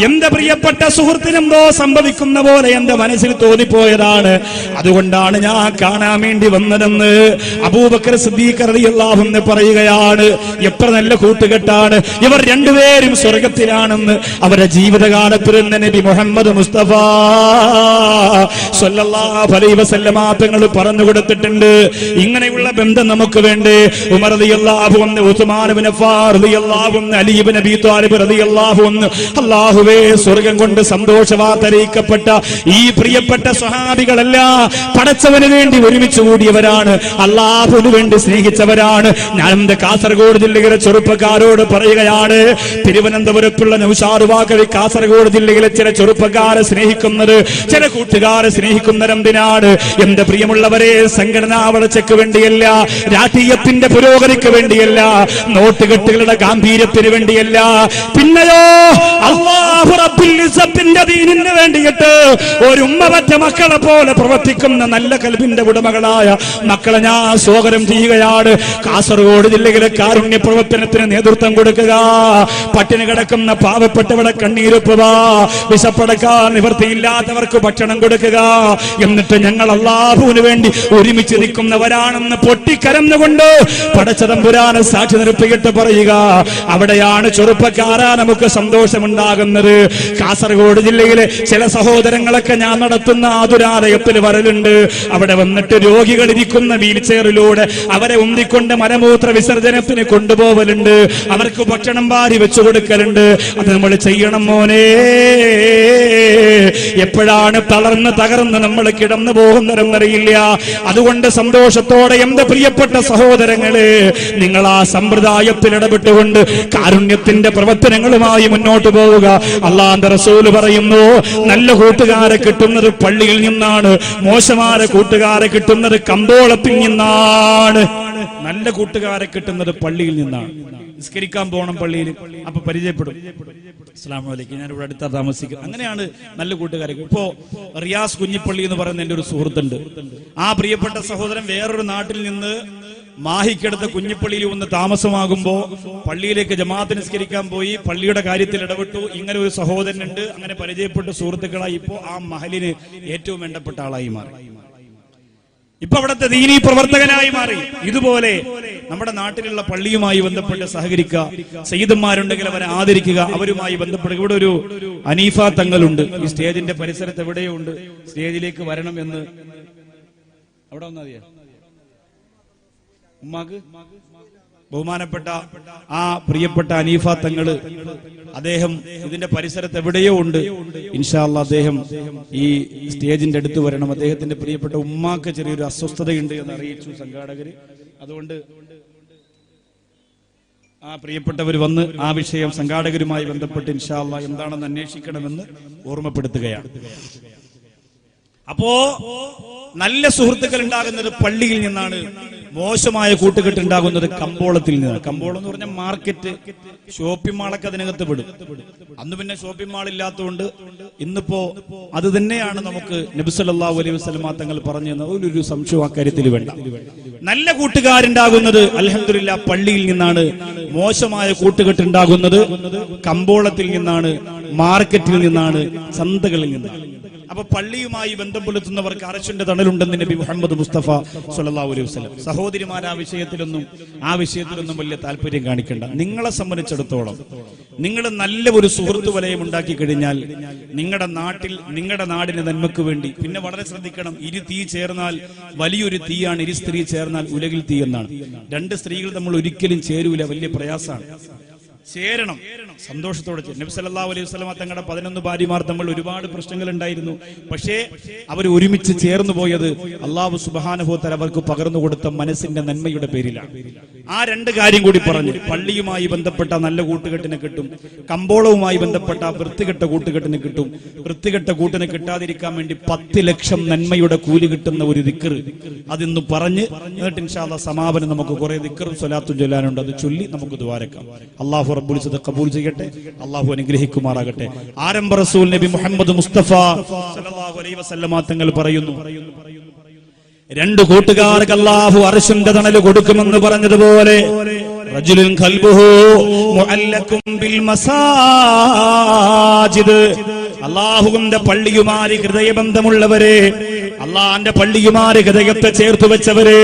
എന്റെ പ്രിയപ്പെട്ട സുഹൃത്തിനെന്തോ സംഭവിക്കുന്ന പോലെ എന്റെ മനസ്സിൽ തോന്നിപ്പോയതാണ്, അതുകൊണ്ടാണ് ഞാൻ കാണാൻ വേണ്ടി വന്നതെന്ന് അബൂബക്കർ സിദ്ദീഖ് റളിയല്ലാഹു അൻഹു പറയുകയാണ്. എത്ര നല്ല കൂട്ടുകെട്ടാണ് ഇവർ രണ്ടുപേരും സ്വർഗത്തിലാണെന്ന് അവരുടെ ജീവിതകാലത്തിൽ തന്നെ നബി മുഹമ്മദ് മുസ്തഫ സ്വല്ലല്ലാഹു അലൈഹി വസല്ലമ തങ്ങൾ പറഞ്ഞു കൊടുത്തിട്ടുണ്ട്. ഇങ്ങനെയുള്ള ബന്ധം നമുക്ക് വേണ്ടേ? ഉമർ റളിയല്ലാഹു അൻഹു, ഉസ്മാൻ ഇബ്നു അഫ്ഫാൻ റളിയല്ലാഹു അൻഹു, അലി ഇബ്നു അബീ ത്വാലിബ് റളിയല്ലാഹു അൻഹു, അല്ലാഹുവേ സ്വർഗ്ഗം കൊണ്ട് സന്തോഷവാർത്തറിയിക്കപ്പെട്ട ഈ പ്രിയപ്പെട്ട സ്വഹാബികളെല്ലാം പടച്ചവന് വേണ്ടി ഒരുമിച്ച് കൂടിയവരാണ്, അല്ലാഹുവിന് വേണ്ടി സ്നേഹിച്ചവരാണ്. ഞാൻ എന്റെ കാസർഗോഡ് ജില്ലയിലെ ചെറുപ്പക്കാരോട് പറയുകയാണ്, തിരുവനന്തപുരത്തുള്ള നൗഷാദ് വാക്കവി കാസർഗോഡ് ജില്ലയിലെ ചില ചെറുപ്പക്കാരെ സ്നേഹിക്കുന്നത്, ചില കൂട്ടുകാരെ സ്നേഹിക്കുന്നത് എന്തിനാണ്? എന്റെ പ്രിയമുള്ളവരെ, സംഘടനാ വളർച്ചയ്ക്ക് വേണ്ടിയല്ല, രാഷ്ട്രീയത്തിന്റെ പുരോഗതിക്ക് വേണ്ടിയല്ല, നോട്ടുകെട്ടുകളുടെ ഗാംഭീര്യത്തിന് വേണ്ടിയല്ല, പിന്നെയോ അല്ലാഹു റബ്ബുൽ ഇസ്സത്തിന്റെ ദീനിന് വേണ്ടിയിട്ട് ഒരു ഉമ്മ പറ്റ മക്കളെ പോലെ പ്രവർത്തിക്കുന്ന നല്ല കൽബിന്റെ ഉടമകളായ മക്കളെ ഞാൻ സ്വാഗതം ചെയ്യുകയാണ്. കാസർഗോഡ് ജില്ലയിലെ കാരുണ്യ പ്രവർത്തനത്തിന് നേതൃത്വം കൊടുക്കുക, പട്ടിണി കിടക്കുന്ന പാവപ്പെട്ടവരുടെ കണ്ണീരൊപ്പുക, വിശപ്പടക്കാൻ നിവൃത്തിയില്ലാത്തവർക്ക് ഭക്ഷണം കൊടുക്കുക, എന്നിട്ട് ഞങ്ങൾ അല്ലാഹുവിന് വേണ്ടി ഒരുമിച്ച് നിൽക്കുന്നവരാണെന്ന് പൊട്ടിക്കരന്നുകൊണ്ട് പടച്ചതമ്പുരാനെ സാക്ഷി നിർത്തിയിട്ട് പറയുക. അവിടെയാണ് ചെറുപ്പക്കാരാ നമുക്ക് സന്തോഷമുണ്ടാകുന്നത്. കാസർഗോഡ് ജില്ലയിലെ ചില സഹോദരങ്ങളൊക്കെ ഞാൻ നടത്തുന്ന ആതുരാലയത്തിൽ വരലുണ്ട്. അവിടെ വന്നിട്ട് രോഗികൾ ഇരിക്കുന്ന വീൽ ചെയറിലൂടെ അവരെ ഉന്തിക്കൊണ്ട് മലമൂത്ര വിസർജനത്തിന് കൊണ്ടുപോവലുണ്ട്, അവർക്ക് ഭക്ഷണം വാരി വെച്ചു കൊടുക്കലുണ്ട്. അത് നമ്മൾ ചെയ്യണം മോനെ. എപ്പോഴാണ് തളർന്ന് തകർന്ന് നമ്മൾ കിടന്നു പോകുന്നതെന്നറിയില്ല. അതുകൊണ്ട് സന്തോഷത്തോടെ എന്റെ പ്രിയപ്പെട്ട സഹോദരങ്ങളെ, നിങ്ങൾ ആ സമ്പ്രദായത്തിൽ ഇടപെട്ടുകൊണ്ട് കാരുണ്യത്തിന്റെ പ്രവർത്തനങ്ങളുമായി മുന്നോട്ട് പോവുക. അല്ലാഹുവിന്റെ റസൂൽ പറയുന്നു, നല്ല കൂട്ടുകാരെ കിട്ടുന്നത് പള്ളിയിൽ നിന്നാണ്, മോശമായ കൂട്ടുകാരെ കിട്ടുന്നത് കമ്പോളത്തിൽ നിന്നാണ്. നല്ല കൂട്ടുകാരെ കിട്ടുന്നത് പള്ളിയിൽ നിന്നാണ്. നിസ്കരിക്കാൻ പോകണം പള്ളിയിൽ, അപ്പൊ പരിചയപ്പെടും, അസ്സലാമു അലൈക്കും, ഞാൻ ഇവിടെ അടുത്താ താമസിക്കും. അങ്ങനെയാണ് നല്ല കൂട്ടുകാരെ. ഇപ്പോ റിയാസ് കുഞ്ഞിപ്പള്ളി എന്ന് പറയുന്ന എന്റെ ഒരു സുഹൃത്തുണ്ട്. ആ പ്രിയപ്പെട്ട സഹോദരൻ വേറൊരു നാട്ടിൽ നിന്ന് മാഹിക്കടുത്ത കുഞ്ഞിപ്പള്ളിയിൽ വന്ന് താമസമാകുമ്പോ പള്ളിയിലേക്ക് ജമാഅത്ത് നിസ്കരിക്കാൻ പോയി, പള്ളിയുടെ കാര്യത്തിൽ ഇടപെട്ടു. ഇങ്ങനെ ഒരു സഹോദരനുണ്ട്. അങ്ങനെ പരിചയപ്പെട്ട സുഹൃത്തുക്കളായി ഇപ്പോ ആ മഹലിന് ഏറ്റവും വേണ്ടപ്പെട്ട ആളായി മാറി. ഇപ്പൊ അവിടുത്തെ ദീനീ പ്രവർത്തകനായി മാറി. ഇതുപോലെ നമ്മുടെ നാട്ടിലുള്ള പള്ളിയുമായി ബന്ധപ്പെട്ട് സഹകരിക്കുക, സയ്യിദന്മാരുണ്ടെങ്കിൽ അവരെ ആദരിക്കുക, അവരുമായി ബന്ധപ്പെടുക. ഇവിടെ ഒരു അനീഫ തങ്ങളുണ്ട്, ഈ സ്റ്റേജിന്റെ പരിസരത്ത് എവിടെയോ ഉണ്ട്, സ്റ്റേജിലേക്ക് വരണം എന്ന്. അവിടെ വന്നറിയാ ഉമ്മാക്ക് ബഹുമാനപ്പെട്ട ആ പ്രിയപ്പെട്ട അനീഫ തങ്ങള്, അദ്ദേഹം ഇതിന്റെ പരിസരത്ത് എവിടെയോ ഉണ്ട്. ഇൻഷാ അല്ലാഹ് അദ്ദേഹം ഈ സ്റ്റേജിന്റെ അടുത്ത് വരണം. അദ്ദേഹത്തിന്റെ പ്രിയപ്പെട്ട ഉമ്മാക്ക് ചെറിയൊരു അസ്വസ്ഥതയുണ്ട് എന്ന് അറിയിച്ചു സംഘാടകര്. അതുകൊണ്ട് ആ പ്രിയപ്പെട്ടവർ വന്ന് ആ വിഷയം സംഘാടകരുമായി ബന്ധപ്പെട്ട് ഇൻഷാ അല്ലാഹ് എന്താണെന്ന് അന്വേഷിക്കണമെന്ന് ഓർമ്മപ്പെടുത്തുകയാണ്. അപ്പോ നല്ല സുഹൃത്തുക്കൾ ഉണ്ടാകുന്നത് പള്ളിയിൽ നിന്നാണ്, മോശമായ കൂട്ടുകെട്ട് ഉണ്ടാകുന്നത് കമ്പോളത്തിൽ നിന്നാണ്. കമ്പോളം എന്ന് പറഞ്ഞാൽ മാർക്കറ്റ്, ഷോപ്പിംഗ് മാളൊക്കെ അതിനകത്ത് പെടും. അന്ന് പിന്നെ ഷോപ്പിംഗ് മാൾ ഇല്ലാത്തതുകൊണ്ട് ഇന്നിപ്പോ അത് തന്നെയാണ് നമുക്ക് നബി സല്ലല്ലാഹു അലൈഹി വസല്ലം തങ്ങൾ പറഞ്ഞു തന്ന ഒരു സംശയം അക്കാര്യത്തിൽ വേണ്ട. നല്ല കൂട്ടുകാരുണ്ടാകുന്നത് അൽഹംദുലില്ലാഹ് പള്ളിയിൽ നിന്നാണ്, മോശമായ കൂട്ടുകെട്ട് ഉണ്ടാകുന്നത് കമ്പോളത്തിൽ നിന്നാണ്, മാർക്കറ്റിൽ നിന്നാണ്, ചന്തകളിൽ നിന്നാണ്. അപ്പൊ പള്ളിയുമായി ബന്ധപ്പെടുത്തുന്നവർക്ക് അർശിന്റെ തണലുണ്ടെന്ന് നബി മുഹമ്മദ് മുസ്തഫ സ്വല്ലല്ലാഹു അലൈഹി വസല്ലം. സഹോദരിമാർ ആ വിഷയത്തിലൊന്നും വലിയ താല്പര്യം കാണിക്കേണ്ട. നിങ്ങളെ സംബന്ധിച്ചിടത്തോളം നിങ്ങൾ നല്ല ഒരു സുഹൃത്തു വലയം ഉണ്ടാക്കി കഴിഞ്ഞാൽ നിങ്ങളുടെ നാടിന് നന്മക്ക് വേണ്ടി, പിന്നെ വളരെ ശ്രദ്ധിക്കണം, ഇരു തീ ചേർന്നാൽ വലിയൊരു തീയാണ്, ഇരു സ്ത്രീ ചേർന്നാൽ ഉലകിൽ തീ എന്നാണ്. രണ്ട് സ്ത്രീകൾ നമ്മൾ ഒരിക്കലും ചേരൂല, വലിയ പ്രയാസമാണ്. ചേരണം, സന്തോഷത്തോടെ. നബി സല്ലല്ലാഹു അലൈഹി വസല്ലം തങ്ങളുടെ 11 ഭാര്യമാർ തമ്മിൽ ഒരുപാട് പ്രശ്നങ്ങൾ ഉണ്ടായിരുന്നു. പക്ഷേ അവർ ഒരുമിച്ച് ചേർന്നു പോയത് അല്ലാഹു സുബ്ഹാനഹു വ തആല അവർക്ക് പകർന്നു കൊടുത്ത മനസ്സിന്റെ നന്മയുടെ പേരിലാണ്. ആ രണ്ട് കാര്യം കൂടി പറഞ്ഞു. പള്ളിയുമായി ബന്ധപ്പെട്ട നല്ല കൂട്ടുകെട്ടിനെ കിട്ടും, കമ്പോളവുമായി ബന്ധപ്പെട്ട വൃത്തികെട്ട കൂട്ടുകെട്ടിനെ കിട്ടും. വൃത്തികെട്ട കൂട്ടിനെ കിട്ടാതിരിക്കാൻ വേണ്ടി 10 ലക്ഷം നന്മയുടെ കൂലി കിട്ടുന്ന ഒരു ദിക്ർ അതിന്ന് പറഞ്ഞ് എന്നിട്ട് ഇൻഷാ അല്ലാഹ് സമാപനം നമുക്ക് കുറെ ദിക്റും സ്വലാത്തും ചൊല്ലാനുണ്ട്. അത് ചൊല്ലി നമുക്ക് ദുആരക്കാം. അല്ലാഹു റബ്ബുൽ ഇസ്സത്ത് ഖബൂൽ ചെയ്യട്ടെ, അല്ലാഹു അനുഗ്രഹിക്കുമാറാകട്ടെ. ആരംഭ റസൂൽ നബി മുഹമ്മദ് മുസ്തഫ സല്ലല്ലാഹു അലൈഹി വസല്ലം തങ്ങൾ പറയുന്നു, രണ്ട് കൂട്ടുകാർക്ക് അല്ലാഹു അർശിന്റെ തണൽ കൊടുക്കുമെന്ന് പറഞ്ഞതുപോലെ റജുലുൻ ഖൽബുഹു മുഅല്ലഖും ബിൽ മസാജിദ്, അല്ലാഹുവിന്റെ പള്ളിയുമായി ഹൃദയബന്ധമുള്ളവരെ, അല്ലാഹുവിന്റെ പള്ളിയുമായി ഹൃദയത്തെ ചേർത്ത് വെച്ചവരെ,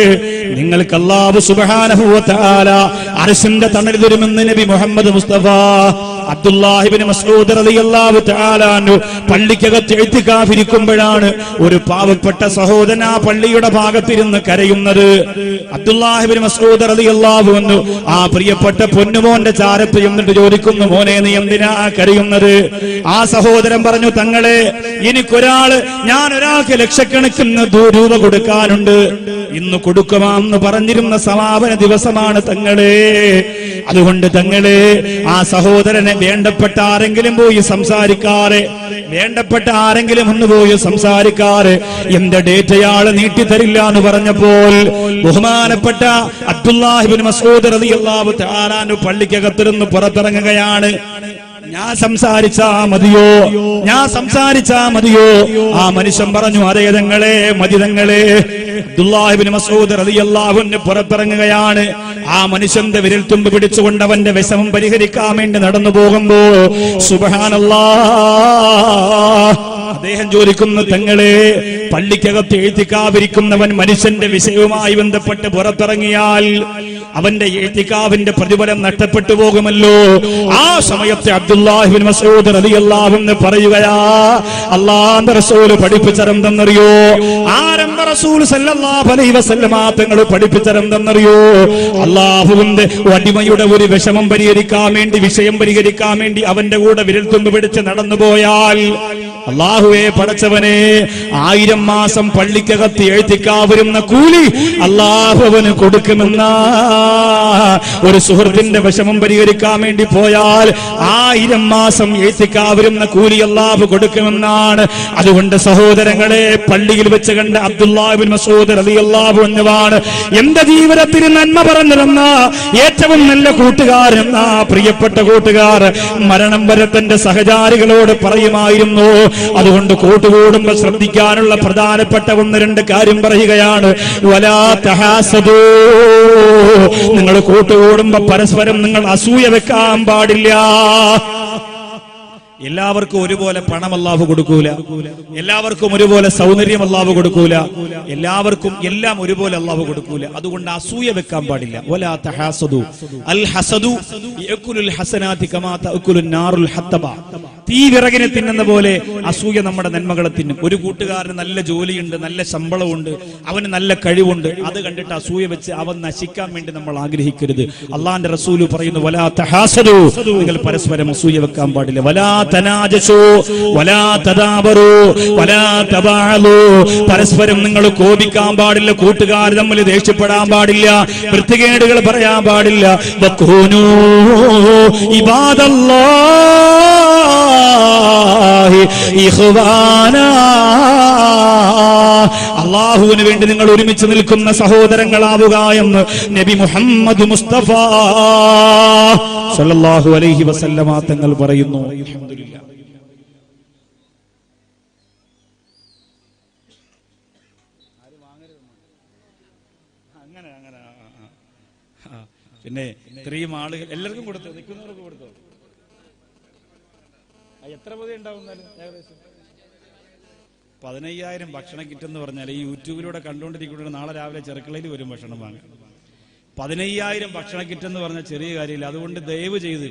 നിങ്ങൾക്ക് അല്ലാഹു സുബ്ഹാനഹു വ തആല അർശിന്റെ തണൽ തരുമെന്ന് നബി മുഹമ്മദ് മുസ്തഫ. അബ്ദുല്ലാഹി ഇബ്നു മസ്ഊദ് റളിയല്ലാഹു തആല അൻഹു പള്ളിക്കകത്ത് ഇഅ്തികാഫ് ഇരിക്കുമ്പോഴാണ് ഒരു പാവപ്പെട്ട സഹോദരൻ ആ പള്ളിയുടെ ഭാഗത്തിരുന്ന് കരയുന്നത്. അബ്ദുല്ലാഹി ഇബ്നു മസ്ഊദ് റളിയല്ലാഹു അൻഹു ആ പ്രിയപ്പെട്ട പൊന്നുമോന്റെ ചാരത്ത് എന്നിട്ട് ചോദിക്കുന്നു, മോനെ നീ എന്തിനാ കരയുന്നത്? ആ സഹോദരൻ പറഞ്ഞു, തങ്ങളെ ഞാൻ ഒരാൾക്ക് ലക്ഷക്കണക്കിന് രൂപ കൊടുക്കാനുണ്ട്, ഇന്ന് കൊടുക്കുമാന്ന് പറഞ്ഞിരുന്ന സമാപന ദിവസമാണ് തങ്ങളെ. അതുകൊണ്ട് തങ്ങളെ ആ സഹോദരനെ വേണ്ടപ്പെട്ട ആരെങ്കിലും പോയി സംസാരിക്കാറ്, വേണ്ടപ്പെട്ട ആരെങ്കിലും ഒന്ന് പോയി സംസാരിക്കാറ്, എന്റെ ഡേറ്റ് അയാള് നീട്ടിത്തരില്ല എന്ന് പറഞ്ഞപ്പോൾ ബഹുമാനപ്പെട്ട അബ്ദുല്ലാഹി ഇബ്നു മസ്ഊദ് റളിയല്ലാഹു തആല അൻഹു പള്ളിക്കകത്തിരുന്ന് പുറത്തിറങ്ങുകയാണ്. ഞാൻ സംസാരിച്ചാ മതിയോ? ആ മനുഷ്യൻ പറഞ്ഞു, അതേ തങ്ങളെ, മതി തങ്ങളെ. അബ്ദുല്ലാഹി ഇബ്നു മസ്ഊദ് റളിയല്ലാഹു അൻഹു പുറത്തിറങ്ങുകയാണ്. ആ മനുഷ്യന്റെ വിരൽത്തുമ്പ് പിടിച്ചുകൊണ്ട് അവന്റെ വിഷമം പരിഹരിക്കാൻ വേണ്ടി നടന്നു പോകുമ്പോ സുബ്ഹാനല്ലാഹ് അദ്ദേഹം ചോദിക്കുന്നു, തങ്ങളെ, പള്ളിക്കകത്ത് എഴുത്തിക്കാവിരിക്കുന്നവൻ മനുഷ്യന്റെ വിഷയവുമായി ബന്ധപ്പെട്ട് പുറത്തിറങ്ങിയാൽ അവന്റെ എഴുത്തിക്കാവിന്റെ പ്രതിഫലം നഷ്ടപ്പെട്ടു പോകുമല്ലോ. ആ സമയത്ത് അബ്ദുല്ലാഹി ഇബ്നു മസ്ഊദ് റളിയല്ലാഹു അൻഹു പറയുകയാ, അല്ലാഹുവിന്റെ റസൂൽ പഠിപ്പിച്ചതെന്തെന്നറിയോ? ആരംഭ റസൂൽ സല്ലല്ലാഹു അലൈഹി വസല്ലം തങ്ങൾ പഠിപ്പിച്ചതെന്തെന്നറിയോ? അല്ലാഹുവിന്റെ അടിമയുടെ ഒരു വിഷമം പരിഹരിക്കാൻ വേണ്ടി, വിഷയം പരിഹരിക്കാൻ വേണ്ടി അവന്റെ കൂടെ വിരൽത്തുമ്പ് പിടിച്ച് നടന്നുപോയാൽ അല്ലാഹുവേ പടച്ചവനെ, 1000 മാസം പള്ളിക്കകത്ത് എഴുത്തിക്കാ വരുന്ന കൂലി അല്ലാഹു അവന് കൊടുക്കുമെന്ന ഒരു സുഹൃത്തിന്റെ വിഷമം പരിഹരിക്കാൻ വേണ്ടി പോയാൽ 1000 മാസം എഴുത്തിക്കാ വരുന്ന കൂലി അല്ലാഹു കൊടുക്കുമെന്നാണ്. അതുകൊണ്ട് സഹോദരങ്ങളെ, പള്ളിയിൽ വെച്ച് കണ്ട അബ്ദുല്ലാഹി ഇബ്നു മസ്ഊദ് റളിയല്ലാഹു അൻഹുവാണ് എന്റെ ജീവിതത്തിൽ നന്മ പറഞ്ഞിരുന്ന ഏറ്റവും നല്ല കൂട്ടുകാരെന്ന പ്രിയപ്പെട്ട കൂട്ടുകാർ. മരണം വരെ തന്റെ സഹചാരികളോട് പറയുമായിരുന്നു. അതുകൊണ്ട് കൂട്ടുകൂടുമ്പോൾ ശ്രദ്ധിക്കാനുള്ള പ്രധാനപ്പെട്ട 1-2 കാര്യം പറയുകയാണ്. വലാ തഹാസദൂ, നിങ്ങൾ കൂട്ടുകൂടുമ്പോ പരസ്പരം നിങ്ങൾ അസൂയ വെക്കാൻ പാടില്ല. എല്ലാവർക്കും ഒരുപോലെ പണം അല്ലാഹു കൊടുക്കൂല, എല്ലാവർക്കും ഒരുപോലെ സൗന്ദര്യം അല്ലാഹു കൊടുക്കൂല, എല്ലാവർക്കും എല്ലാം ഒരുപോലെ അല്ലാഹു കൊടുക്കൂല. അതുകൊണ്ട് അസൂയ വെക്കാൻ പാടില്ല. വലാ തഹാസദു, അൽ ഹസദു യഅകുലുൽ ഹസനാതി കമാ തഅകുലുൻ നാറുൽ ഹത്തബ. തീ വിറകിനെ തിന്നുന്ന പോലെ അസൂയ നമ്മുടെ നന്മകളെ തിന്നും. ഒരു കൂട്ടുകാരന് നല്ല ജോലിയുണ്ട്, നല്ല ശമ്പളമുണ്ട്, അവന് നല്ല കഴിവുണ്ട്, അത് കണ്ടിട്ട് അസൂയ വെച്ച് അവൻ നശിക്കാൻ വേണ്ടി നമ്മൾ ആഗ്രഹിക്കരുത്. അല്ലാഹുവിന്റെ റസൂല് പറയുന്നു, വലാ തഹാസദു, നിങ്ങൾ പരസ്പരം അസൂയ വെക്കാൻ പാടില്ല. വലാ തനാജസു വലാ തദാബറു വലാ തബാലു, പരസ്പരം നിങ്ങൾ കോപിക്കാൻ പാടില്ല, കൂട്ടുകാർ തമ്മിൽ ദേഷ്യപ്പെടാൻ പാടില്ല, വൃത്തികേടുകൾ പറയാൻ പാടില്ല. വഖൂനൂ ഇബാദല്ലാഹി ഇഖ്വാനാ, അല്ലാഹുവിന് വേണ്ടി നിങ്ങൾ ഒരുമിച്ച് നിൽക്കുന്ന സഹോദരങ്ങളാവുക എന്ന് നബി മുഹമ്മദ് മുസ്തഫ സല്ലല്ലാഹു അലൈഹി വസല്ലമ തങ്ങൾ പറയുന്നു. അൽഹംദുലില്ലാഹ്. പിന്നെ ഇത്രയും ആളുകൾ എല്ലാവർക്കും കൊടുത്തു, നിൽക്കുന്നവർക്ക് കൊടുത്തു. എത്ര പൊതി ഉണ്ടാവുന്നാലും ഏകദേശം 15,000 ഭക്ഷണ കിറ്റ് എന്ന് പറഞ്ഞാൽ ഈ യൂട്യൂബിലൂടെ കണ്ടുകൊണ്ടിരിക്കുന്ന നാളെ രാവിലെ ചെറുക്കളയിൽ വരും ഭക്ഷണം വാങ്ങാൻ. 15,000 ഭക്ഷണ കിറ്റ് എന്ന് പറഞ്ഞാൽ ചെറിയ കാര്യമില്ല. അതുകൊണ്ട് ദയവ് ചെയ്ത്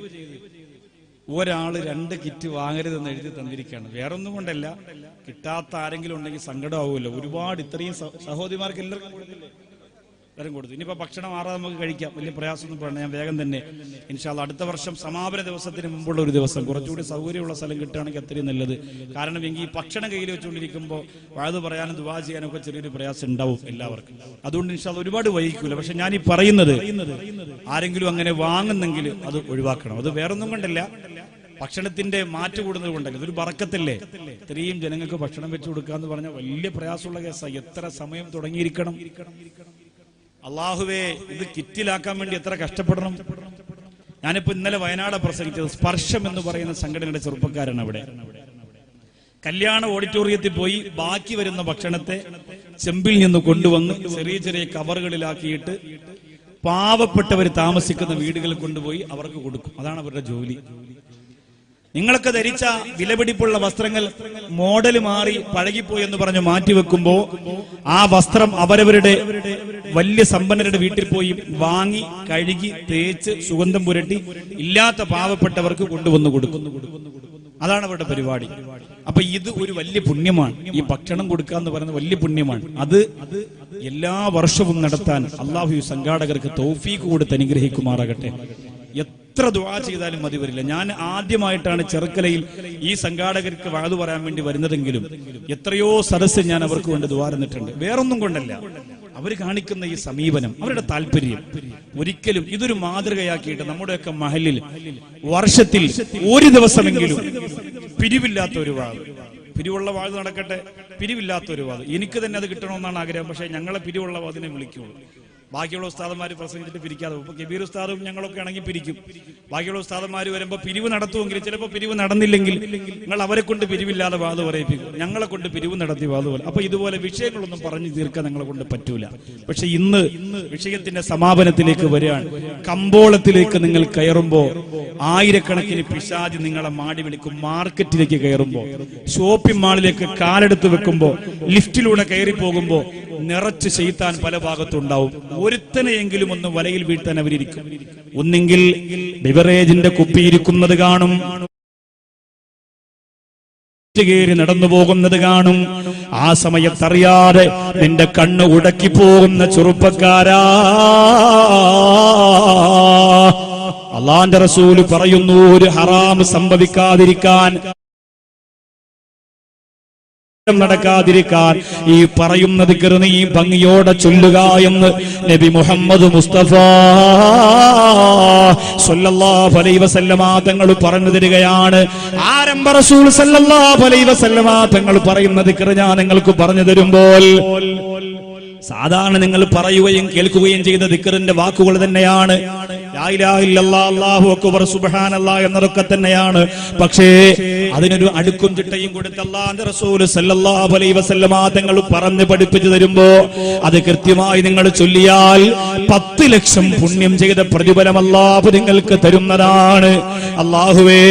ഒരാള് 2 കിറ്റ് വാങ്ങരുതെന്ന് എഴുതി തന്നിരിക്കുകയാണ്. വേറൊന്നും കൊണ്ടല്ല, കിട്ടാത്ത ആരെങ്കിലും ഉണ്ടെങ്കിൽ സങ്കടമാവുമല്ലോ. ഒരുപാട് ഇത്രയും സഹോദരിമാർക്ക് എല്ലാവർക്കും കൊടുത്തു. ഇനിയിപ്പോ ഭക്ഷണം ആറാതെ നമുക്ക് കഴിക്കാം, വലിയ പ്രയാസമൊന്നും പറയണം. ഞാൻ വേഗം തന്നെ ഇൻഷാ അല്ലാഹ് അടുത്ത വർഷം സമാപന ദിവസത്തിന് മുമ്പുള്ള ഒരു ദിവസം കുറച്ചുകൂടി സൗകര്യമുള്ള സ്ഥലം കിട്ടുകയാണെങ്കിൽ അത്രയും നല്ലത്. കാരണം എങ്കിൽ ഈ ഭക്ഷണം കയ്യിൽ വെച്ചുകൊണ്ടിരിക്കുമ്പോൾ വഅദ് പറയാനും ദുആ ചെയ്യാനും ഒക്കെ ചെറിയൊരു പ്രയാസം ഉണ്ടാവും എല്ലാവർക്കും. അതുകൊണ്ട് ഇൻഷാ അല്ലാഹ് ഒരുപാട് വൈകിക്കൂല. പക്ഷെ ഞാൻ ഈ പറയുന്നത് ആരെങ്കിലും അങ്ങനെ വാങ്ങുന്നെങ്കിൽ അത് ഒഴിവാക്കണം. അത് വേറൊന്നും കൊണ്ടല്ല, ഭക്ഷണത്തിന്റെ മാറ്റ് കൂടുന്നത് കൊണ്ടല്ല, ഇതൊരു ബറക്കത്തല്ലേ. ഇത്രയും ജനങ്ങൾക്ക് ഭക്ഷണം വെച്ചു കൊടുക്കുക എന്ന് പറഞ്ഞാൽ വലിയ പ്രയാസമുള്ള കേസാണ്. എത്ര സമയം തുടങ്ങിയിരിക്കണം. അള്ളാഹുവേ, ഇത് കിറ്റിലാക്കാൻ വേണ്ടി എത്ര കഷ്ടപ്പെടണം. ഞാനിപ്പോ ഇന്നലെ വയനാട് പ്രസംഗിച്ചത് സ്പർശം എന്ന് പറയുന്ന സംഘടനയുടെ ചെറുപ്പക്കാരാണ്. അവിടെ കല്യാണ ഓഡിറ്റോറിയത്തിൽ പോയി ബാക്കി വരുന്ന ഭക്ഷണത്തെ ചെമ്പിൽ നിന്ന് കൊണ്ടുവന്ന് ചെറിയ ചെറിയ കവറുകളിലാക്കിയിട്ട് പാവപ്പെട്ടവർ താമസിക്കുന്ന വീടുകളിൽ കൊണ്ടുപോയി അവർക്ക് കൊടുക്കും. അതാണ് അവരുടെ ജോലി. നിങ്ങളൊക്കെ ധരിച്ച വിലപിടിപ്പുള്ള വസ്ത്രങ്ങൾ മോഡൽ മാറി പഴകിപ്പോയി എന്ന് പറഞ്ഞ് മാറ്റിവെക്കുമ്പോ ആ വസ്ത്രം അവരവരുടെ വലിയ സമ്പന്നരുടെ വീട്ടിൽ പോയി വാങ്ങി കഴുകി തേച്ച് സുഗന്ധം പുരട്ടി ഇല്ലാത്ത പാവപ്പെട്ടവർക്ക് കൊണ്ടുവന്ന് കൊടുക്കും. അതാണ് അവരുടെ പരിപാടി. അപ്പൊ ഇത് ഒരു വലിയ പുണ്യമാണ്. ഈ ഭക്ഷണം കൊടുക്കുക എന്ന് പറയുന്നത് വലിയ പുണ്യമാണ്. അത് എല്ലാ വർഷവും നടത്താൻ അള്ളാഹു സംഘാടകർക്ക് തൗഫീഖ് കൊടുത്ത് അനുഗ്രഹിക്കുമാറാകട്ടെ. എത്ര ദുആ ചെയ്താലും മതി വരില്ല. ഞാൻ ആദ്യമായിട്ടാണ് ചെറുക്കലയിൽ ഈ സംഘാടകർക്ക് വഅദ് പറയാൻ വേണ്ടി വരുന്നതെങ്കിലും എത്രയോ സദസ്സ് ഞാൻ അവർക്ക് വേണ്ടി ദുആ ചെയ്തിട്ടുണ്ട്. വേറൊന്നും കൊണ്ടല്ല, അവർ കാണിക്കുന്ന ഈ സമീപനം, അവരുടെ താല്പര്യം. ഒരിക്കലും ഇതൊരു മാതൃകയാക്കിയിട്ട് നമ്മുടെയൊക്കെ മഹലിൽ വർഷത്തിൽ ഒരു ദിവസമെങ്കിലും പിരിവില്ലാത്ത ഒരു വാദം, പിരിവുള്ള വാദം നടക്കട്ടെ, പിരിവില്ലാത്ത ഒരു വാദം. എനിക്ക് തന്നെ അത് കിട്ടണമെന്നാണ് ആഗ്രഹം. പക്ഷെ ഞങ്ങളെ പിരിവുള്ള വാദിനെ വിളിക്കുള്ളൂ. ബാക്കിയുള്ള ഉസ്താദന്മാർ പ്രസംഗിച്ചിട്ട് പിരിക്കാതെ. ഇപ്പൊ കബീർ ഉസ്താദും ഞങ്ങളൊക്കെ ആണെങ്കിൽ പിരിക്കും. ബാക്കിയുള്ള ഉസ്താദന്മാർ വരുമ്പോൾ പിരിവ് നടത്തുമെങ്കിൽ, ചിലപ്പോൾ പിരിവ് നടന്നില്ലെങ്കിൽ നിങ്ങൾ അവരെ കൊണ്ട് പിരിവില്ലാതെ വാത് പറയിപ്പിക്കും, ഞങ്ങളെ കൊണ്ട് പിരിവ് നടത്തി വാത് പോലെ. അപ്പൊ ഇതുപോലെ വിഷയങ്ങളൊന്നും പറഞ്ഞു തീർക്കാൻ ഞങ്ങളെ കൊണ്ട് പറ്റൂല. പക്ഷെ ഇന്ന് വിഷയത്തിന്റെ സമാപനത്തിലേക്ക് വരികയാണ്. കമ്പോളത്തിലേക്ക് നിങ്ങൾ കയറുമ്പോ ആയിരക്കണക്കിന് പിശാച് നിങ്ങളെ മാടി വിളിക്കും. മാർക്കറ്റിലേക്ക് കയറുമ്പോ, ഷോപ്പിംഗ് മാളിലേക്ക് കാലെടുത്ത് വെക്കുമ്പോ, ലിഫ്റ്റിലൂടെ കയറി പോകുമ്പോ നിറച്ച് ശൈത്താൻ പല ഭാഗത്തുണ്ടാവും. ഒരുത്തനെയെങ്കിലും ഒന്ന് വലയിൽ വീഴ്ത്താൻ അവരിയ്ക്കും. ഒന്നെങ്കിൽ ബിവറേജിന്റെ കുപ്പിയിരിക്കുന്നത് കാണും, കയറി നടന്നു പോകുന്നത് കാണും. ആ സമയത്തറിയാതെ നിന്റെ കണ്ണ് ഉടക്കി പോകുന്ന ചെറുപ്പക്കാരാ, അല്ലാഹുവിന്റെ റസൂല് പറയുന്നു, ഒരു ഹറാം സംഭവിക്കാതിരിക്കാൻ, നടക്കാതിരിക്കാൻ ഈ പറയുന്ന ദിക്ർ നീ ഭംഗിയോടെ ചൊല്ലുക എന്ന് നബി മുഹമ്മദ് മുസ്തഫ സല്ലല്ലാഹു അലൈഹി വസല്ലമ തങ്ങൾ പറഞ്ഞു തരികയാണ്. ആരംഭ റസൂൽ സല്ലല്ലാഹു അലൈഹി വസല്ലമ തങ്ങൾ പറയുന്ന ദിക്ർ ഞാൻ നിങ്ങൾക്ക് പറഞ്ഞു തരുമ്പോൾ സാധാരണ നിങ്ങൾ പറയുകയും കേൾക്കുകയും ചെയ്ത ദിക്റിന്റെ വാക്കുകൾ തന്നെയാണ്. ലാ ഇലാഹ ഇല്ലല്ലാഹ്, അല്ലാഹു അക്ബർ, സുബ്ഹാനല്ലാഹ് എന്നതൊക്കെ തന്നെയാണ്. പക്ഷേ അതിനൊരു അടുക്കും ചിട്ടയും കൊടുത്ത് അല്ലാഹുവിന്റെ റസൂൽ സല്ലല്ലാഹു അലൈഹി വസല്ലമ തങ്ങൾ പറഞ്ഞു പഠിപ്പിച്ചു തരുമ്പോ അത് കൃത്യമായി നിങ്ങൾ ചൊല്ലിയാൽ 10 ലക്ഷം പുണ്യം ചെയ്ത പ്രതിഫലം അല്ലാഹു നിങ്ങൾക്ക് തരുന്നതാണ്. അല്ലാഹുവേ,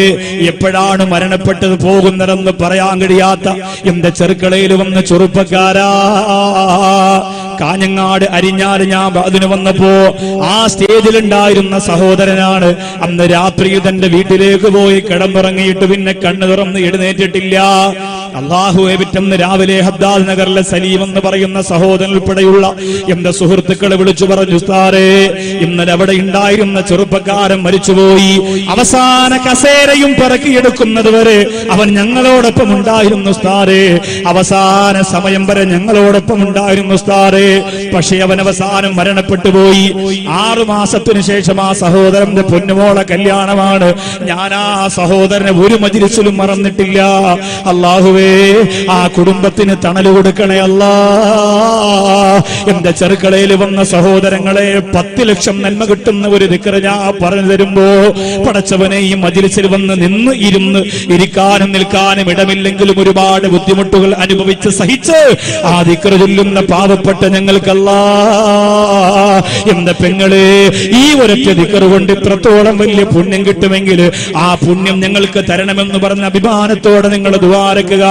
എപ്പോഴാണ് മരണപ്പെട്ടത് പോകുന്നതെന്ന് പറയാൻ കഴിയാത്ത എന്റെ ചെറുക്കളയിൽ വന്ന ചെറുപ്പക്കാരാ, കാഞ്ഞങ്ങാട് അരിഞ്ഞാല് ഞാൻ അതിന് വന്നപ്പോ ആ സ്റ്റേജിലുണ്ടായിരുന്ന സഹോദരനാണ്. അന്ന് രാത്രി തന്റെ വീട്ടിലേക്ക് പോയി കിടന്നിറങ്ങിയിട്ട് പിന്നെ കണ്ണു തുറന്ന് എഴുന്നേറ്റിട്ടില്ല. അല്ലാഹുവേ, പിറ്റേന്ന് രാവിലെ ഹദ്ദാദ് നഗറിലെ സലീം എന്ന് പറയുന്ന സഹോദരൻ ഉൾപ്പെടെയുള്ള എന്റെ സുഹൃത്തുക്കളെ വിളിച്ചു പറഞ്ഞു, ഉസ്താദേ, ഇന്നലെ അവിടെ ഉണ്ടായിരുന്ന ചെറുപ്പക്കാരൻ മരിച്ചുപോയി. അവസാന കസേരയും പറക്കിയെടുക്കുന്നത് വരെ അവൻ ഞങ്ങളോടൊപ്പം ഉണ്ടായിരുന്നു ഉസ്താദേ. അവസാന സമയം വരെ ഞങ്ങളോടൊപ്പം ഉണ്ടായിരുന്നു ഉസ്താദേ. പക്ഷെ അവൻ അവസാനം മരണപ്പെട്ടു പോയി. 6 മാസത്തിനു ശേഷം ആ സഹോദരന്റെ പൊന്നുമോളെ കല്യാണമാണ്. ഞാൻ ആ സഹോദരനെ ഒരു മജ്‌ലിസിലും മറന്നിട്ടില്ല. അല്ലാഹുവേ, ആ കുടുംബത്തിന് തണല് കൊടുക്കണേ അല്ലാ. എന്റെ ചെറുക്കളയിൽ വന്ന സഹോദരങ്ങളെ, 10 ലക്ഷം നന്മ കിട്ടുന്ന ഒരു ദിക്ർ ഞാൻ പറഞ്ഞു തരുമ്പോ പടച്ചവനെ, ഈ മജ്‌ലിസിൽ വന്ന് നിന്ന് ഇരുന്ന് ഇരിക്കാനും നിൽക്കാനും ഇടമില്ലെങ്കിലും ഒരുപാട് ബുദ്ധിമുട്ടുകൾ അനുഭവിച്ച് സഹിച്ച് ആ ദിക്ർ ചൊല്ലുന്ന പാവപ്പെട്ട ഞങ്ങൾക്കല്ലാ, എന്റെ പെങ്ങളെ, ഈ ഒരൊറ്റ ദിക്ർ കൊണ്ട് ഇത്രത്തോളം വലിയ പുണ്യം കിട്ടുമെങ്കിൽ ആ പുണ്യം ഞങ്ങൾക്ക് തരണമെന്ന് പറഞ്ഞ അഭിമാനത്തോടെ നിങ്ങൾ ദുആ രക്കുക.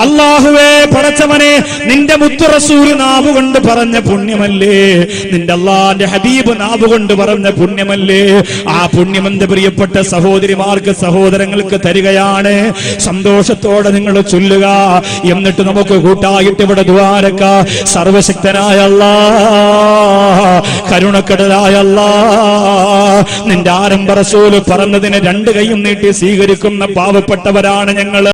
അല്ലാഹുവേ പടച്ചവനെ, നിന്റെ മുത്തു റസൂൽ നാവുകൊണ്ട് പറഞ്ഞ പുണ്യമല്ലേ, നിന്റെ അല്ലാഹുവിന്റെ ഹബീബ് നാവുകൊണ്ട് പറഞ്ഞ പുണ്യമല്ലേ, ആ പുണ്യം എന്റെ പ്രിയപ്പെട്ട സഹോദരിമാർക്ക് സഹോദരങ്ങൾക്ക് തരികയാണ്. സന്തോഷത്തോടെ നിങ്ങൾ ചൊല്ലുക. എന്നിട്ട് നമുക്ക് കൂട്ടായിട്ട് ഇവിടെ ദുആരക്ക. സർവശക്തനായ അല്ലാഹ്, കരുണക്കടലായ അല്ലാഹ്, നിന്റെ ആരംഭ റസൂൽ പറഞ്ഞതിന് രണ്ട് കൈയും നീട്ടി സ്വീകരിക്കുന്ന പാവപ്പെട്ടവരാണ് ഞങ്ങൾ.